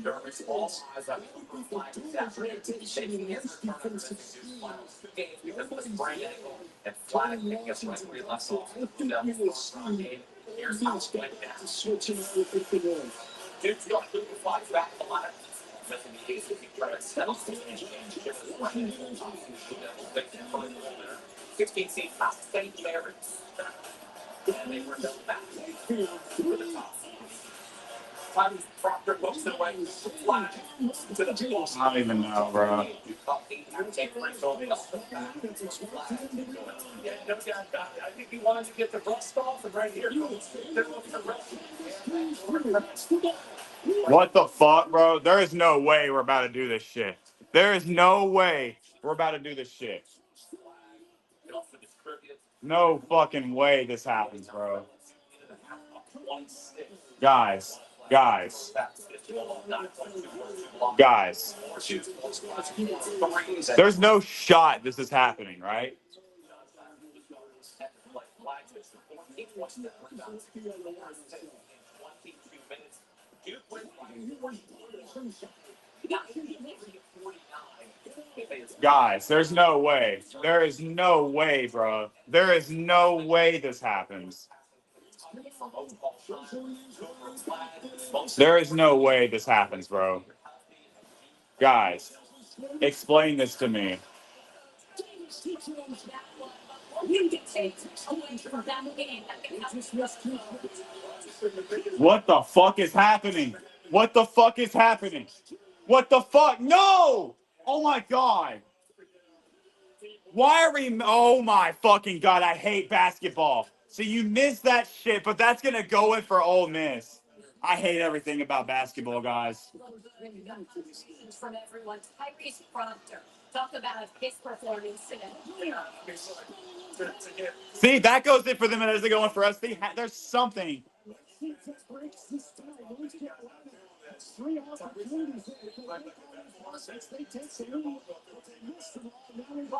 Dermot all eyes on flag Saturday. Shaking hands for tournaments and two games because it was Brian Engel and Flag picking up right where he left off. Here's how it went down. Dude's got the flags back to the line. 16 seed St. Mary's. And they were done back to the top. Time Proctor books it away. Flag to the ball. I don't even know, bro. Yeah, no doubt. I think he wanted to get the rust off, and right here, they're looking to rest. What the fuck, bro? There is no way we're about to do this shit. There is no way we're about to do this shit. No fucking way this happens, bro. Guys, guys, guys. There's no shot this is happening, right? Guys, there's no way. There is no way, bro. There is no way this happens. There is no way this happens, bro. Guys, explain this to me. What the fuck is happening? What the fuck is happening? What the fuck? No! Oh my god. Why are we? Oh my fucking god! I hate basketball. So you missed that shit, but that's gonna go in for Ole Miss. I hate everything about basketball, guys. From everyone, Tyrese Proctor. Talk about his performance today. See, that goes in for them, and as they go in for us, there's something.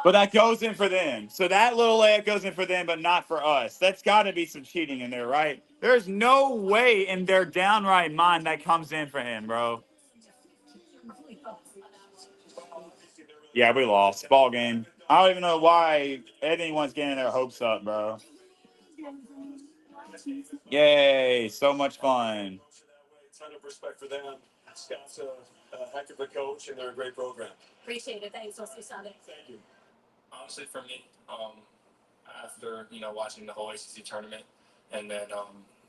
But that goes in for them. So that little layup goes in for them, but not for us. That's got to be some cheating in there, right? There's no way in their downright mind that comes in for him, bro. Yeah, we lost. Ball game. I don't even know why anyone's getting their hopes up, bro. Yay, so much fun. Ton of respect for them. Scott's a heck of a coach, and they're a great program. Appreciate it. Thanks. We'll see you Sunday. Thank you. Honestly, for me, after watching the whole ACC tournament, and then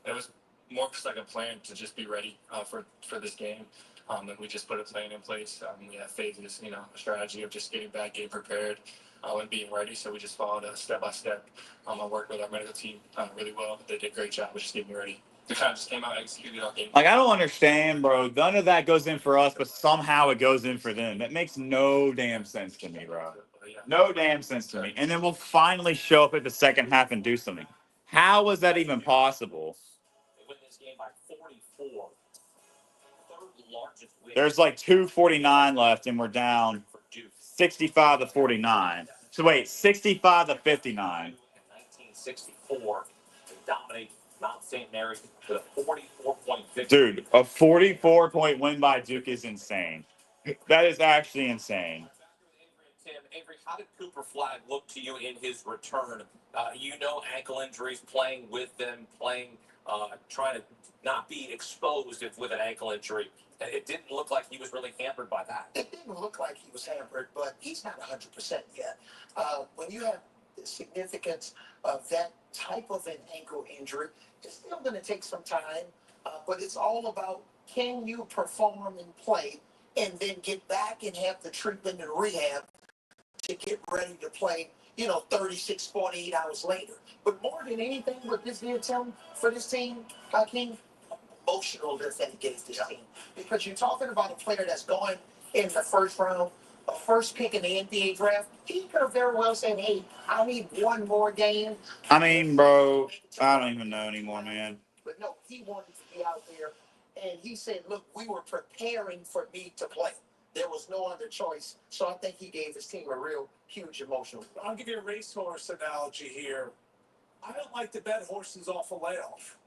it was more just like a plan to just be ready for this game. And we just put a plan in place. We have phases, a strategy of just getting back, getting prepared, and being ready. So we just followed step by step. I worked with our medical team really well. They did a great job with just getting me ready. We kind of just came out, executed our game. Like, I don't understand, bro. None of that goes in for us, but somehow it goes in for them. That makes no damn sense to me, bro. No damn sense to me. And then we'll finally show up at the second half and do something. How was that even possible? They win this game by 44. Third largest win. There's like 2:49 left, and we're down 65 to 49. So wait, 65 to 59. In 1964, they dominate Mount St. Mary's with a 44-point victory. Dude, a 44-point win by Duke is insane. That is actually insane. Tim, Avery, how did Cooper Flagg look to you in his return? Ankle injuries, playing with them, trying to not be exposed with an ankle injury. It didn't look like he was really hampered by that. It didn't look like he was hampered, but he's not 100% yet. When you have the significance of that type of an ankle injury, it's still going to take some time, but it's all about, can you perform and play and then get back and have the treatment and rehab to get ready to play, 36, 48 hours later. But more than anything, what this did, Tim, for this team, Hakeem, emotional that he gave this team. Because you're talking about a player that's going in the first round, a first pick in the NBA draft. He could have very well said, hey, I need one more game. I mean, bro, I don't even know anymore, man. But no, he wanted to be out there. And he said, look, we were preparing for me to play. There was no other choice. So I think he gave his team a real huge emotional. I'll give you a racehorse analogy here. I don't like to bet horses off a layoff.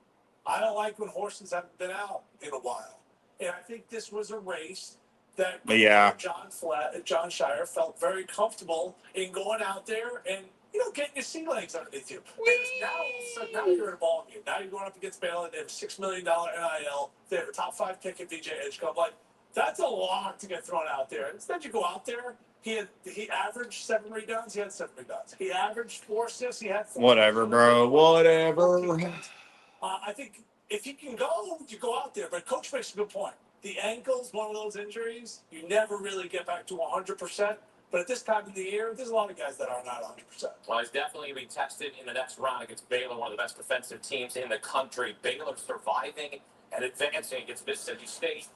I don't like when horses haven't been out in a while. And I think this was a race that John Shire felt very comfortable in going out there and, getting your sea legs underneath you. Now you're in a ball game. Now you're going up against Baylor. They have a $6 million NIL. They have a top 5 pick at VJ Edgecombe. Like, that's a lot to get thrown out there. Instead, you go out there. He averaged 7 rebounds. He had 7 rebounds. He averaged 4 assists. He had 4. Whatever, bro. Whatever. I think if you can go, you go out there. But Coach makes a good point. The ankle's one of those injuries you never really get back to 100%. But at this time of the year, there's a lot of guys that are not 100%. Well, he's definitely going to be tested in the next round against Baylor, one of the best defensive teams in the country. Baylor surviving and advancing against Mississippi State.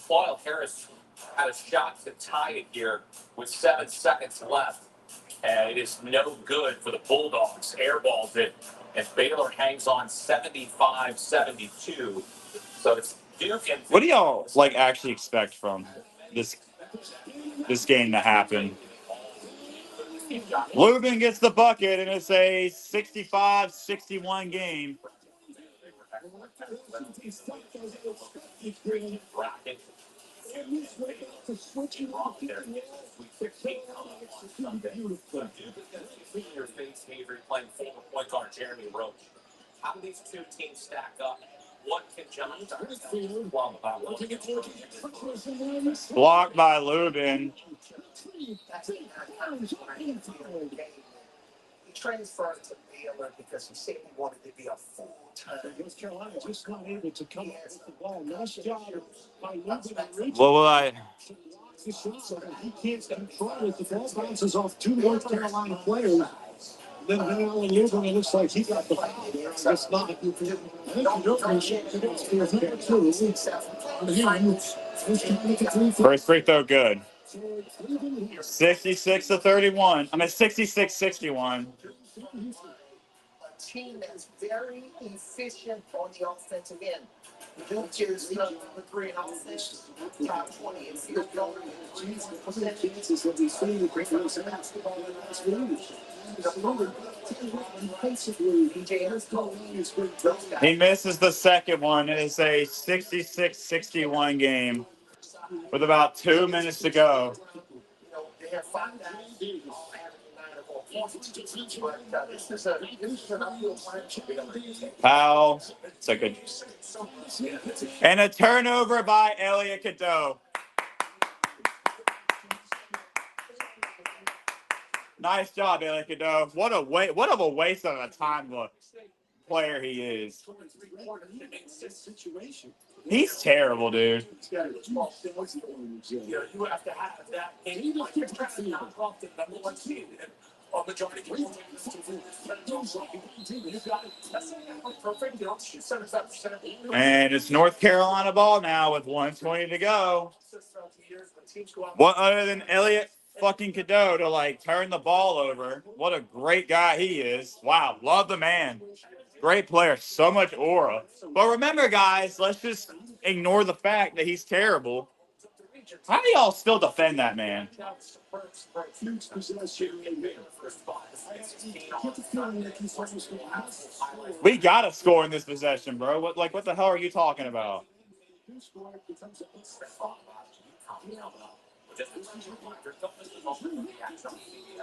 Paul Harris had a shot to tie it here with 7 seconds left, and it is no good for the Bulldogs. Airballs it, and Baylor hangs on 75-72. So it's Duke and What do y'all like actually expect from this game to happen? Lubin gets the bucket, and it's a 65-61 game. Playing point guard Jeremy Roach. How do these two teams stack up? What can John do? Blocked by Lubin. He transferred to Baylor because he said he wanted to be a full-time. North Carolina just not able to come off the ball. Nice job by Lubin. What will I? He can't control it. The ball bounces off 2 North Carolina players. Then Hal and Lubin, it looks like he got the foul there. It's not. I think First free throw good. 66-31. I mean 66-61. A team that's very efficient on the offensive end. Duke is number 3 in offense, top 20 in field goal. He misses the second one. It is a 66-61 game with about 2 minutes to go. They have 5 guys averaging 9 or 4 points, but this is an uphill climb. Foul. It's a good. And a turnover by Elliot Cadeau. Nice job, Elliot Cadeau. What a waste of a time player he is. He's terrible, dude. You have to have that. And you're trying to knock off the number 1 seed. Majority you got it. That's perfect. You know, 75%. And it's North Carolina ball now with 1:20 to go. What other than Elliot fucking Cadeau to like turn the ball over? What a great guy he is. Wow, love the man. Great player, so much aura. But remember, guys, let's just ignore the fact that he's terrible. How do y'all still defend that man? We gotta score in this possession, bro. What the hell are you talking about?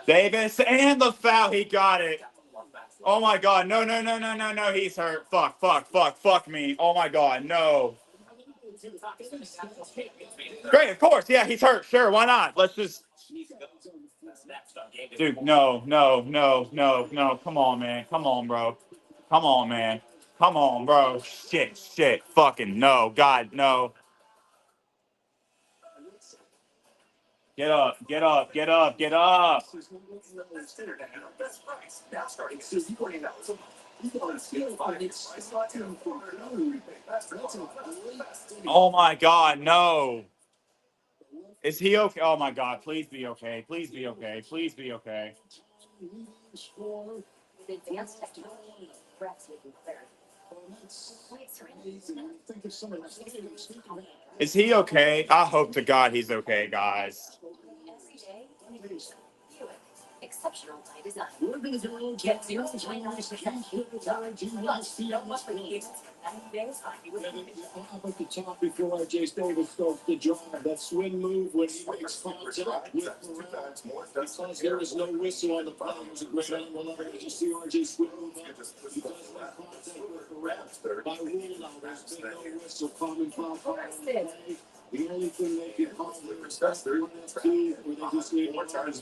Davis and the foul, he got it. Oh my God, no, he's hurt. Fuck me. Oh my God, no. Great, of course, yeah, he's hurt. Sure, why not? Let's just. Dude, no. Come on, man. Come on, bro. Come on, man. Come on, bro. Shit. Fucking no. God, no. Get up. Oh my God, no. Is he okay? Oh my God, please be okay. Please be okay. Is he okay? I hope to God he's okay, guys. Exceptional by design. Get 0 Up at the top before J. Davis starts the drive. That swing move when he makes contact with because there is no whistle on the play. It was a great angle. You see RJ swing move up. Because when contact with the ref, by rule now, there's been no whistle coming from the only thing they can call is 1-2, where they just leave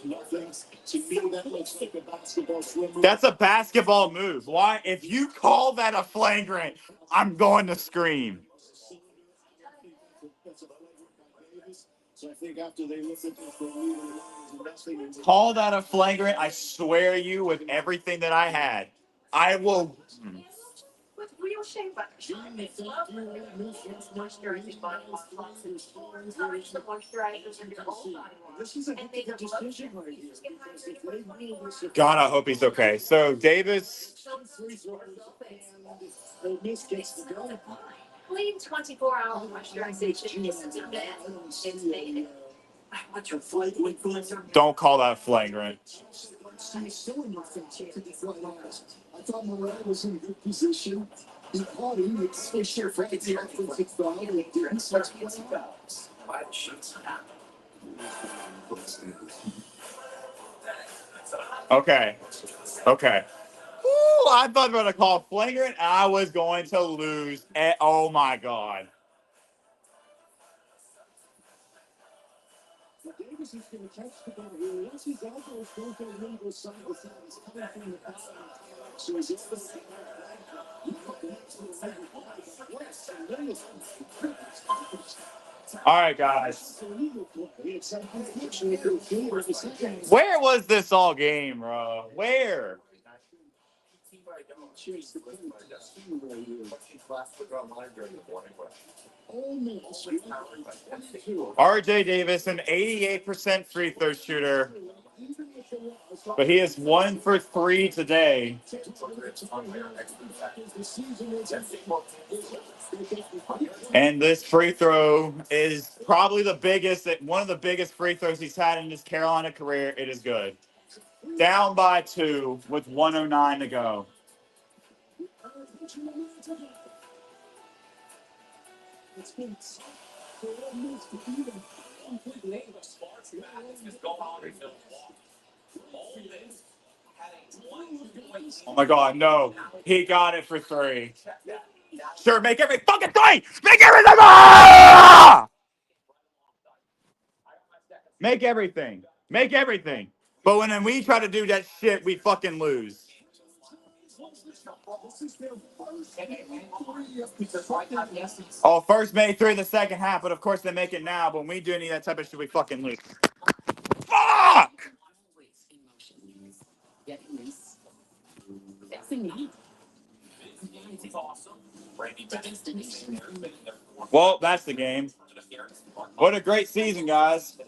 nothing. To me, that looks like a basketball swim move. That's a basketball move. Why? If you call that a flagrant, I'm going to scream. So I think after they look at this, Call that a flagrant, I swear you with everything that I had. I will. with real shea butter. It's love moisturizing body wash lots and encourage the moisturizers in your own body wash and make them look. God, I hope he's okay. So Davis, Leave 24-hour moisturization isn't a myth. It's made. What's your flight influencer? don't call that flagrant. I thought Morel was in a good position. He caught him. It's sure for it's the offensive foul. It didn't start to get fouls. Why the shoots Okay. Okay. Ooh, I thought they were going to call flagrant. I was going to lose. Oh my God. Davis is going to catch the ball here. Once his elbows don't go in, go side to side. He's coming from the back. So he's able to All right, guys. Where was this all game, bro? Where? RJ Davis, an 88% free throw shooter, but he is 1 for 3 today. And this free throw is probably the biggest, one of the biggest free throws he's had in his Carolina career. It is good. Down by 2 with 1:09 to go. Oh my God, no. He got it for 3. Sure, make every fucking 3! Make everything! Ah! Make everything. Make everything. But when we try to do that shit, we fucking lose. Oh, first made 3 in the second half, but of course they make it now. But when we do any of that type of shit, we fucking lose. Fuck! Well, that's the game. What a great season, guys.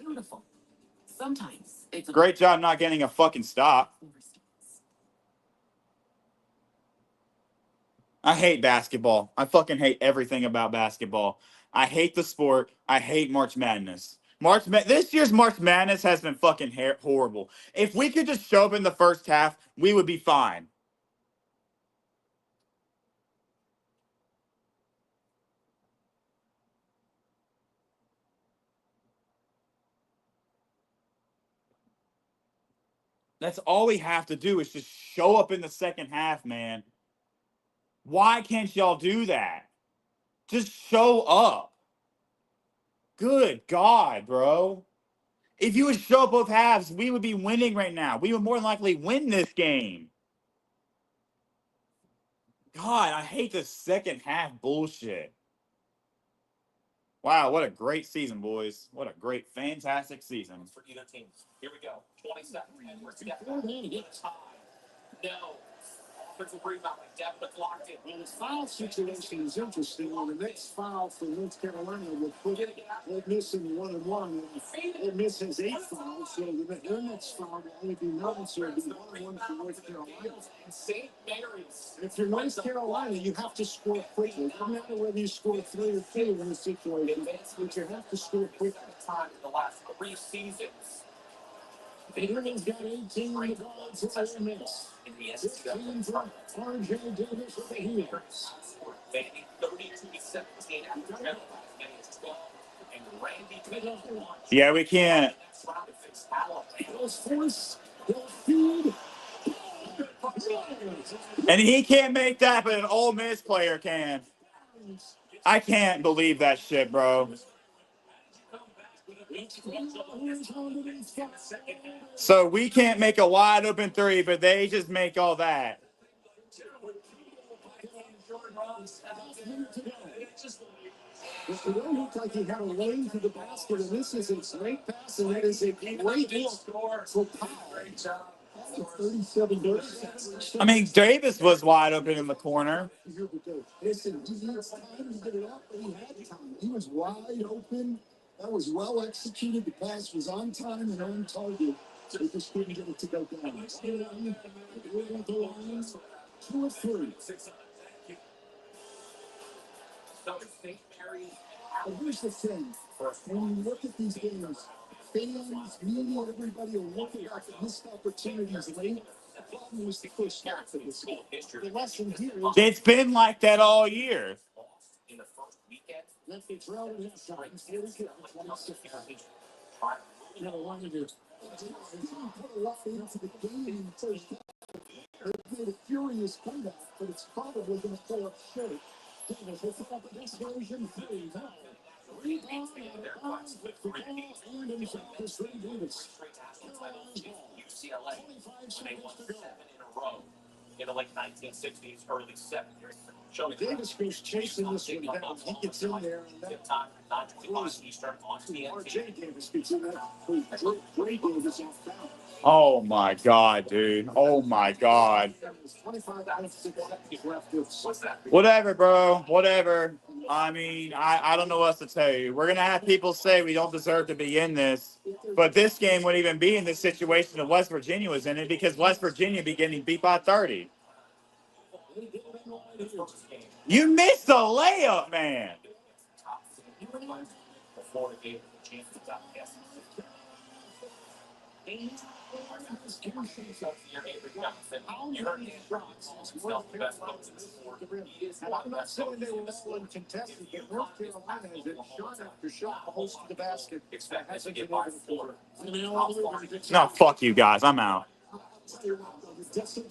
Sometimes it's Great job not getting a fucking stop. I hate basketball. I fucking hate everything about basketball. I hate the sport. I hate March Madness. This year's March Madness has been fucking horrible. If we could just show up in the first half, we would be fine. That's all we have to do is just show up in the second half, man. Why can't y'all do that? Just show up. Good God, bro. If you would show up both halves, we would be winning right now. We would more than likely win this game. God, I hate this second half bullshit. Wow, what a great season, boys. What a great, fantastic season. For either team. Here we go. 20 seconds. And we're together. No. Offensive rebound. Definitely locked in. And his foul situation is interesting. On the next foul for North Carolina will put Ole Miss in 1-1. Ole Miss has 8 fouls, so their next foul will only be 9, so it'll be 1-1 for North Carolina. St. Mary's. And if you're North Carolina, you have to score quickly. It doesn't matter whether you score 3 or 2 in this situation, but you have to score quickly. Time in the last 3 seasons. Maryland's got 18 on the guards for Ole Miss. In the This team from RJ Davis with the Heels. 32-17 after Carolina as 12. And Randy Pickett. Yeah, we can't. They'll force, they'll feed. And he can't make that, but an Ole Miss player can. I can't believe that shit, bro. So we can't make a wide open 3, but they just make all that. It don't look like he had a lane to the basket, and this is a great pass, and it is a great look for Powell. I mean, Davis was wide open in the corner. Listen, he needs time to get it up, but he had time. He was wide open. That was well executed. The pass was on time and on target. They just couldn't get it to go down. 2 of 3. But here's the thing. When you look at these games, fans, media, everybody will look at the missed opportunities late. The problem was the first half of this game. The lesson here is It's been like that all year. that they trailed at halftime. Here we go. 26. You know, wanted to. They didn't put a lot into the game in the first half. They made a furious comeback, but it's probably going to fall up short. Davis hits it up against version 3. Now, rebound with the ball and in is Ray Davis. UCLA when they won 7 in a row in the late 1960s, early 70s. Davis goes chasing this one down. He gets in there and that Time 9:25 Eastern on TNT. RJ Davis gets in there. Ray Davis off bounds. Oh my God, dude. Oh my God. 25 seconds left. Whatever, bro. Whatever. I mean, I don't know what else to tell you. We're going to have people say we don't deserve to be in this. But this game wouldn't even be in this situation if West Virginia was in it because West Virginia be getting beat by 30. You missed the layup, man. Before the game, the chance to top guess. You heard Dan himself the best coach in the sport. He is one of the I'm not best saying coaches they in were the all sport. uncontested, but North Carolina has hit shot after shot close to the basket. Expect us to Hasn't get been by able to 4. do it. No, fuck you guys. I'm out. I'll tell you what, though, the discipline